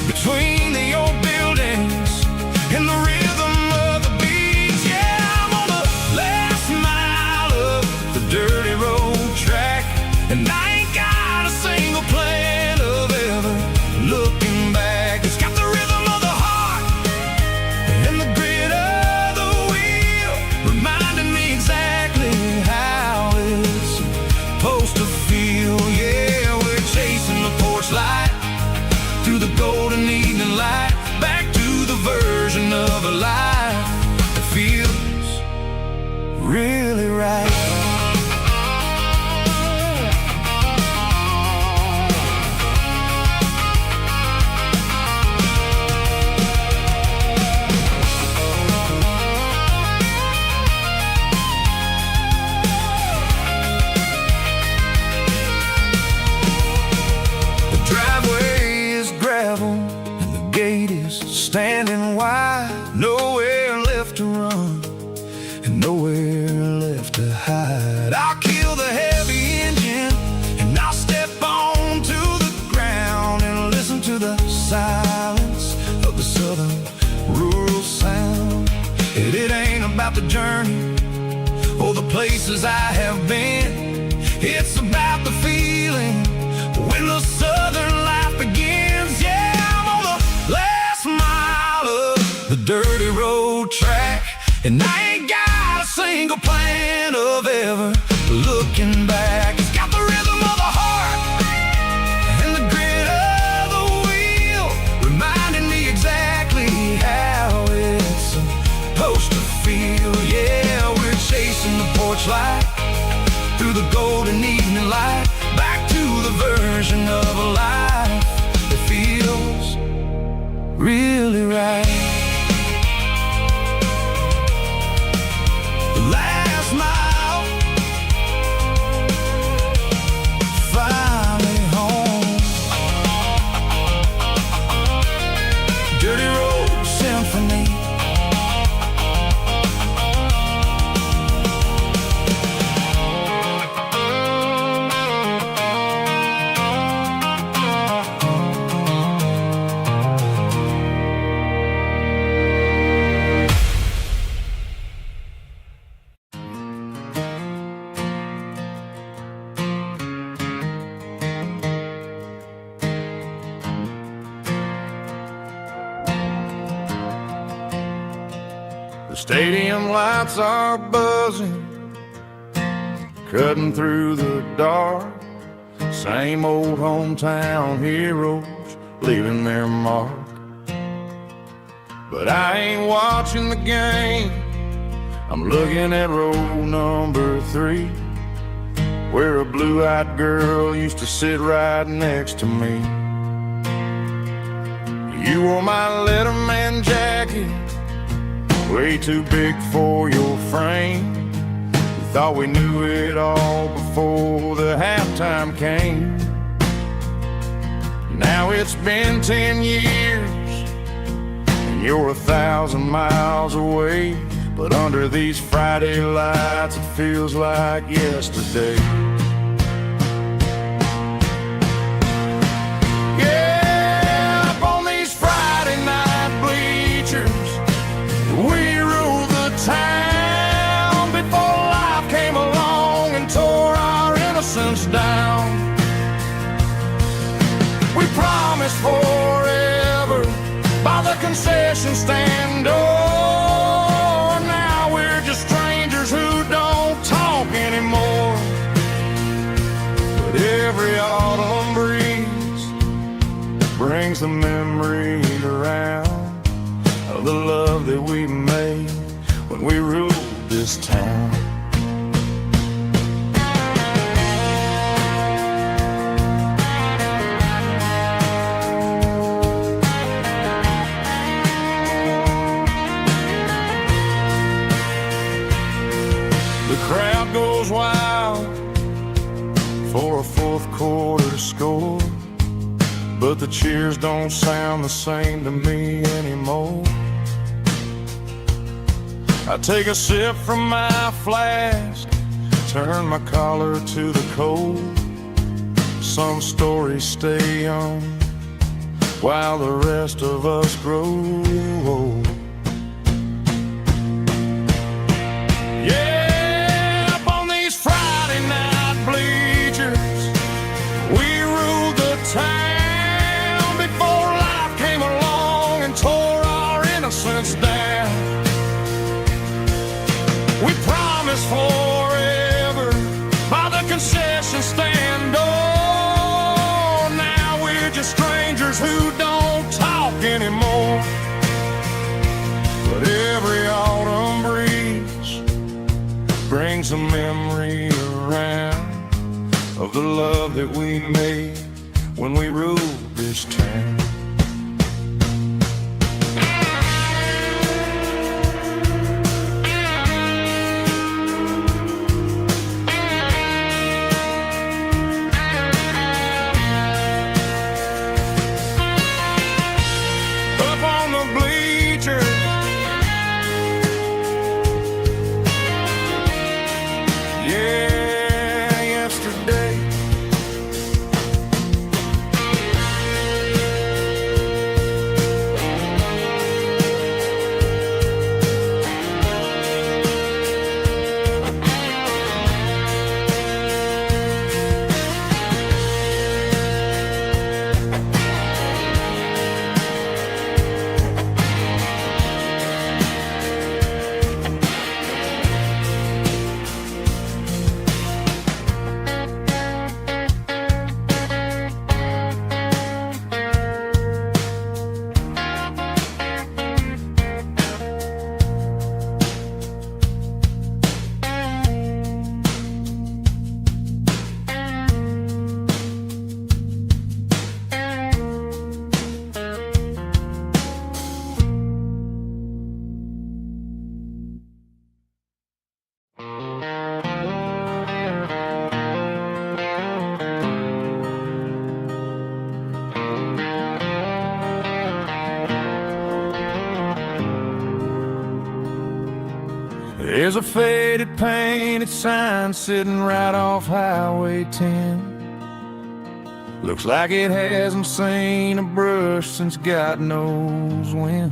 between the old buildings and the rhythm of the beats. Yeah, I'm on the last mile of the dirty road track, and I ain't got a single plan of ever looking back. It's got the rhythm of the heart and the grit of the wheel, reminding me exactly how it's supposed to feel. Yeah, we're chasing the porch light through the golden evening light, back to the version of a life that feels really right. Standing wide, nowhere left to run and nowhere left to hide. I'll kill the heavy engine and I'll step onto the ground and listen to the silence of the southern rural sound. It ain't about the journey or the places I have been, it's about the feeling when the southern life begins. Yeah, I'm on the last mile of the dirty road track, and I ain't got a single plan of ever looking back. It's got the rhythm of the heart and the grit of the wheel, reminding me exactly how it's supposed to feel. Yeah, we're chasing the porch light through the golden evening light, back to the version of a life that feels really right. The last mile, finally home. stadium lights are buzzing, cutting through the dark. Same old hometown heroes leaving their mark. But I ain't watching the game, I'm looking at row number 3, where a blue-eyed girl used to sit right next to me. You wore my Letterman jacket, way too big for your frame. We thought we knew it all before the halftime came. Now it's been 10 years, and you're 1,000 miles away. But under these Friday lights, it feels like yesterday. Yeah, up on these Friday night bleachers, we ruled the town before life came along and tore our innocence down. We promised forever by the concession stand door. Now we're just strangers who don't talk anymore. But every autumn breeze brings the memory around of the love that we made when we ruled this town. Crowd goes wild for a fourth quarter score, but the cheers don't sound the same to me anymore. I take a sip from my flask, turn my collar to the cold. Some stories stay young while the rest of us grow old. Town before life came along and tore our innocence down. We promised forever by the concession stand door. Now we're just strangers who don't talk anymore. But every autumn breeze brings a memory around of the love that we made when we ruled this town. Up on the bleachers, yeah, yesterday. There's a faded painted sign sitting right off Highway 10. Looks like it hasn't seen a brush since God knows when.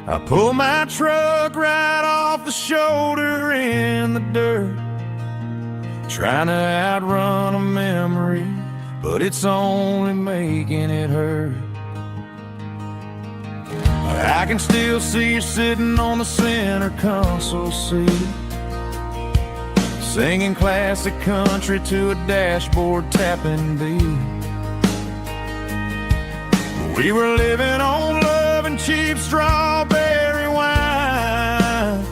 I pull my truck right off the shoulder in the dirt, trying to outrun a memory, but it's only making it hurt. I I can still see you sitting on the center console seat, singing classic country to a dashboard tapping beat. We were living on love and cheap strawberry wine,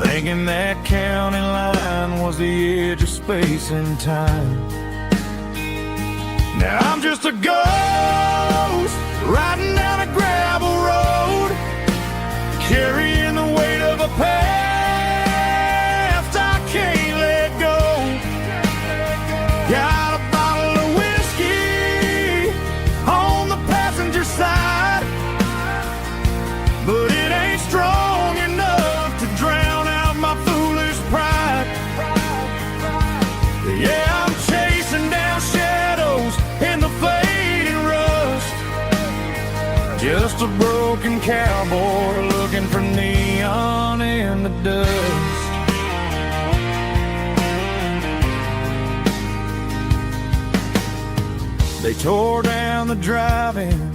thinking that county line was the edge of space and time. Now I'm just a ghost riding down a gravel road, carrying the weight of a past I can't let go. Got a bottle of whiskey on the passenger side, but it ain't strong enough to drown out my foolish pride. Yeah, I'm chasing down shadows in the fading rust, just a broken cowboy looking for neon in the dust. They tore down the drive-in,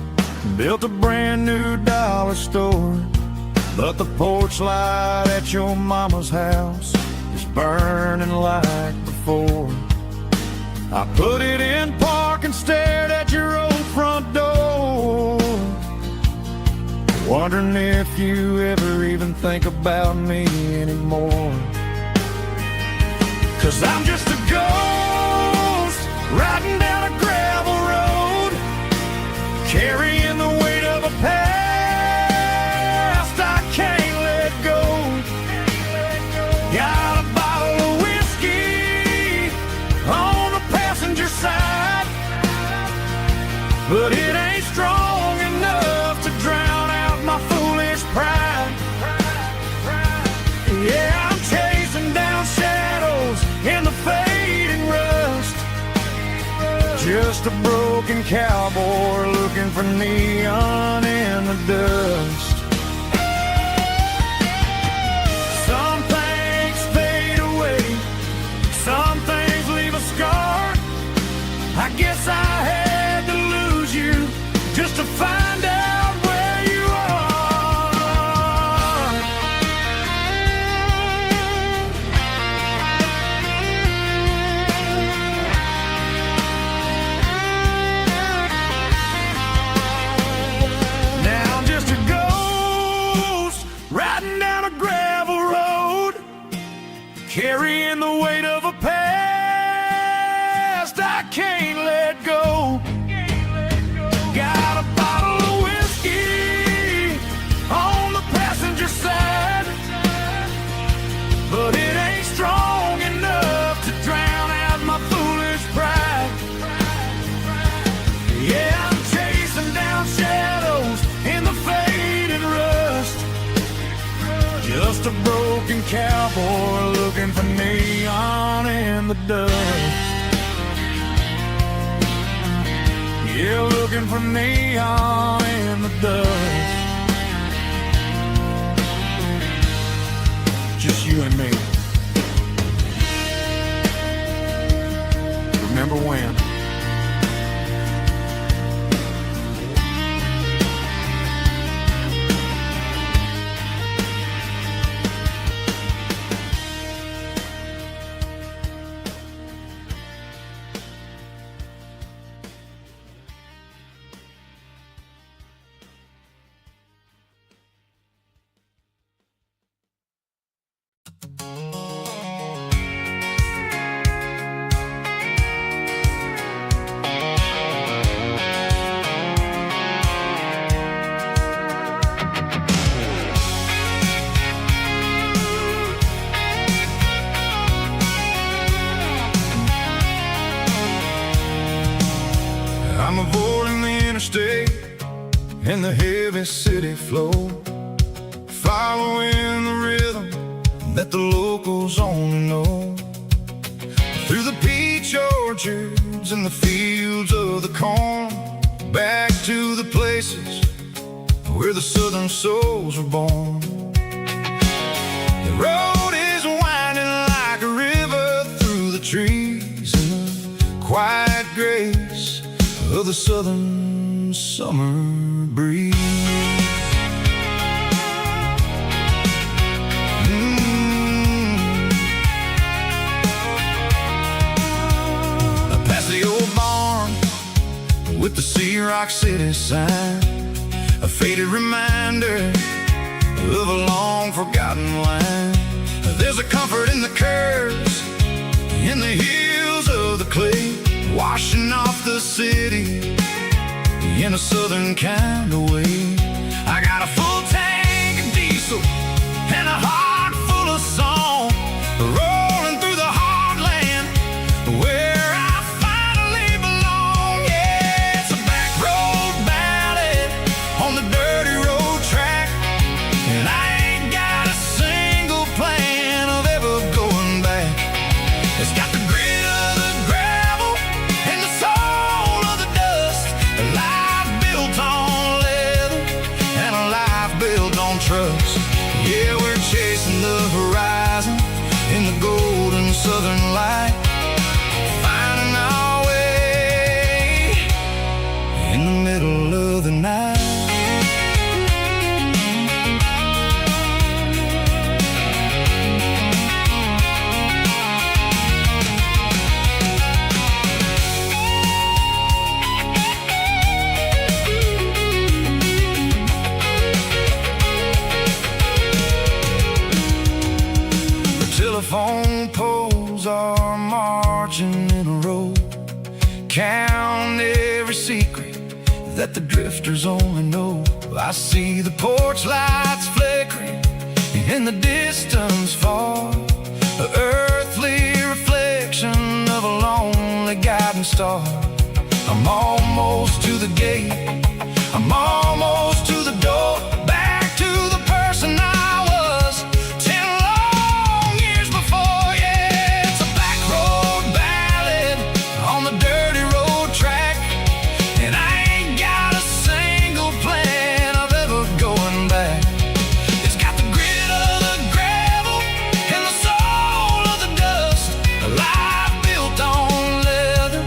built a brand new dollar store, but the porch light at your mama's house is burning like before. I put it in park and stared at your old front door, wondering if you ever even think about me anymore. 'Cause I'm just a ghost riding down a gravel road, carrying the weight of a past I can't let go. Got a bottle of whiskey on the passenger side, but it ain't strong enough to drown out my foolish pride. Yeah, I'm chasing down shadows in the fading rust, just a broken cowboy looking for neon in the dust. Some things fade away, some things leave a scar. I guess I had to lose you just to find out where you are. Now I'm just a ghost riding down a gravel road, carrying the weight of a past I can't let go. Got a bottle of whiskey on the passenger side, but it ain't strong enough to drown out my foolish pride. Yeah, I'm chasing down shadows in the fading rust, just a broken cowboy looking for neon in the dust. Yeah, looking for neon in the dust. Just you and me. Remember when? I'm avoiding the interstate and the heavy city flow, following the rhythm that the locals only know. Through the peach orchards and the fields of the corn, back to the places where the southern souls were born. The road is winding like a river through the trees in the quiet grace of the southern summer breeze. like city sign, a faded reminder of a long forgotten line. There's a comfort in the curves, in the heels of the clay, washing off the city in a southern kind of way. I got a full tank of diesel and a heart full of song, rolling through the heartland where I finally belong. Yeah, it's a back road ballad on the dirty road track, and I ain't got a single plan of ever going back. It's got the grit of the gravel and the soul of the dust, a life built on leather and a life built on trust. Yeah, we're chasing the horizon in the golden southern light, finding our way in the middle of the night. Telephone poles are marching in a row, count every secret that the drifters only know. I see the porch lights flickering in the distance far, the earthly reflection of a lonely guiding star. I'm almost to the gate, I'm almost to the door, back to the person I was 10 long years before. Yeah, it's a back road ballad on the dirty road track, and I ain't got a single plan of ever going back. It's got the grit of the gravel and the soul of the dust, a life built on leather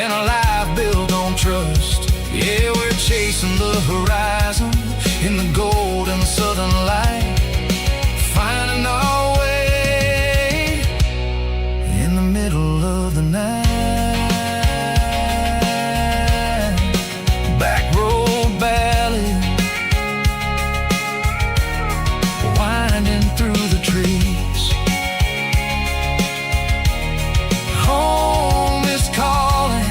and a life built on trust. Yeah, we're chasing the horizon in the golden southern light, finding our way in the middle of the night. Back road ballad, winding through the trees. Home is calling.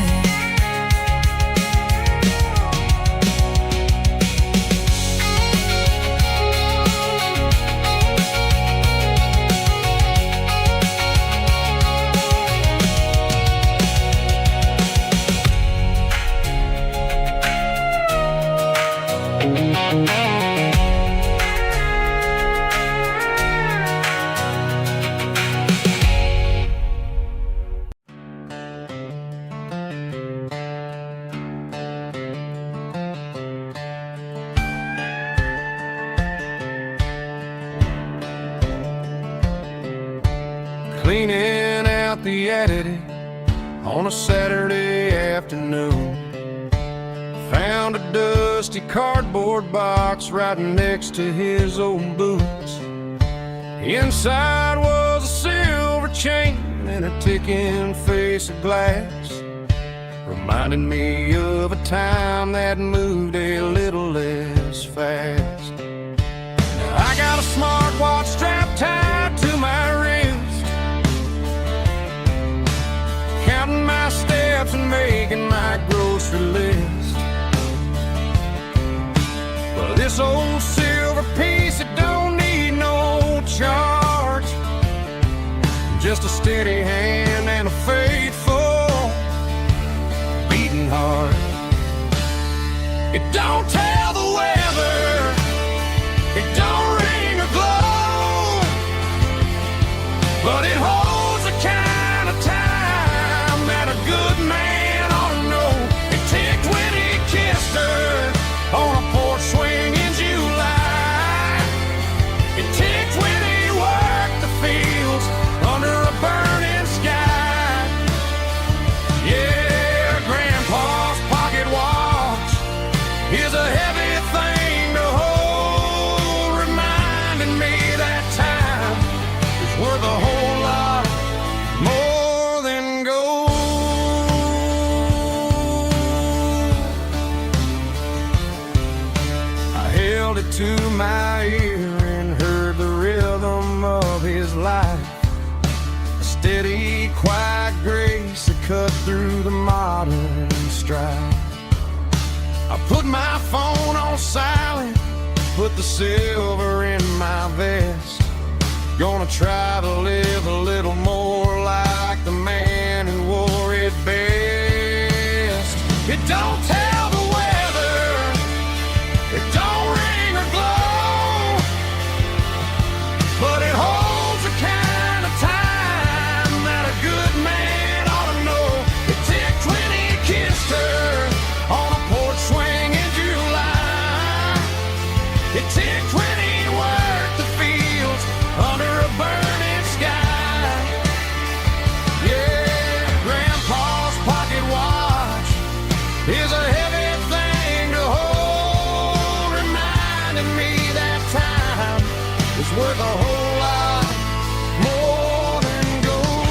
Cleaning out the attic on a Saturday afternoon, found a dusty cardboard box right next to his old boots. Inside was a silver chain and a ticking face of glass, reminding me of a time that moved a little less fast. Now I got a smartwatch strapped tied to my wrist, counting my steps and making my grocery list. Well, this old silver piece, it don't need no charge, just a steady hand and a faithful beating heart. It don't tell the weather, it don't ring or glow, but it holds the kind of time that a good man ought to know. It ticked when he kissed her on a porch swing in July. It ticked when he worked the fields under a burning sky. Yeah, Grandpa's pocket watch is a held it to my ear and heard the rhythm of his life. A steady, quiet grace that cut through the modern strife. I put my phone on silent, put the silver in my vest. Gonna try to live a little more like the man who wore it best. It don't tell the weather, it don't ring or glow, but it holds the kind of time that a good man ought to know. It ticked when he kissed her on a porch swing in July. It ticked when he worked the fields under a burning sky. Yeah, Grandpa's pocket watch is a heavy thing to hold, reminding me that time is worth a whole lot more than gold.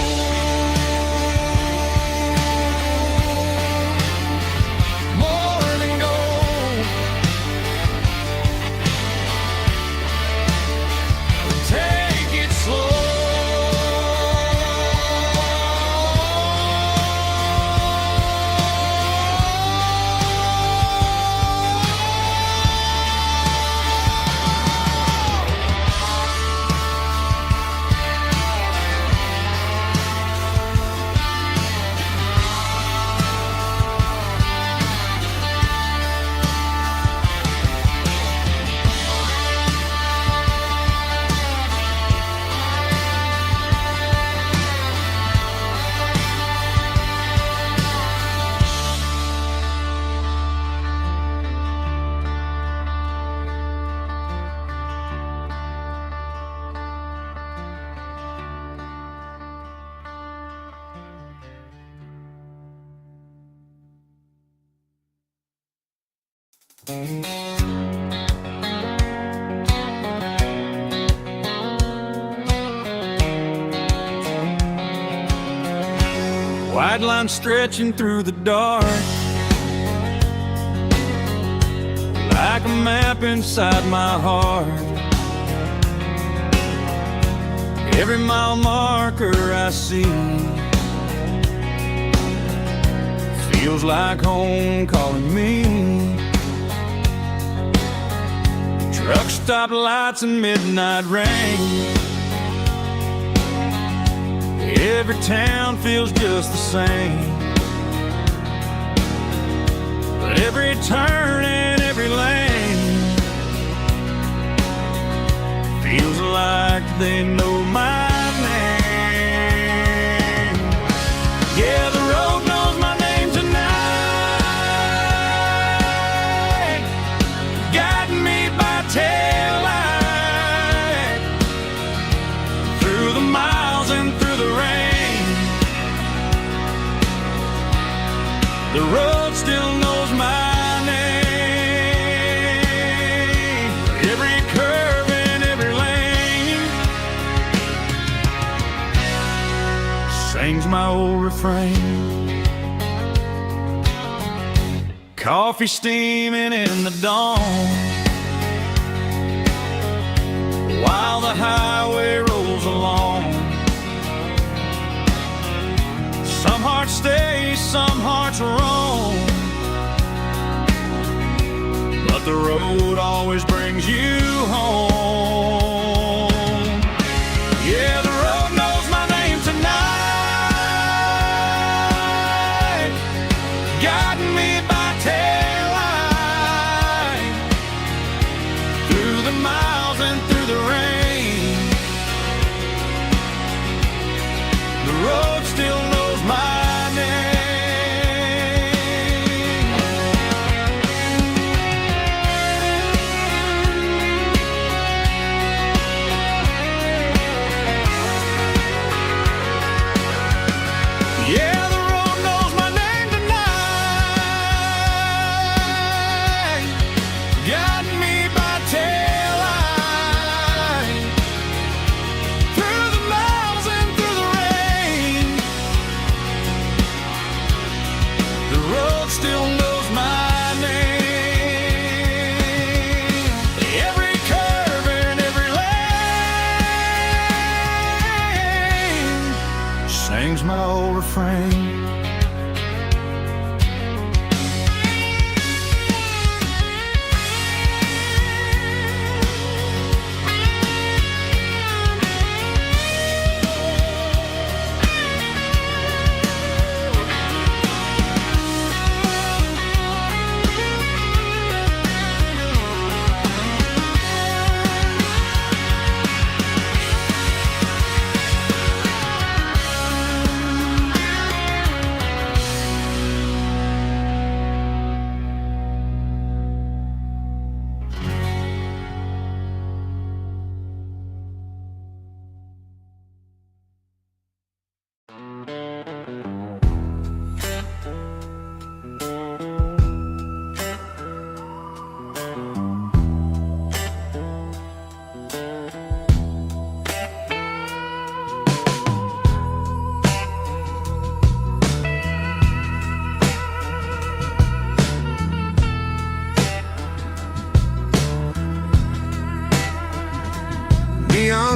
More than gold. Take it slow. White line stretching through the dark, like a map inside my heart. Every mile marker I see feels like home calling me. Truck stop lights and midnight rain. Every town feels just the same, but every turn and every lane feels like they know my name. Yeah, the road knows my name tonight, guiding me by taillight through the miles and through the rain. The road still knows my name. Every curve and every lane sings my old refrain. Coffee steaming in the dawn, while the highway rolls along. Some hearts stay, some hearts roam, but the road always brings you home. Yeah, the road knows my name tonight, guiding me by taillight through the miles and through the rain. The road still knows my name.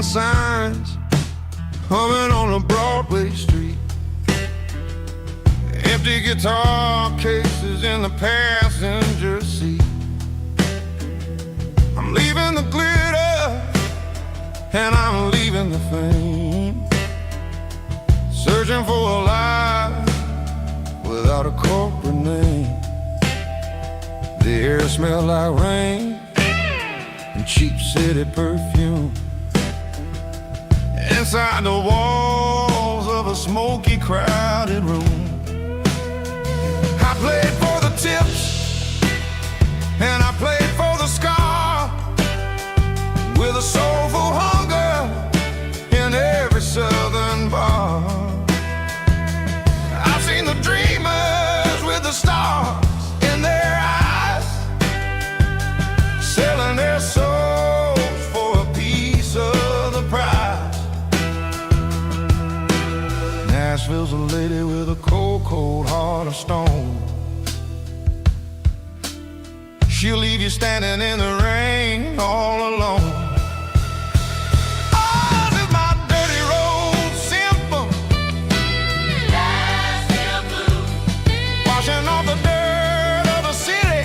neon signs humming on a Broadway street. Empty guitar cases in the passenger seat. I'm leaving the glitter and I'm leaving the fame, searching for a life without a corporate name. The air smelled like rain and cheap city perfume. Inside the walls of a smoky, crowded room, I played for the tips and I played for the scar, with a soulful hunger in every southern bar. I've seen the dreamers with the stars in their eyes, selling their souls for a piece of the prize. Nashville's a lady with a cold, cold heart of stone. She'll leave you standing in the rain all alone. Ours is my dirty road symphony, Nashville blues, washing off the dirt of the city,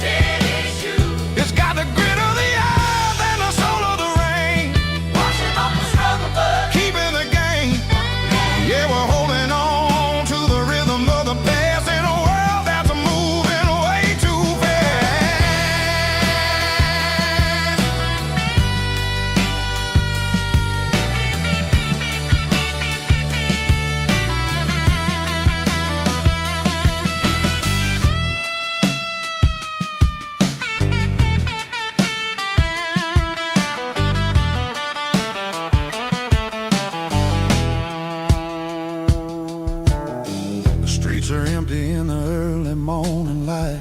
city shoes. It's got the grit of the earth and the soul of the rain, washing off the struggle but keeping the game. Yeah, we're holding on to the rhythm of the past in a world that's moving way too fast. The streets are empty in the early morning light,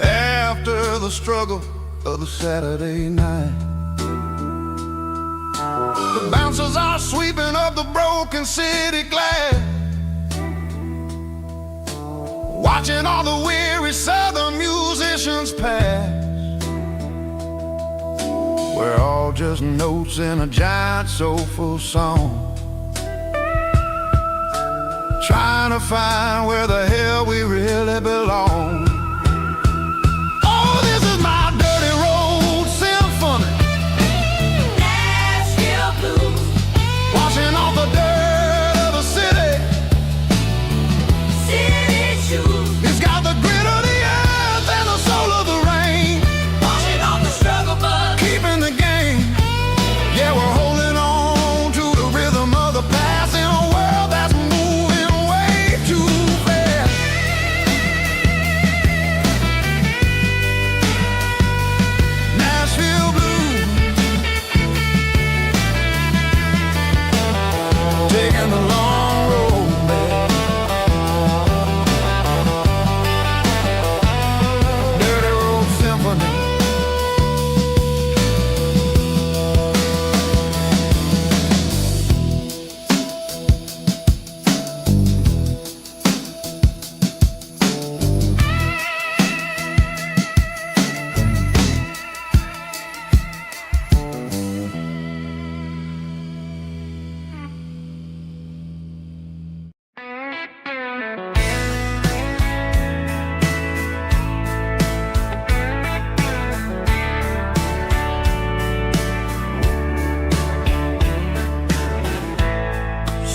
after the struggle of the Saturday night. The bouncers are sweeping up the broken city glass, watching all the weary southern musicians pass. We're all just notes in a giant soulful song, trying to find where the hell we really belong. Oh, this is my dirty road symphony, Nashville blues, washing off the dirt of the city, city shoes. It's got the grit of the earth and the soul of the rain, washing off the struggle but keeping the game. Yeah, we're holding on to the rhythm of the past in a world that's moving way too fast. Nashville blues, taking the long road back. Dirty road symphony.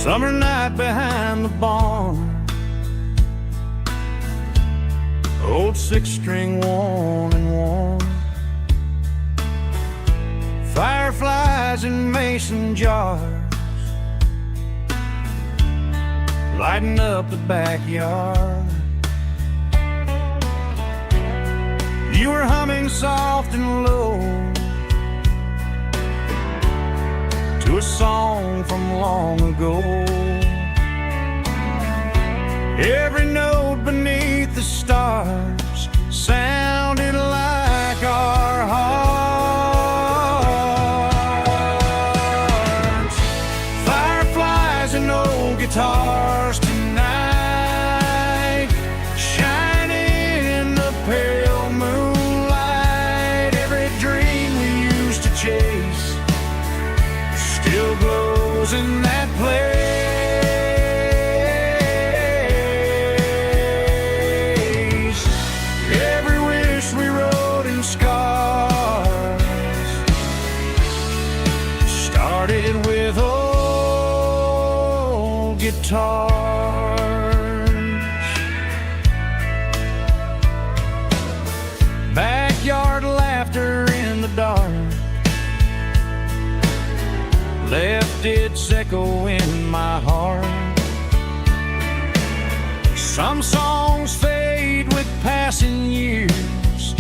Summer night behind the barn, old six-string worn and worn, fireflies in mason jars, lighting up the backyard. You were humming soft and low to a song from long ago. Every note beneath the stars sounded like our hearts. Fireflies and old guitars tonight, shining in the pale moonlight. in that place. Every wish we wrote in scars started with old guitars. Backyard laughter in the dark left its echo in my heart. Some songs fade with passing years,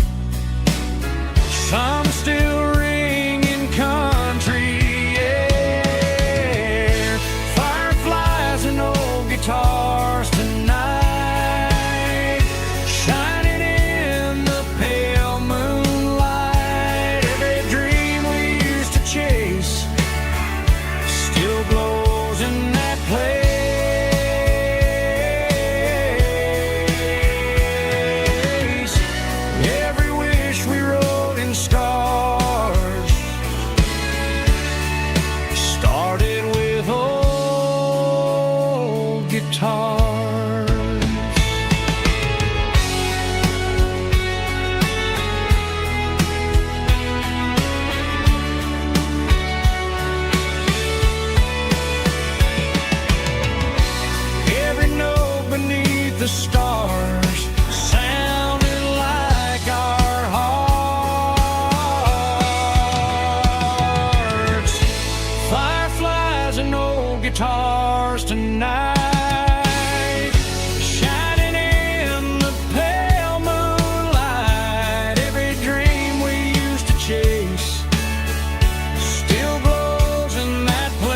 some still ring in country air. Fireflies and old guitars tonight, shining in the pale moonlight. Every dream we used to chase still glows in that place. Every wish we wrote in stars started with old guitars. Every note beneath the stars sounded like our hearts. Fireflies and old guitars tonight, shining in the pale moonlight. Every dream we used to chase still glows in that place.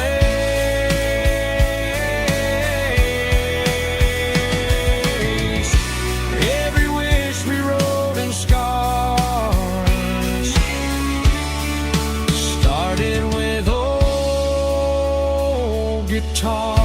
Every wish we wrote in scars started with old guitars.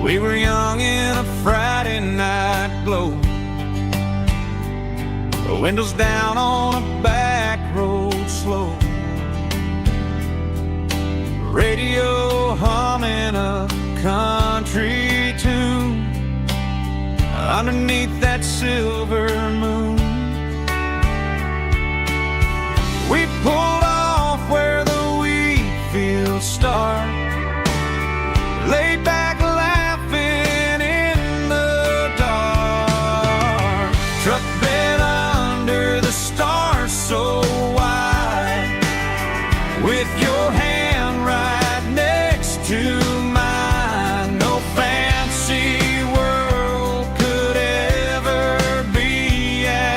We were young in a Friday night glow, the windows down on a back road slow, radio humming a country tune underneath that silver moon. We pulled off where the wheat fields start, laid back laughing in the dark. Truck bed under the stars so wide, with your hand right next to mine. No fancy world could ever be as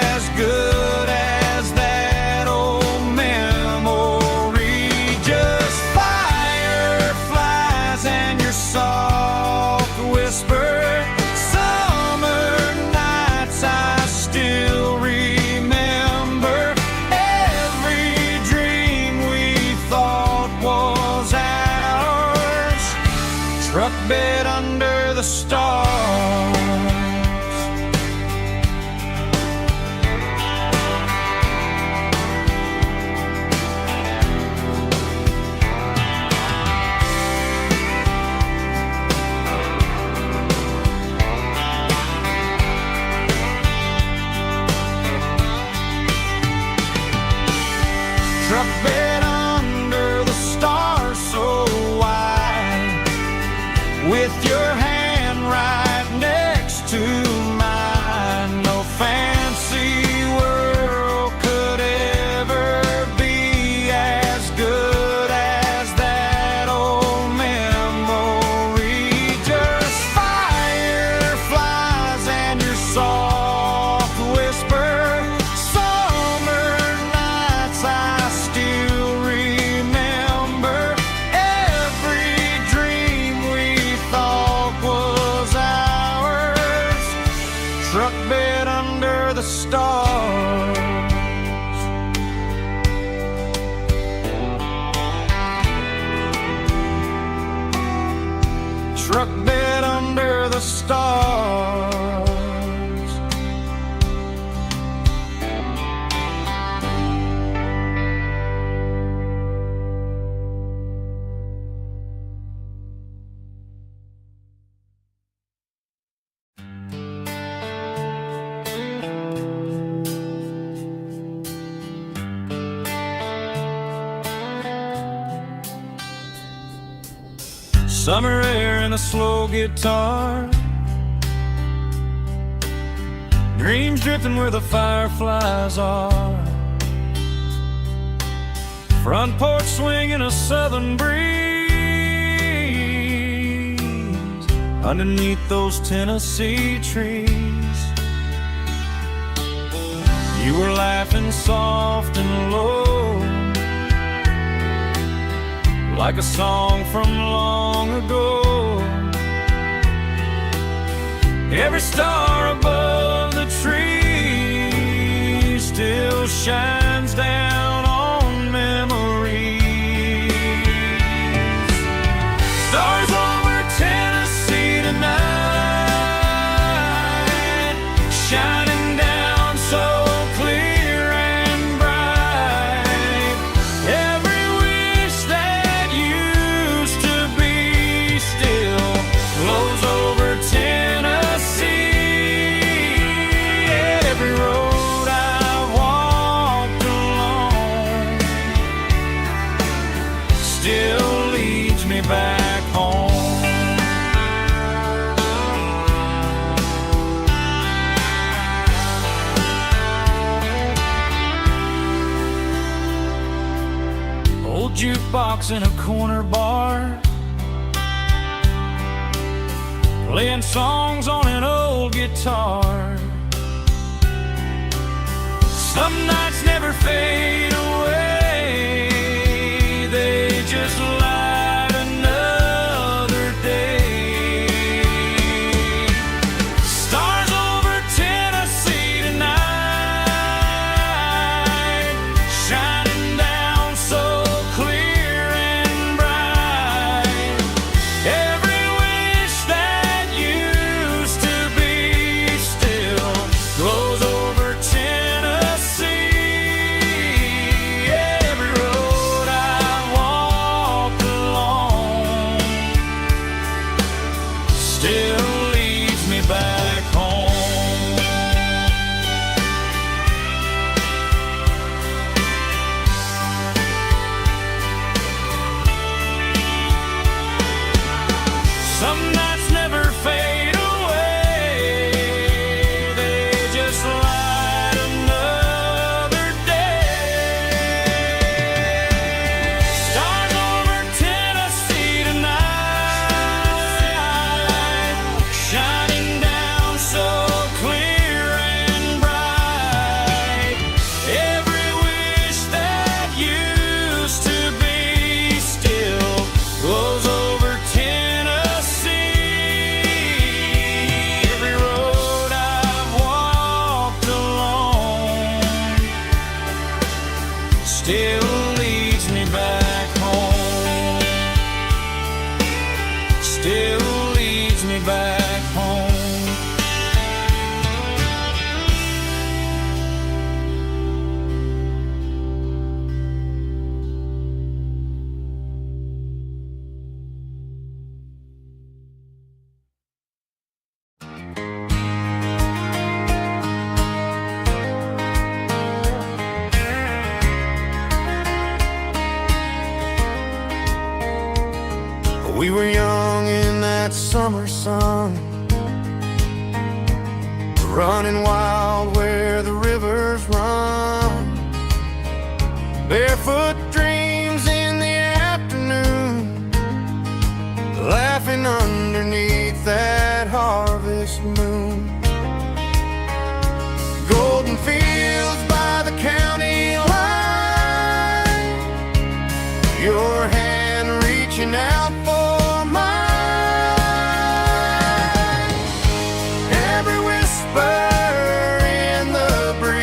stars. Truck bed under the stars. Summer air and a slow guitar, dreams drifting where the fireflies are. Front porch swinging a southern breeze underneath those Tennessee trees. You were laughing soft and low, like a song from long ago. Every star above the tree still shines down on memories. Stars over Tennessee tonight, shining down so clear and bright. Every wish that used to be still glows over Tennessee. Every road I walked along still leads me back home. Old jukebox in a corner bar, playing songs on an old guitar. Some nights never fade away, they just light another day. Stars over Tennessee tonight, shining down so clear and bright. Every wish that used to be still glows over Tennessee. Every road I walked along still leads me back home. Some nights never fade away, they just light another day. Stars over Tennessee tonight, shining down so clear and bright. Every wish that used to be still glows over Tennessee. Every road I've walked along still leads me back home. Still leads me back home. We were young in that summer sun, running wild where the rivers run. Barefoot dreams in the afternoon, laughing underneath that harvest moon. Golden fields by the county line, your hand reaching out for mine. Every whisper in the breeze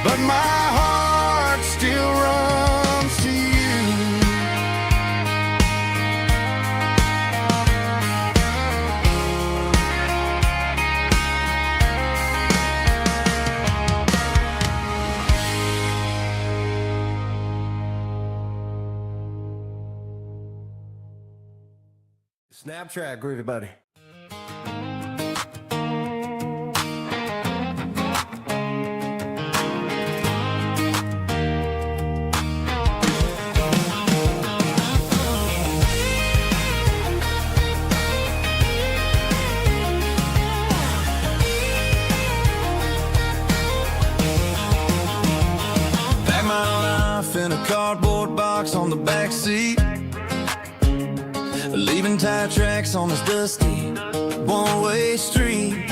but my heart still runs to you. Snap track, groovy buddy. Pack my life in a cardboard box on the back seat, leaving tire tracks on this dusty one-way street.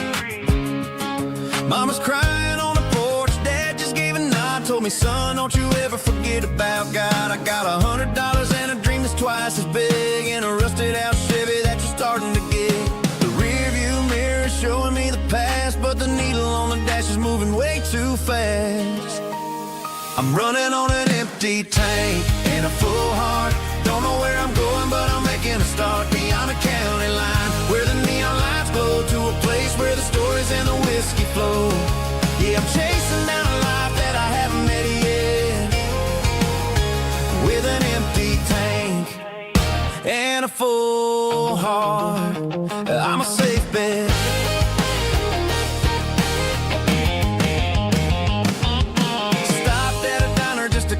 Mama's crying on the porch, Dad just gave a nod, told me, son, don't you ever forget about God. I got $100 and a dream that's twice as big, and a rusted out Chevy that you're starting to get. The rear view mirror is showing me the past, but the needle on the dash is moving way too fast. I'm running on an empty tank and a full heart. Don't know where I'm going, but I'm making a start beyond the county line, where the neon lights glow, to a place where the stories and the whiskey flow. Yeah, I'm chasing down a life that I haven't met yet, with an empty tank and a full heart. I'm a safe bet.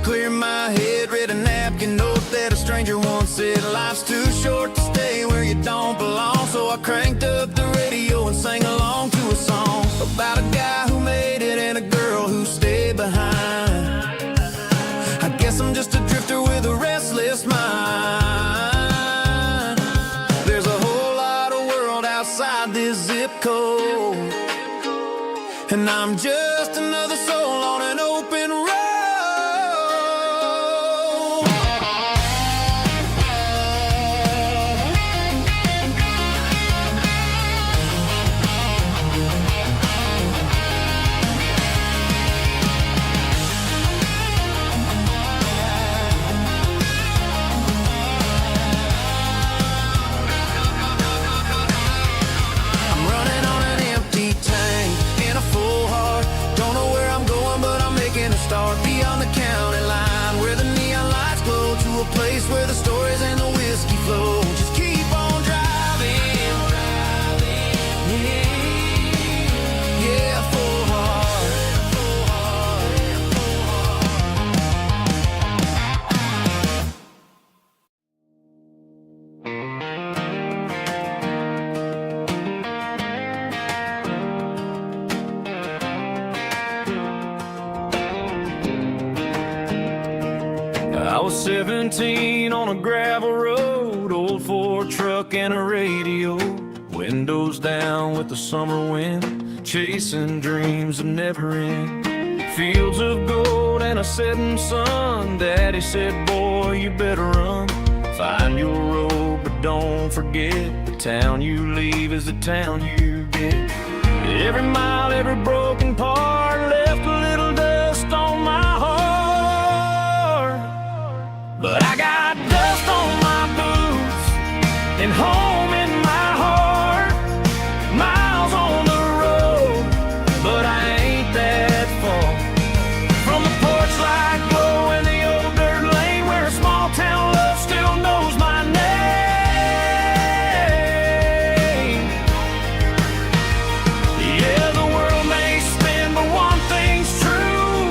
Clear my head, read a napkin note that a stranger once said, life's too short to stay where you don't belong. So I cranked up the radio and sang along to a song about a guy who made it and a girl who stayed behind. I guess I'm just a drifter with a restless mind. There's a whole lot of world outside this zip code, and I'm just another soul on an open road. Start beyond the county line, where the neon lights glow, to a place where the stories and the whiskey flow. Just keep on driving, yeah, full heart. I was 17 on a gravel road, old Ford truck and a radio, windows down with the summer wind, chasing dreams that never end. Fields of gold and a setting sun, Daddy said, boy, you better run. Find your road, but don't forget, the town you leave is the town you get. Every mile, every broken part left a little dust on my heart. But I got dust on my boots and home in my heart. Miles on the road, but I ain't that far from the porch light glow and the old dirt lane, where a small town love still knows my name. Yeah, the world may spin, but one thing's true.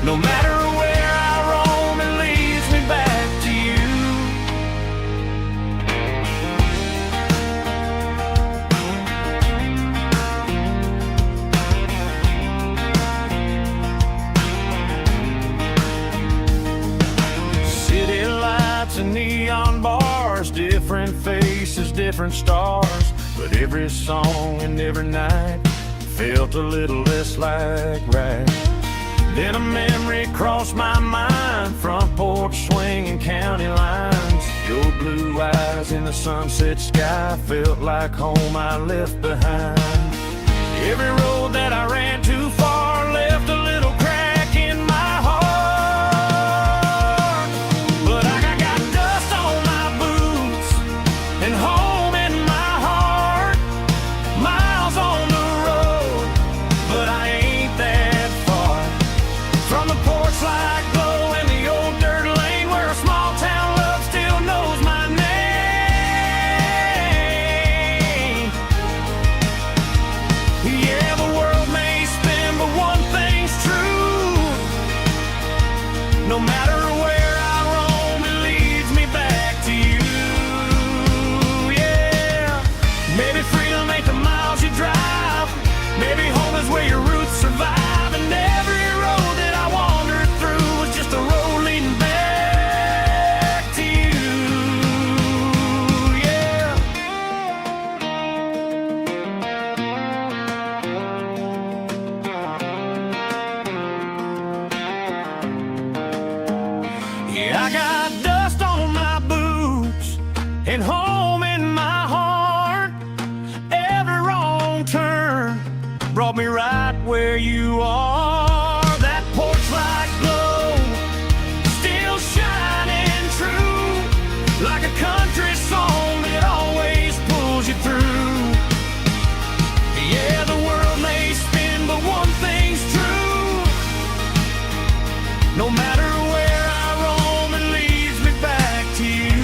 No matter where I roam, it leads me back to you. City lights and neon bars, different faces, different stars, but every song and every night felt a little less like right. Then a memory crossed my mind, front porch swinging county lines. Your blue eyes in the sunset sky felt like home I left behind. Every road that I ran too far left you are. That porch light glow, still shining true, like a country song that always pulls you through. Yeah, the world may spin, but one thing's true. No matter where I roam, it leads me back to you.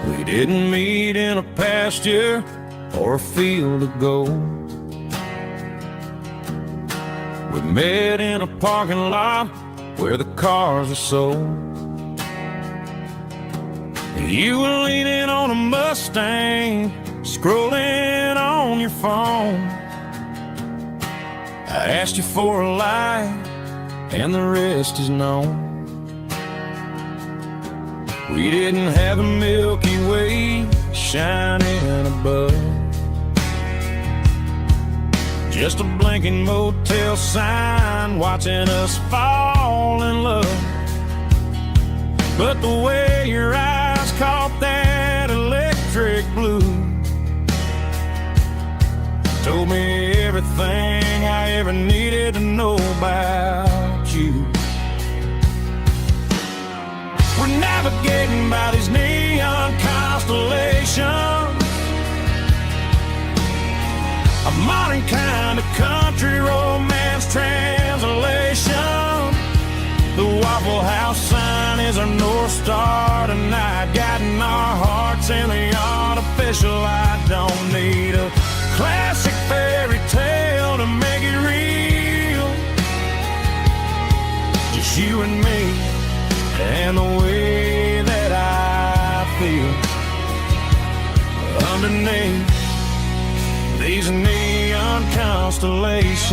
We didn't meet in a pasture or a field of gold. We met in a parking lot where the cars are sold. You were leaning on a Mustang, scrolling on your phone. I asked you for a light, and the rest is known. We didn't have a Milky Way shining above, just a blinking motel sign watching us fall in love. But the way your eyes caught that electric blue told me everything I ever needed to know about you. We're navigating by these neon constellations, a modern kind of country romance translation. The Waffle House sign is our North Star tonight, guiding our hearts in the artificial light. Don't need a classic fairy tale to make it real, just you and me and the way that I feel underneath these neon constellations.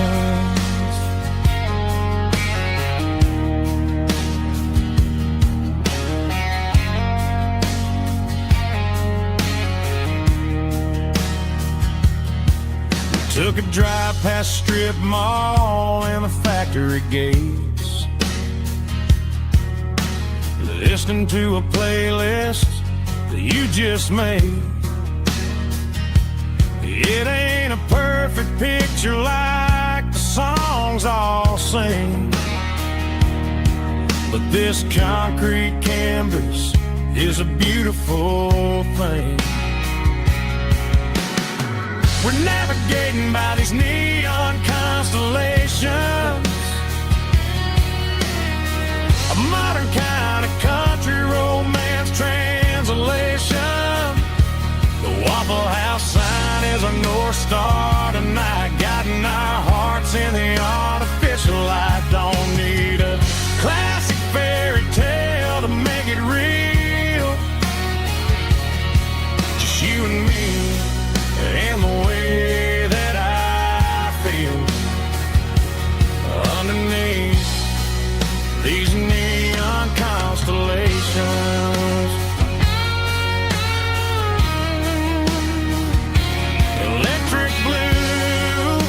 We took a drive past Strip Mall and the factory gates, listening to a playlist that you just made. It ain't a perfect picture like the songs all sing, but this concrete canvas is a beautiful thing. We're navigating by these neon constellations, a modern kind of country romance translation. The Waffle House sign is our North Star tonight, guiding our hearts in the artificial light. Don't need a classic fairy tale to make it real, just you and me and the way that I feel underneath these neon constellations. Electric blue,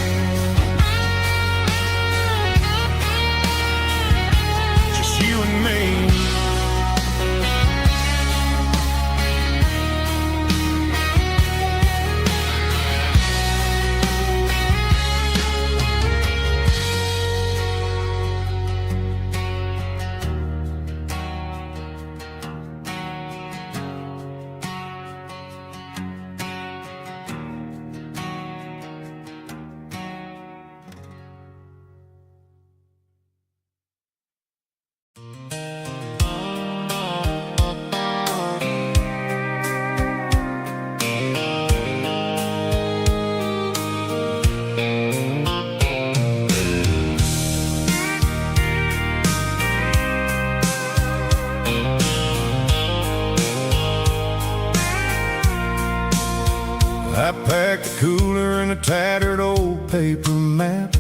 I packed a cooler and a tattered old paper map,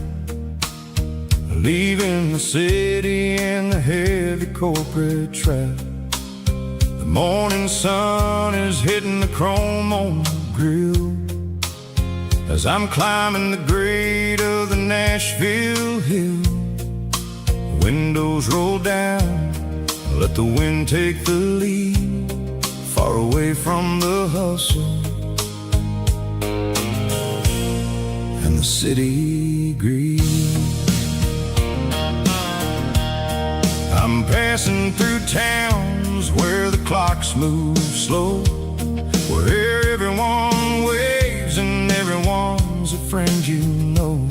leaving the city in the heavy corporate trap. The morning sun is hitting the chrome on the grill as I'm climbing the grade of the Nashville hill. Windows roll down, let the wind take the lead, far away from the hustle and the city greed. I'm passing through towns where the clocks move slow, where everyone waves and everyone's a friend you know.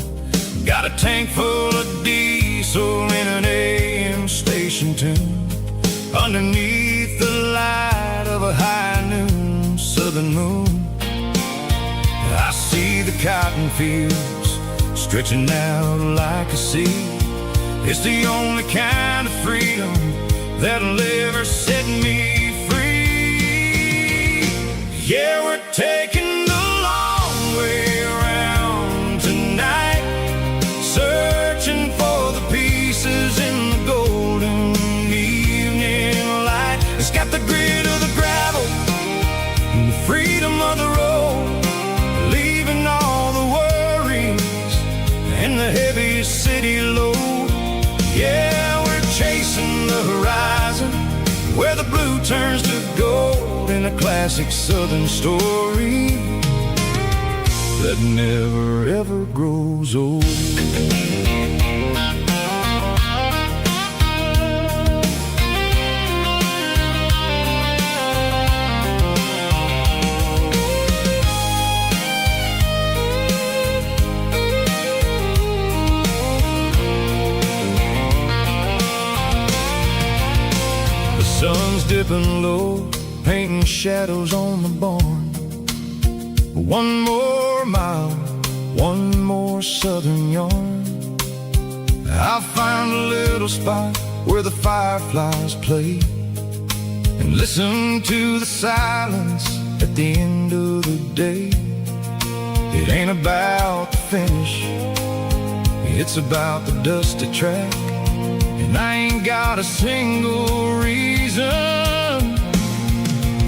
Got a tank full of diesel in an AM station tune, underneath the light of a high noon southern moon. I see the cotton fields stretching out like a sea. It's the only kind of freedom that'll ever set me free. Yeah, we're taking the long way around tonight, searching for the pieces in the golden evening light. It's got the grit of the gravel and the freedom of the road, leaving all the worries and the heavy city load. Yeah, we're chasing the horizon, where the blue turns to gold, in a classic southern story that never ever grows old. Sun's dipping low, painting shadows on the barn. One more mile, one more southern yarn. I'll find a little spot where the fireflies play, and listen to the silence at the end of the day. It ain't about the finish, it's about the dusty track. And I ain't got a single reason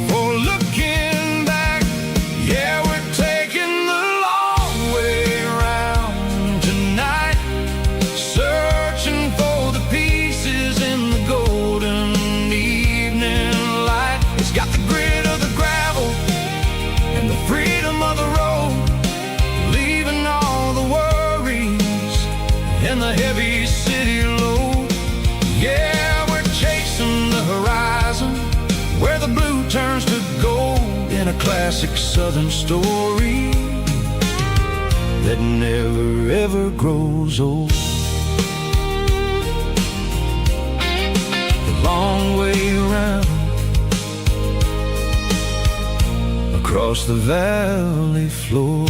for looking back. Yeah, we're taking the long way around tonight, searching for the pieces in the golden evening light. It's got the grit of the gravel and the freedom of the road, leaving all the worries and the heavy city load. Yeah, we're chasing the horizon, where the blue turns to gold, in a classic southern story that never ever grows old. The long way around, across the valley floor,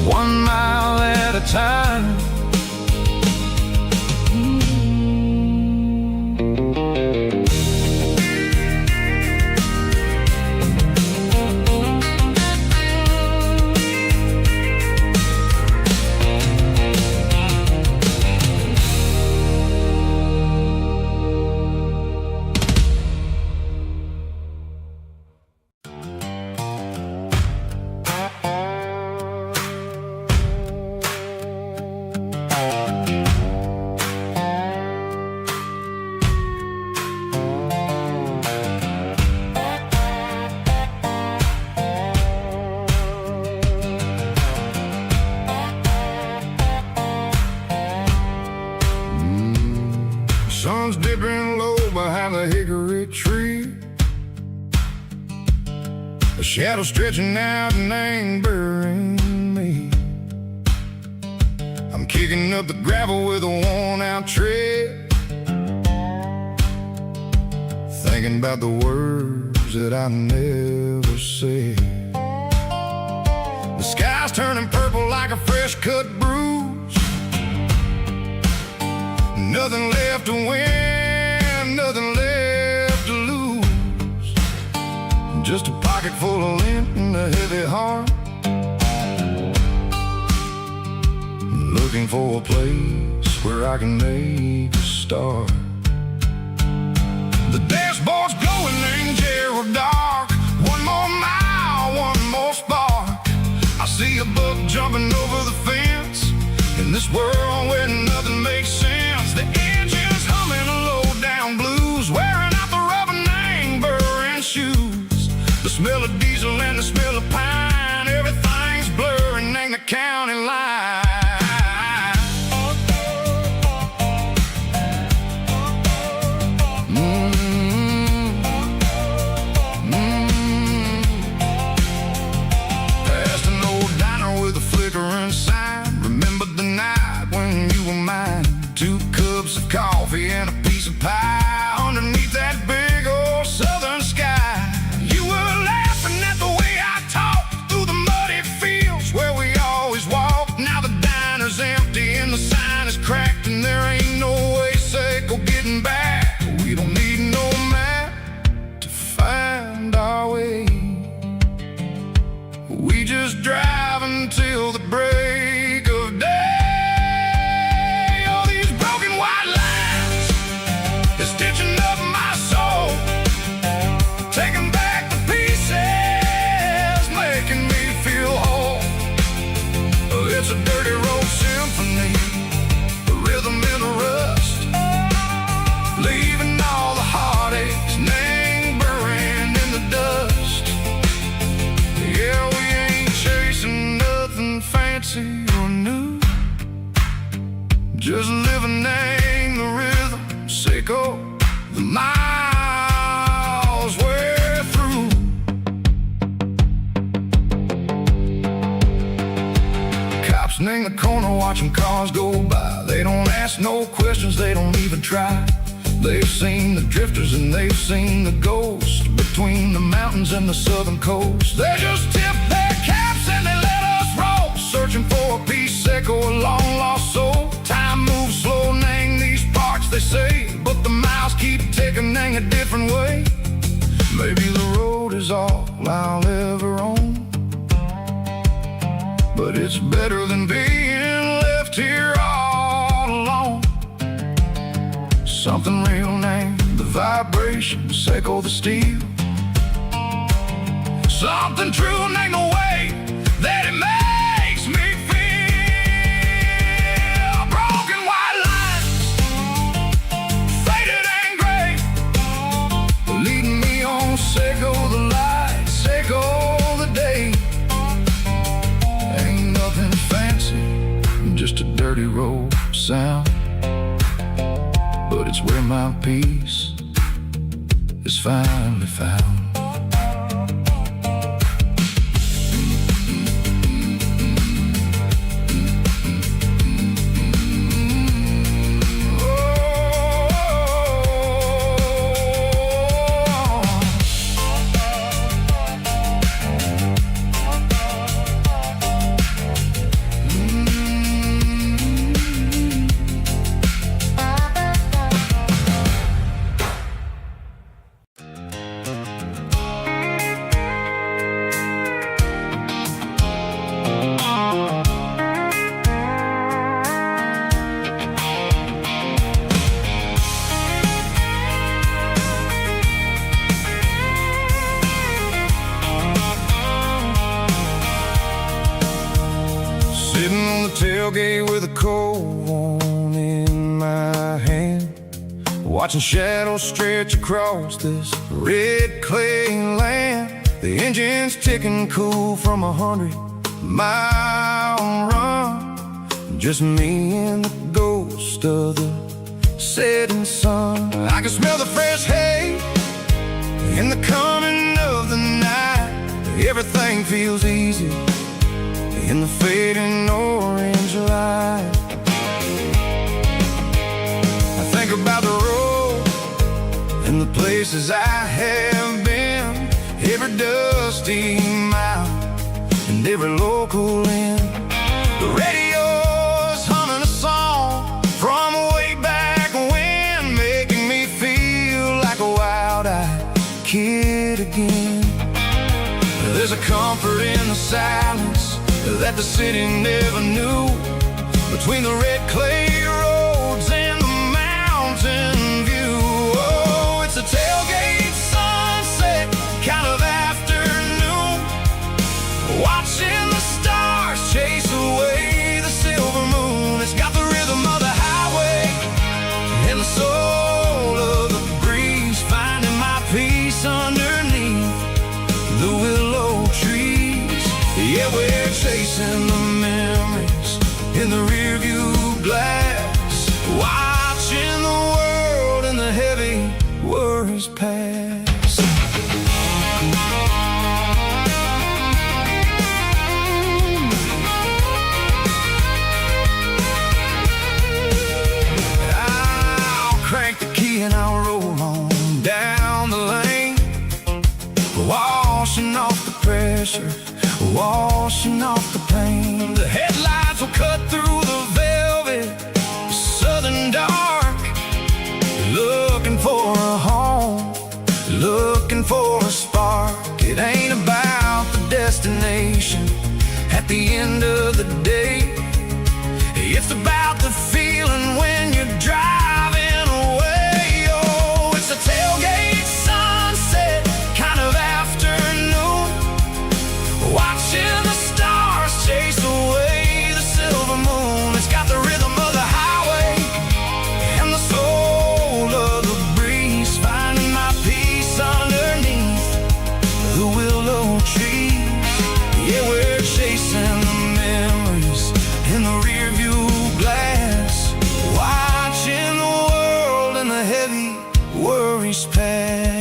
1 mile at a time. Sun's dipping low behind the hickory tree, a shadow stretching out and ain't burying me. I'm kicking up the gravel with a worn-out tread, thinking about the words that I never said. The sky's turning purple like a fresh-cut bruise, nothing left to win, nothing left to lose. just a pocket full of lint and a heavy heart. Looking for a place where I can make a start. The dashboard's glowing in Gerald dark. One more mile, one more spark. I see a buck jumping over the fence. In this world where nothing makes sense, the engine's humming a low-down blues, wearing out the rubber name burring shoes. The smell of diesel and the smell of pine, everything's blurring in the county line. Coffee and a piece of pie underneath that big old southern sky. You were laughing at the way I talked through the muddy fields where we always walked. Now the diner's empty and the sign is cracked, and there ain't no way safe or getting back. We don't need no map to find our way. We just drive until the break of day. It's a dirty road symphony, a rhythm in the rust, leaving all the heartaches, name buried in the dust. Yeah, we ain't chasing nothing fancy or new, just living in the rhythm, sick of the miles we're through. In the corner watching cars go by, they don't ask no questions, they don't even try. They've seen the drifters and they've seen the ghosts between the mountains and the southern coast. They just tip their caps and they let us roll, searching for a piece or a long lost soul. Time moves slow in these parts, they say, but the miles keep ticking in a different way. Maybe the road is all I'll ever own, but it's better than being left here all alone. Something real named the vibrations echo the steel. Something true named the way that it makes me feel. Broken white lines, faded and gray, leading me on, Seco the light, Seco the day. Just a dirty road sound, but it's where my peace is finally found. Tailgate with a cold one in my hand, watching shadows stretch across this red clay land. The engine's ticking cool from 100-mile run, just me and the ghost of the setting sun. I can smell the fresh hay in the coming of the night. Everything feels easy in the fading orange light. I think about the road and the places I have been, every dusty mile and every local inn. The radio's humming a song from way back when, making me feel like a wild-eyed kid again. There's a comfort in the silence that the city never knew. Between the red clay roads and the mountain view. Oh, it's a tailgate sunset kind of afternoon, watching the stars chase away the silver moon. It's got the rhythm of the highway and the soul of the breeze, finding my peace underneath the willow trees. Yeah, we're chasing the memories in the rearview glass, watching the world and the heavy worries pass. I'll crank the key and I'll roll on down the lane, washing off the pressure, washing off the pain. The headlights will cut through the velvet southern dark, looking for a home, looking for a spark. It ain't about the destination at the end of the day, it's about the feeling when you're driving away. Oh, it's a tailgate sunset kind of afternoon, watching the stars chase away the silver moon. It's got the rhythm of the highway and the soul of the breeze, finding my peace underneath the willow trees. Yeah, we're chasing the memories in the rearview glass, watching the world and the heavy worries pass.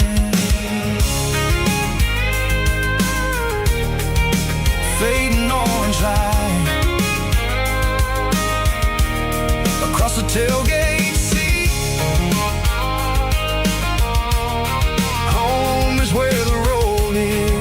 Fading orange light across the tailgate seat. Home is where the road is.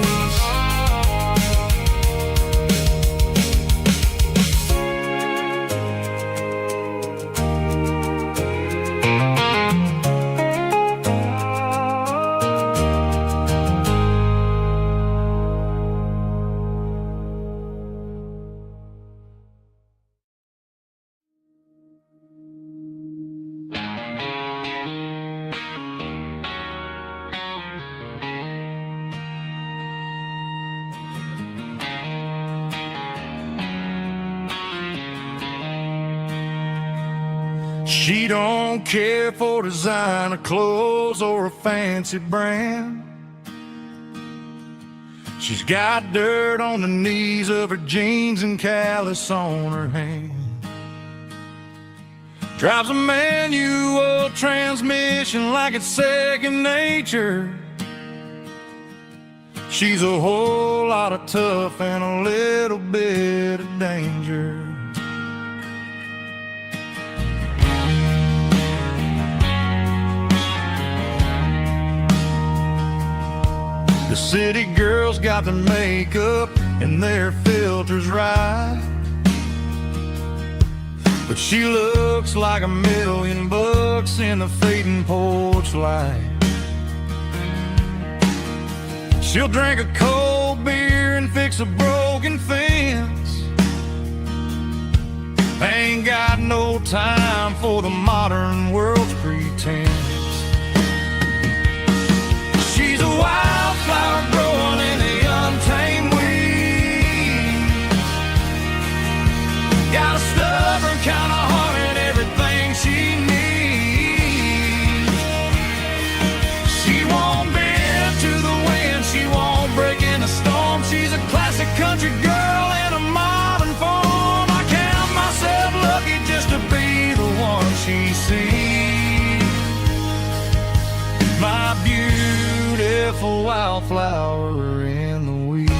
She don't care for designer clothes or a fancy brand. She's got dirt on the knees of her jeans and callus on her hand. Drives a manual transmission like it's second nature. She's a whole lot of tough and a little bit of danger. The city girls got their makeup and their filters right, but she looks like $1,000,000 in the fading porch light. She'll drink a cold beer and fix a broken fence. Ain't got no time for the modern world's pretense. She's a wildflower growing in the untamed weeds. Got a stubborn kind of heart and everything she needs. She won't bend to the wind, she won't break in a storm. She's a classic country girl in a modern form. I count myself lucky just to be the one she sees. My beautiful wildflower in the weeds.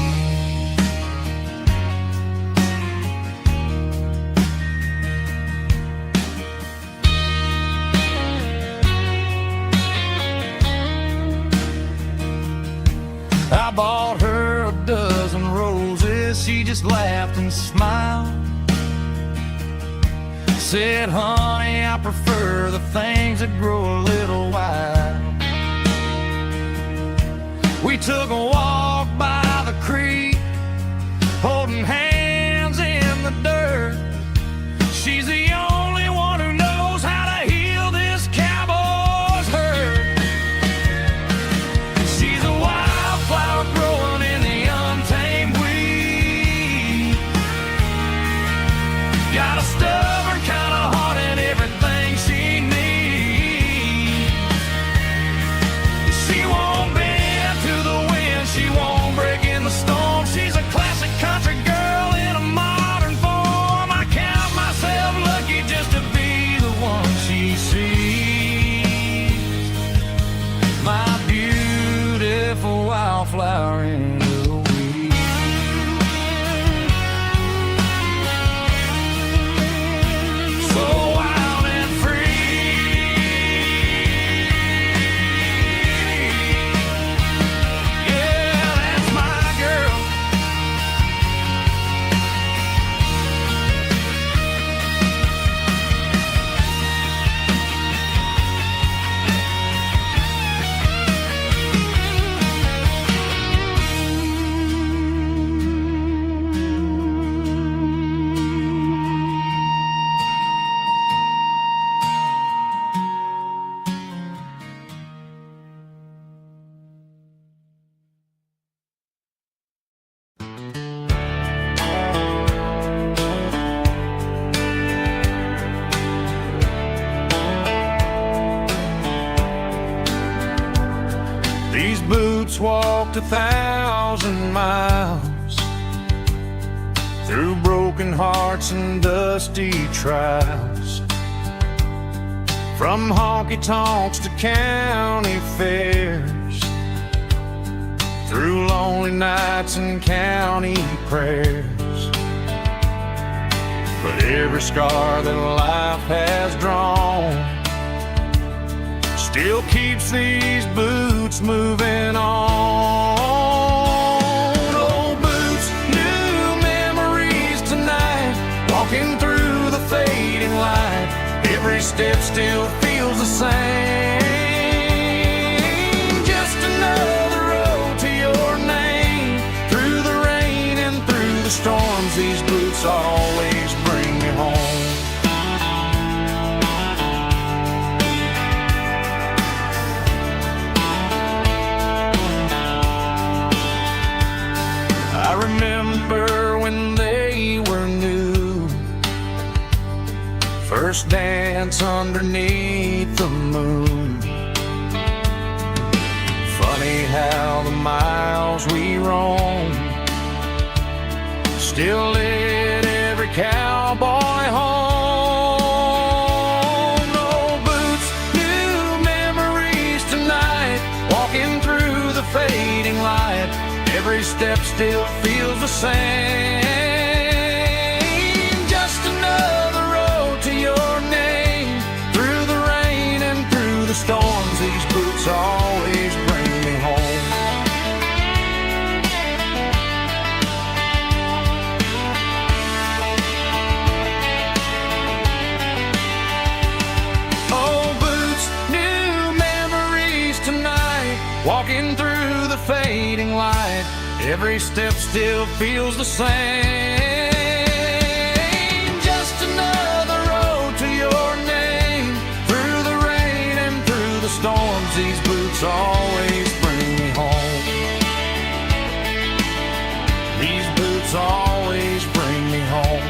I bought her a dozen roses, she just laughed and smiled. Said, honey, I prefer the things that grow a little wild. We took a walk by the creek holding hands in the dirt. She's the only one who knows how to heal this cowboy's hurt. She's a wildflower growing in the untamed weed. Got a stubborn kind of heart and everything she needs. She won't bend to the wind, she won't break in the storm. She's a classic country girl in a modern form. I count myself lucky just to be the one she sees. My beautiful wildflower in the weed. So wild and free. Yeah, that's my girl. These boots walked 1,000 miles through broken hearts and dusty trials, from honky-tonks to county fairs, through lonely nights and county prayers. But every scar that life has drawn still keeps these boots moving on. Old boots, new memories tonight, walking through the fading light. Every step still feels the same. Just another road to your name. Through the rain and through the storms, these boots always bring me home. I remember when they were new, first dance underneath the moon. Funny how the miles we roam still lit every cowboy home. Old boots, new memories tonight, walking through the fading light. Every step still feels the same. Just another road to your name. Through the rain and through the storms, these boots always bring me home. Old boots, new memories tonight, walking through the fading light. Every step still feels the same. Just another road to your name. Through the rain and through the storms, these boots always bring me home. These boots always bring me home.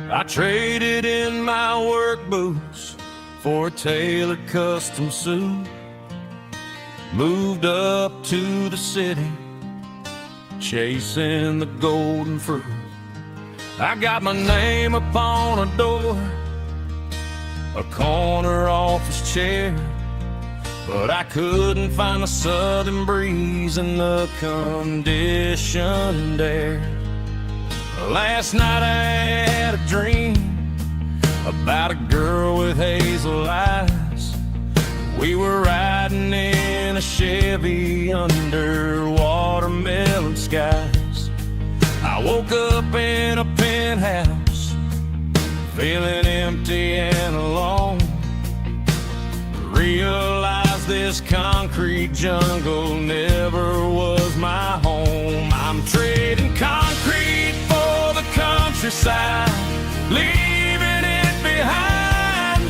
I traded in my work boots for a tailored custom suit. Moved up to the city, chasing the golden fruit. I got my name upon a door, a corner office chair, but I couldn't find the southern breeze in the conditioned air. Last night I had a dream about a girl with hazel eyes. We were riding in a Chevy under watermelon skies. I woke up in a penthouse, feeling empty and alone. Realized this concrete jungle never was my home. I'm trading concrete for the countryside, leaving it behind,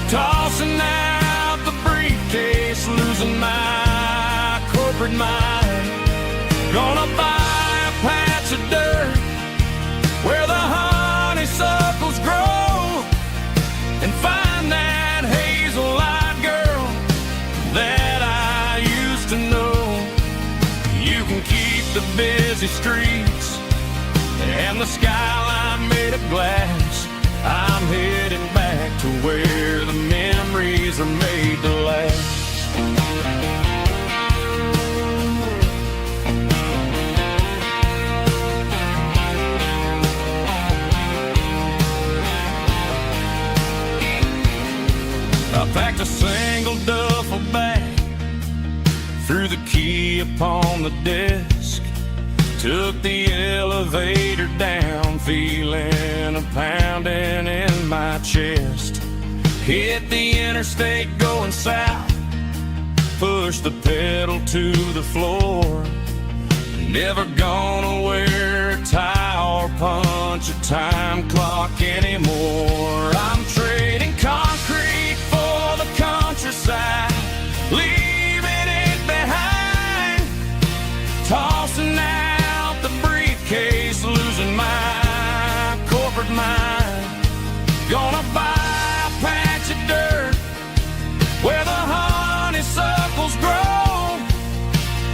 tossing out the briefcase, losing my corporate mind. Gonna buy a patch of dirt where the honeysuckles grow and find that hazel-eyed girl that I used to know. You can keep the busy streets and the skyline made of glass. I'm heading back to where the memories are made to last. I packed a single duffel bag, threw the key upon the desk, took the elevator down, feeling a pounding in my chest. Hit the interstate going south, pushed the pedal to the floor. Never gonna wear a tie or punch a time clock anymore. I'm trading concrete for the countryside, leaving it behind, tossing out the briefcase, losing my corporate mind. Gonna buy a patch of dirt where the honeysuckles grow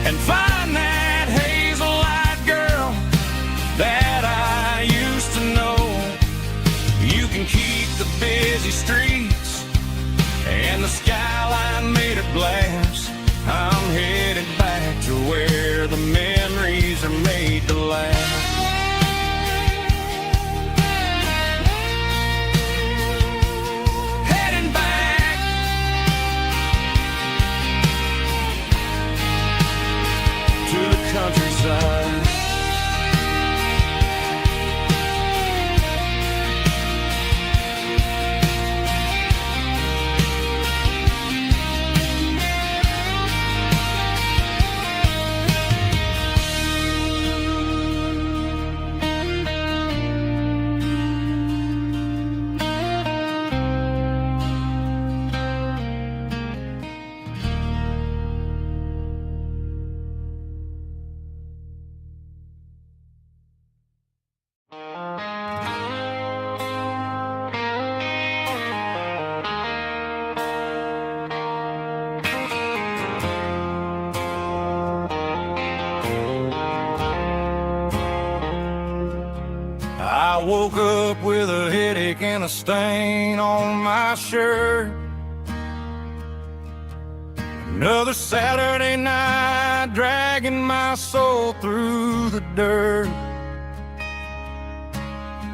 and find that hazel-eyed girl that I used to know. You can keep the busy streets and the skyline made of glass. I'm headed back to where the memories are made to last. Heading back to the countryside. I woke up with a headache and a stain on my shirt. Another Saturday night, dragging my soul through the dirt.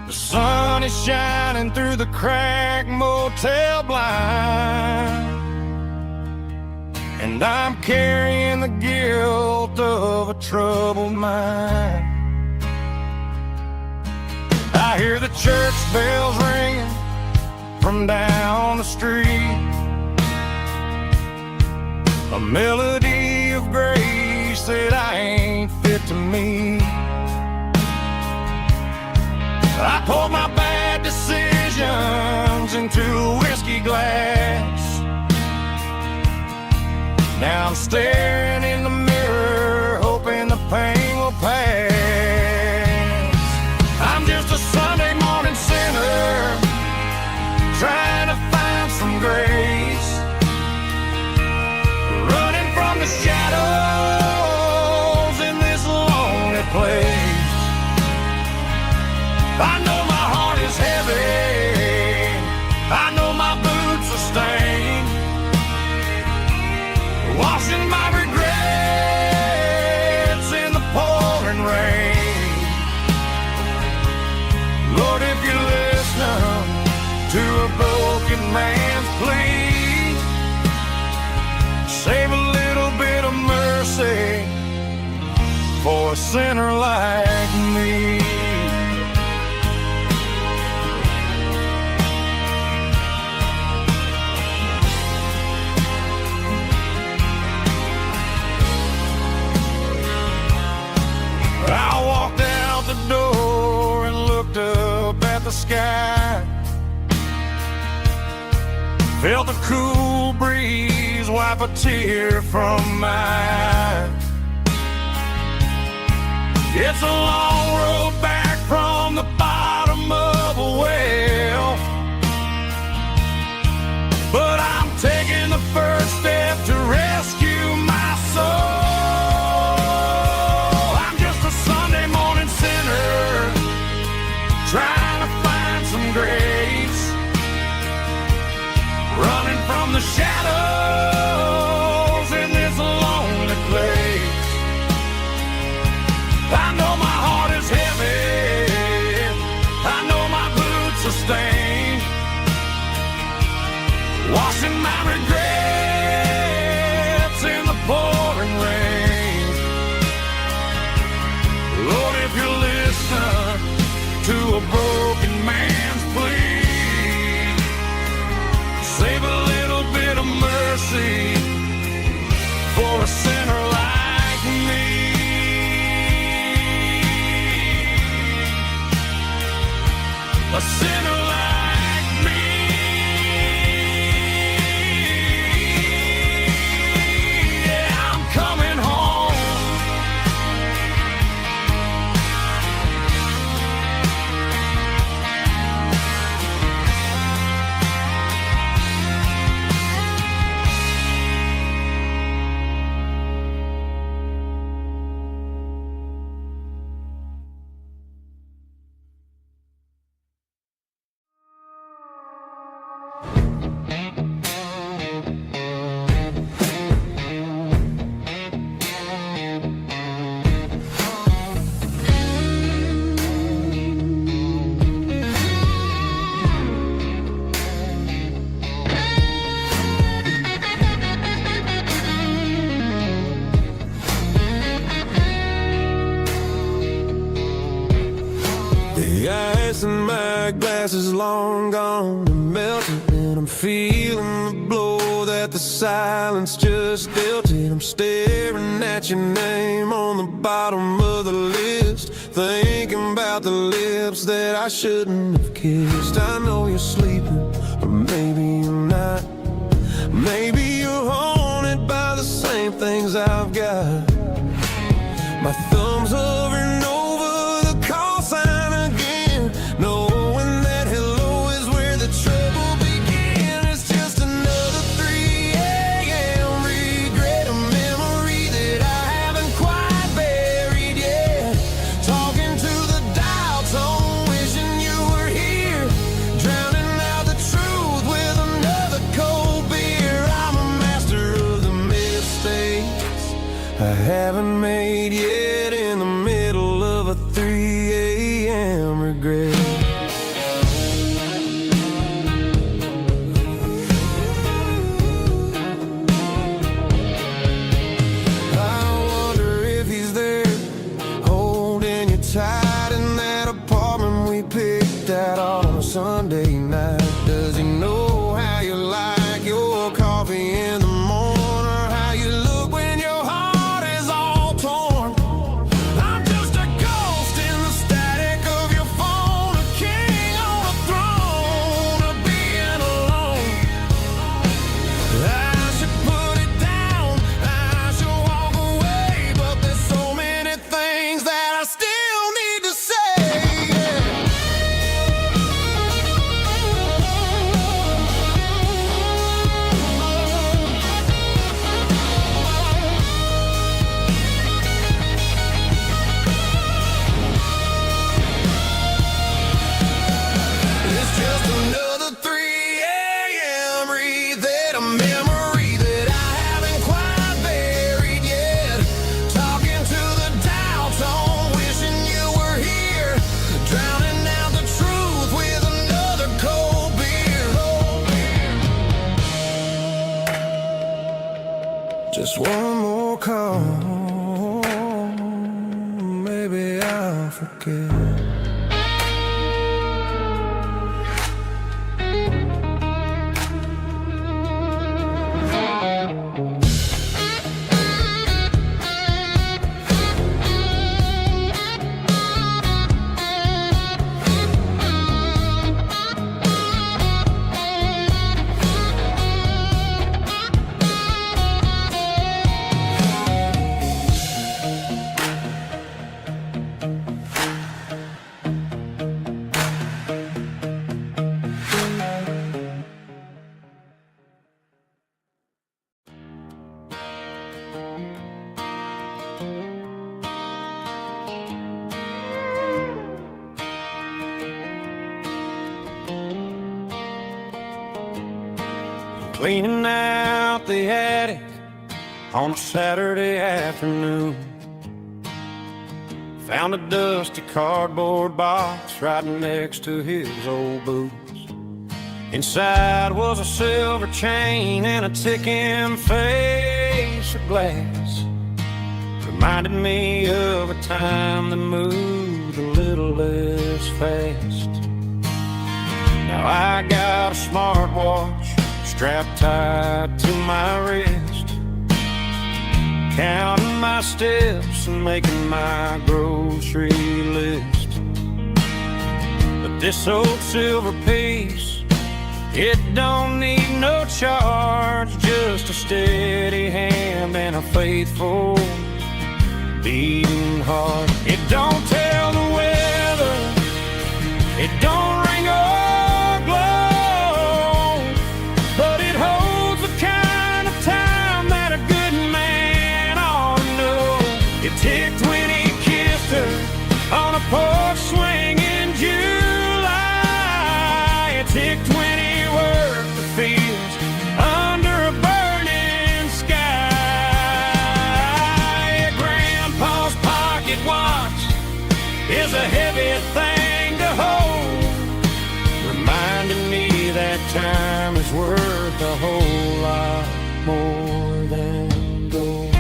The sun is shining through the cracked motel blind, and I'm carrying the guilt of a troubled mind. I hear the church bells ringing from down the street, a melody of grace that I ain't fit to meet. I poured my bad decisions into a whiskey glass. Now I'm staring in the mirror, hoping the pain will pass. I'm just a Sunday morning sinner, trying to find some grace, running from the shadows in this lonely place. I know my heart man's plea. Save a little bit of mercy for a sinner like me. I walked out the door and looked up at the sky. Felt the cool breeze wipe a tear from my eye. It's a long road back from the bottom of a well, but I'm taking the first step to rescue my soul. I'm just a Sunday morning sinner trying to find some grace, running from the shadows in this lonely place. I know my heart is heavy, I know my boots are stained, washing my regrets in the pouring rain. Lord, if you listen to a broken man's plea, save a little bit of mercy for a sinner like me. A sinner like me. Yeah, I'm coming home. The ice in my glass is long gone and melted, and I'm feeling the blow that the silence just dealt it. I'm staring at your name on the bottom of the list, thinking about the lips that I shouldn't have kissed. I know you're sleeping, or maybe you're not. Maybe you're haunted by the same things I've got. My thumb's hovering over the call sign again, knowing that hello is where the trouble began. It's just another 3 a.m. regret, a memory that I haven't quite buried yet. Talking to the dial tone, wishing you were here, drowning out the truth with another cold beer. I'm a master of the mistakes I haven't made yet, in the middle of a 3 a.m. regret. I wonder if he's there, holding you tight in that apartment we picked out on a Sunday night. Does he know how you like your coffee in the morning, or how you look when your heart is all torn? I'm just a ghost in the static of your phone, a king on a throne of being alone. I should put it down, I should walk away, but there's so many things that I still need to say. Just one more call, maybe I'll forget. Cleaning out the attic on a Saturday afternoon. Found a dusty cardboard box right next to his old boots. Inside was a silver chain and a ticking face of glass. Reminded me of a time that moved a little less fast. Now I got a smartwatch strapped tight to my wrist, counting my steps and making my grocery list. But this old silver piece, it don't need no charge, just a steady hand and a faithful beating heart. It don't tell the weather, it don't ring or glow, but it holds the kind of time that a good man ought to know. It ticked when he kissed her on a porch swing in July. It ticked when he worked the fields under a burning sky. Grandpa's pocket watch is a heavy thing to hold, reminding me that time is worth a whole lot more than gold.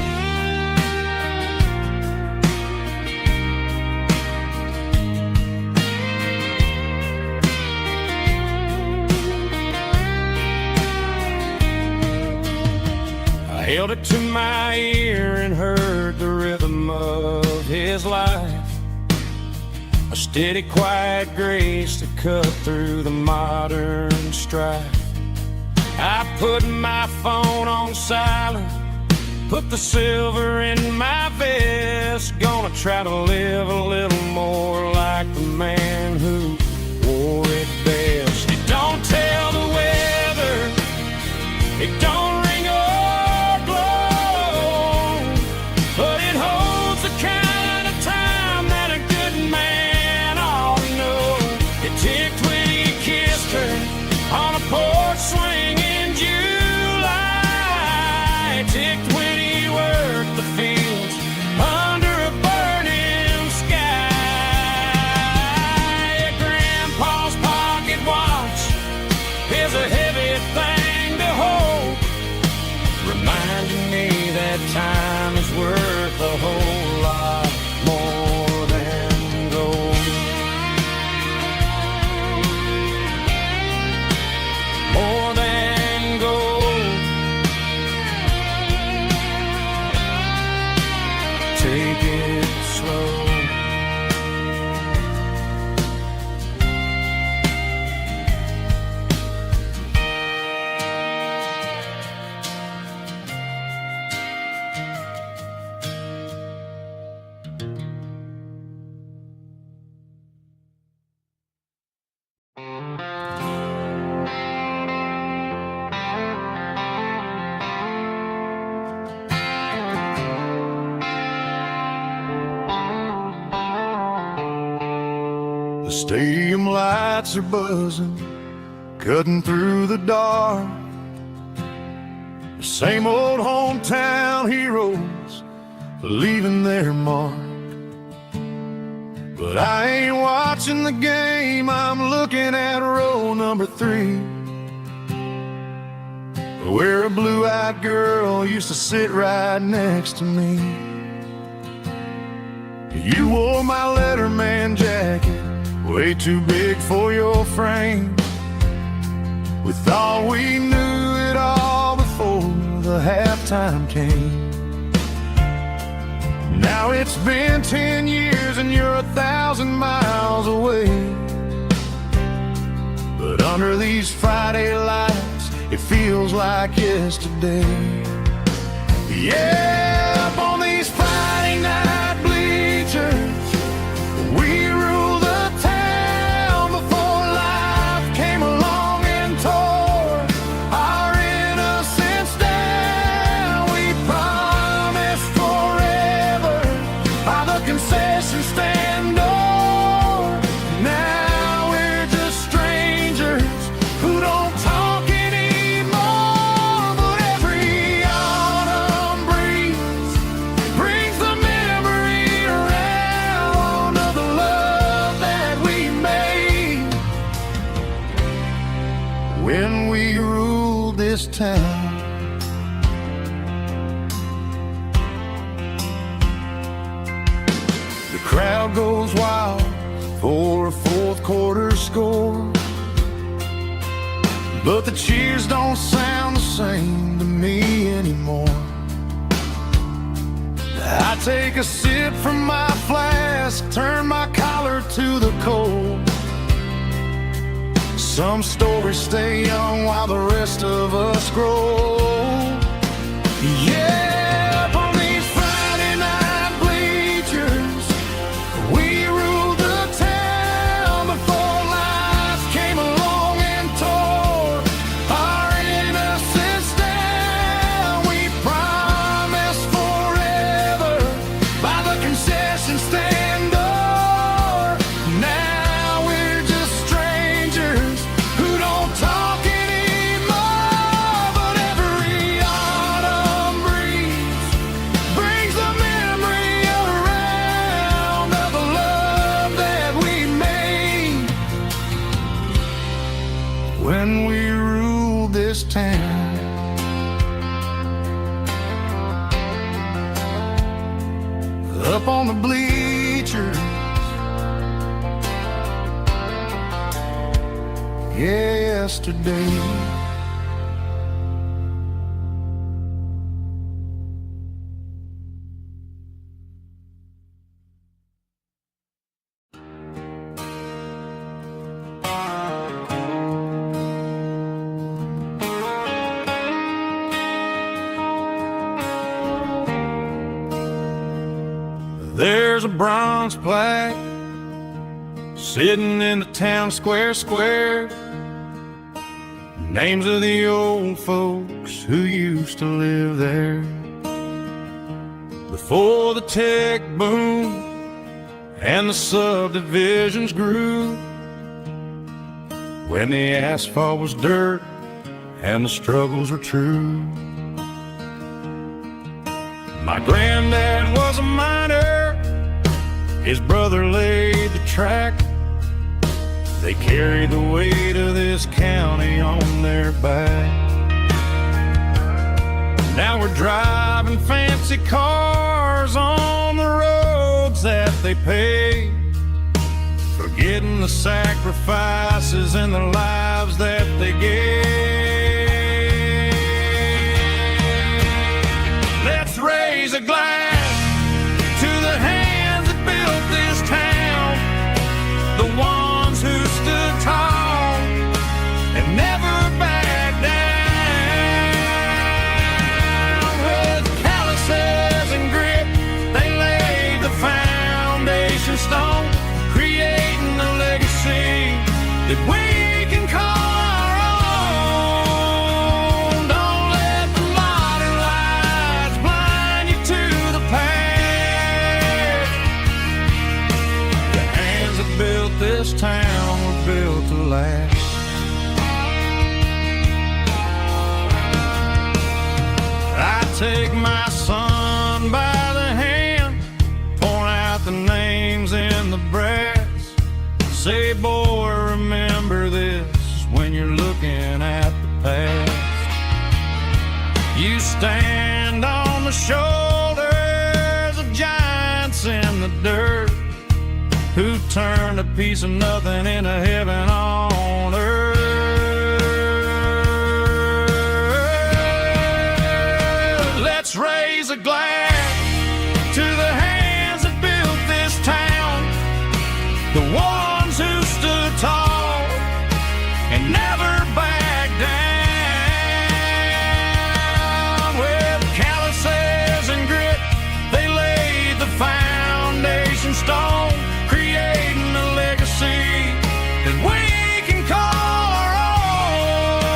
I held it to my ear and heard the rhythm of his life, a steady, quiet grace that cut through the modern strife. I put my phone on silent, put the silver in my vest. Gonna try to live a little more like the man who wore it best. It don't tell the weather, it don't ring or glow, but it holds the kind of time that a good man ought to know. It ticked when he kissed her on a porch swing in July. It ticked when he worked the fields under a burning sky. Grandpa's pocket watch is a heavy thing to hold, reminding me that time is worth a whole lot more than gold. More than gold. Take it slow. The stadium lights are buzzing, cutting through the dark. The same old hometown heroes leaving their mark. But I ain't watching the game, I'm looking at row number 3. where a blue-eyed girl used to sit right next to me. You wore my Letterman jacket, way too big for your frame. We thought we knew it all before the halftime came. Now it's been 10 years and you're 1,000 miles away. But under these Friday lights, it feels like yesterday. Yeah, up on these Friday night bleachers, we rule the town before life came along and tore our innocence down. We promised forever by the concession stand door. Now we're just strangers who don't talk anymore. But every autumn breeze brings the memory around of the love that we made when we ruled this town. The crowd goes wild for a fourth quarter score, but the cheers don't sound the same to me anymore. I take a sip from my flask, turn my collar to the cold. Some stories stay young while the rest of us grow. Yeah, up on these Friday night bleachers, we ruled the town before life came along and tore our innocence down. We promised forever by the concession stand door. Now we're just strangers who don't talk anymore. But every autumn breeze brings the memory around of the love that we made when we ruled this town. Up on the bleachers, yesterday. There's a bronze plaque sitting in the town square. Names of the old folks who used to live there before the tech boom and the subdivisions grew, when the asphalt was dirt and the struggles were true. My granddad was a miner, his brother laid the track. They carried the weight of this county on their back. Now we're driving fancy cars on the roads that they paved, forgetting the sacrifices and the lives that they gave. Let's raise a glass to the hands that built this town, the ones who stood tall and never backed down. With calluses and grit, they laid the foundation stone, creating a legacy that we can call our own. Don't let the modern lights blind you to the past. The hands that built this town were built to last. I take my son by the hand, point out the names in the brass. Say, boy, remember this when you're looking at the past. You stand on the shoulders of giants in the dirt, who turned a piece of nothing into heaven on earth. Let's raise a glass to the hands that built this town, the ones who stood tall and never backed down. With calluses and grit, they laid the foundation stone, creating a legacy that we can call our own.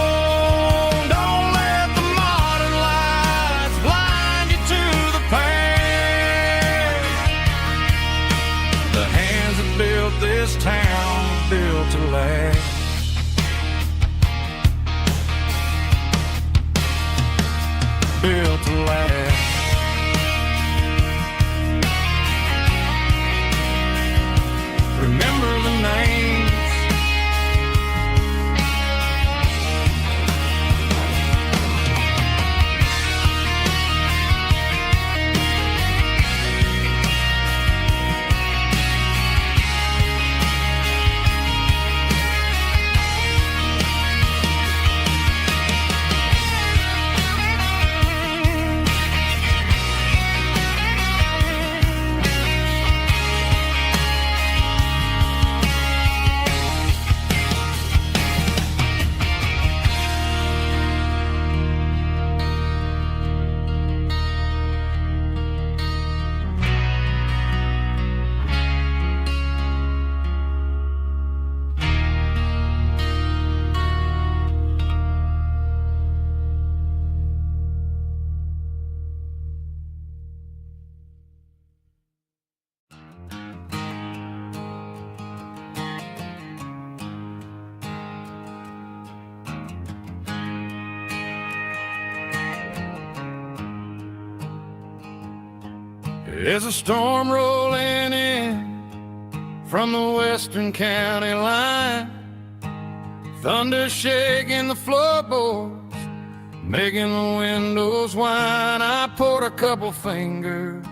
Don't let the modern lights blind you to the past. The hands that built this town built to last. Built to last. Remember the names. There's a storm rolling in from the western county line, thunder shaking the floorboards, making the windows whine. I poured a couple fingers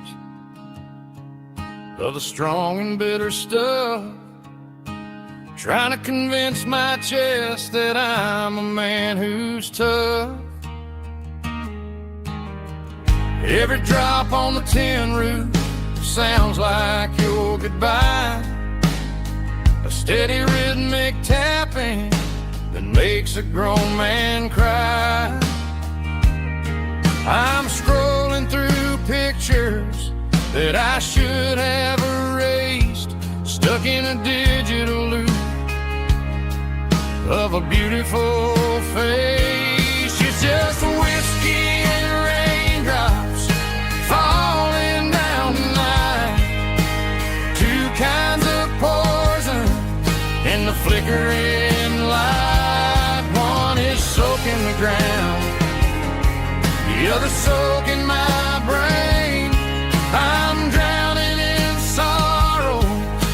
of the strong and bitter stuff, trying to convince my chest that I'm a man who's tough. Every drop on the tin roof sounds like your goodbye, a steady rhythmic tapping that makes a grown man cry. I'm scrolling through pictures that I should have erased, stuck in a digital loop of a beautiful face. It's just whiskey and raindrops falling down tonight, two kinds of poison in the flickering light. One is soaking the ground, the other soaking my brain. I'm drowning in sorrow,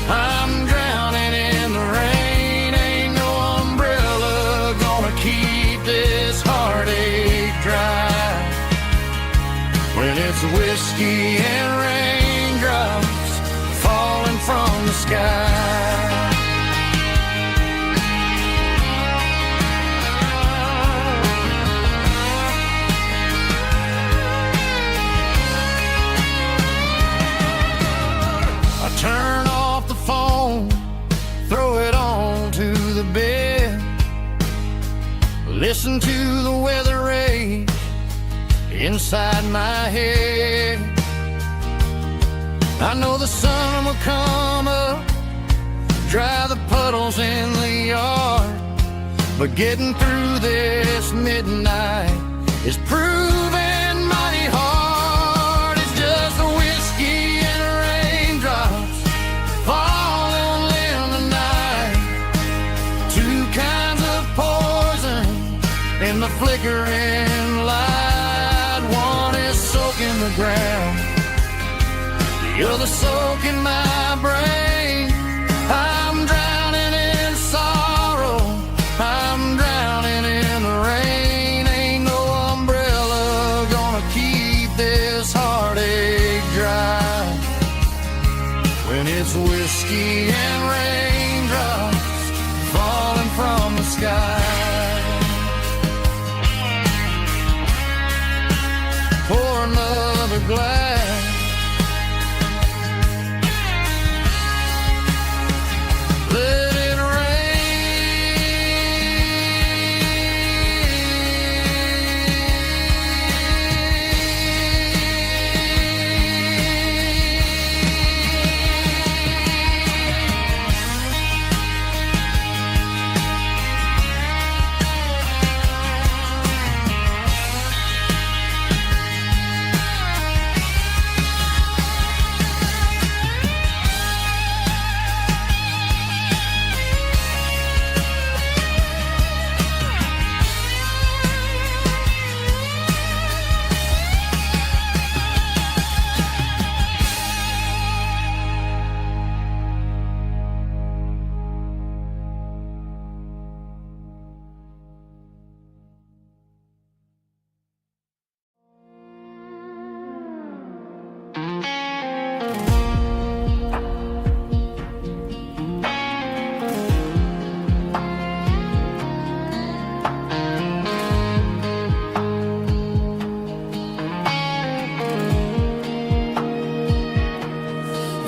I'm drowning in the rain. Ain't no umbrella gonna keep this heartache dry when it's whiskey and raindrops falling from the sky. Turn off the phone, throw it on to the bed, listen to the weather rage inside my head. I know the sun will come up, dry the puddles in the yard, but getting through this midnight is proving mighty hard. It's just a whiskey and raindrops falling in the night, two kinds of poison in the flickering light. One is soaking the ground, the other soaking my brain. I'm drowning in sorrow, I'm drowning in the rain. Ain't no umbrella whiskey and raindrops falling from the sky. Pour another glass. Let it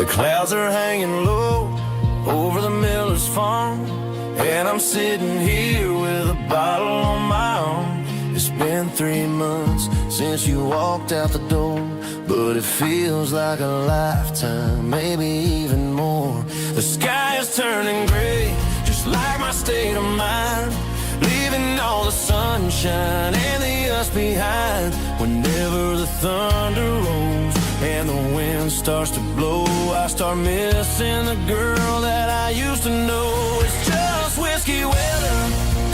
The clouds are hanging low over the miller's farm, and I'm sitting here with a bottle on my arm. It's been 3 months since you walked out the door, but it feels like a lifetime, maybe even more. The sky is turning gray, just like my state of mind, leaving all the sunshine and the us behind. Whenever the thunder rolls and the wind starts to blow, I start missing the girl that I used to know. It's just whiskey weather,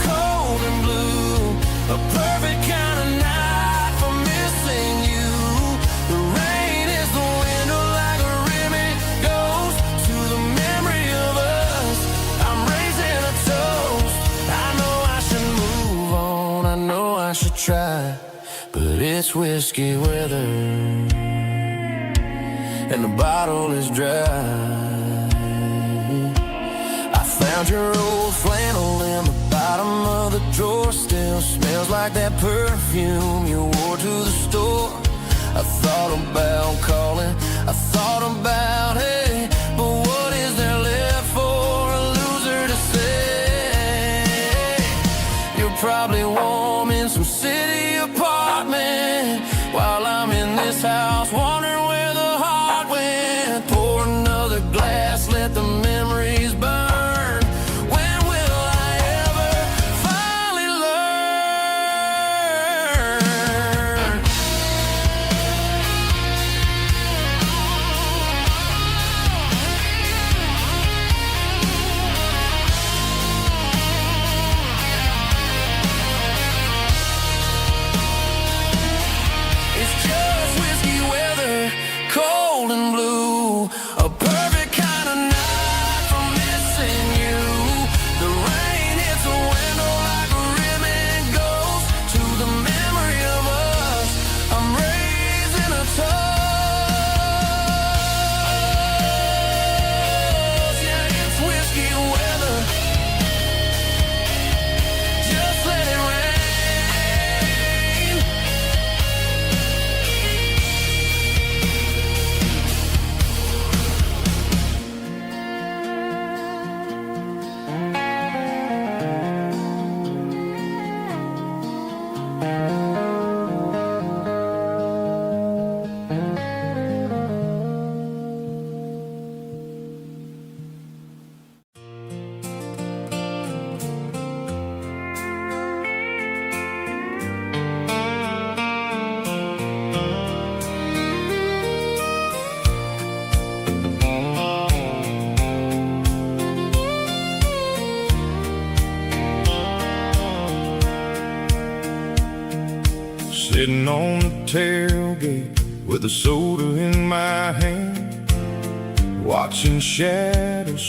cold and blue, a perfect kind of night for missing you. The rain is the window like a ribbon goes to the memory of us. I'm raising a toast. I know I should move on, I know I should try, but it's whiskey weather and the bottle is dry. I found your old flannel in the bottom of the drawer. Still smells like that perfume you wore to the store. I thought about calling, I thought about, hey, but what is there left for a loser to say? You're probably warm in some city apartment while I'm in this house wondering where the heart went. Pour another glass, let the memories burn. When will I ever finally learn? It's just whiskey weather, cold and blue, a perfect kind of night for missing you. The rain hits the window like a ribbon goes to the memory of us. I'm raising a toast. Yeah, it's whiskey weather. Just let it rain. Sitting on the tailgate with a soda in my hand, watching shadows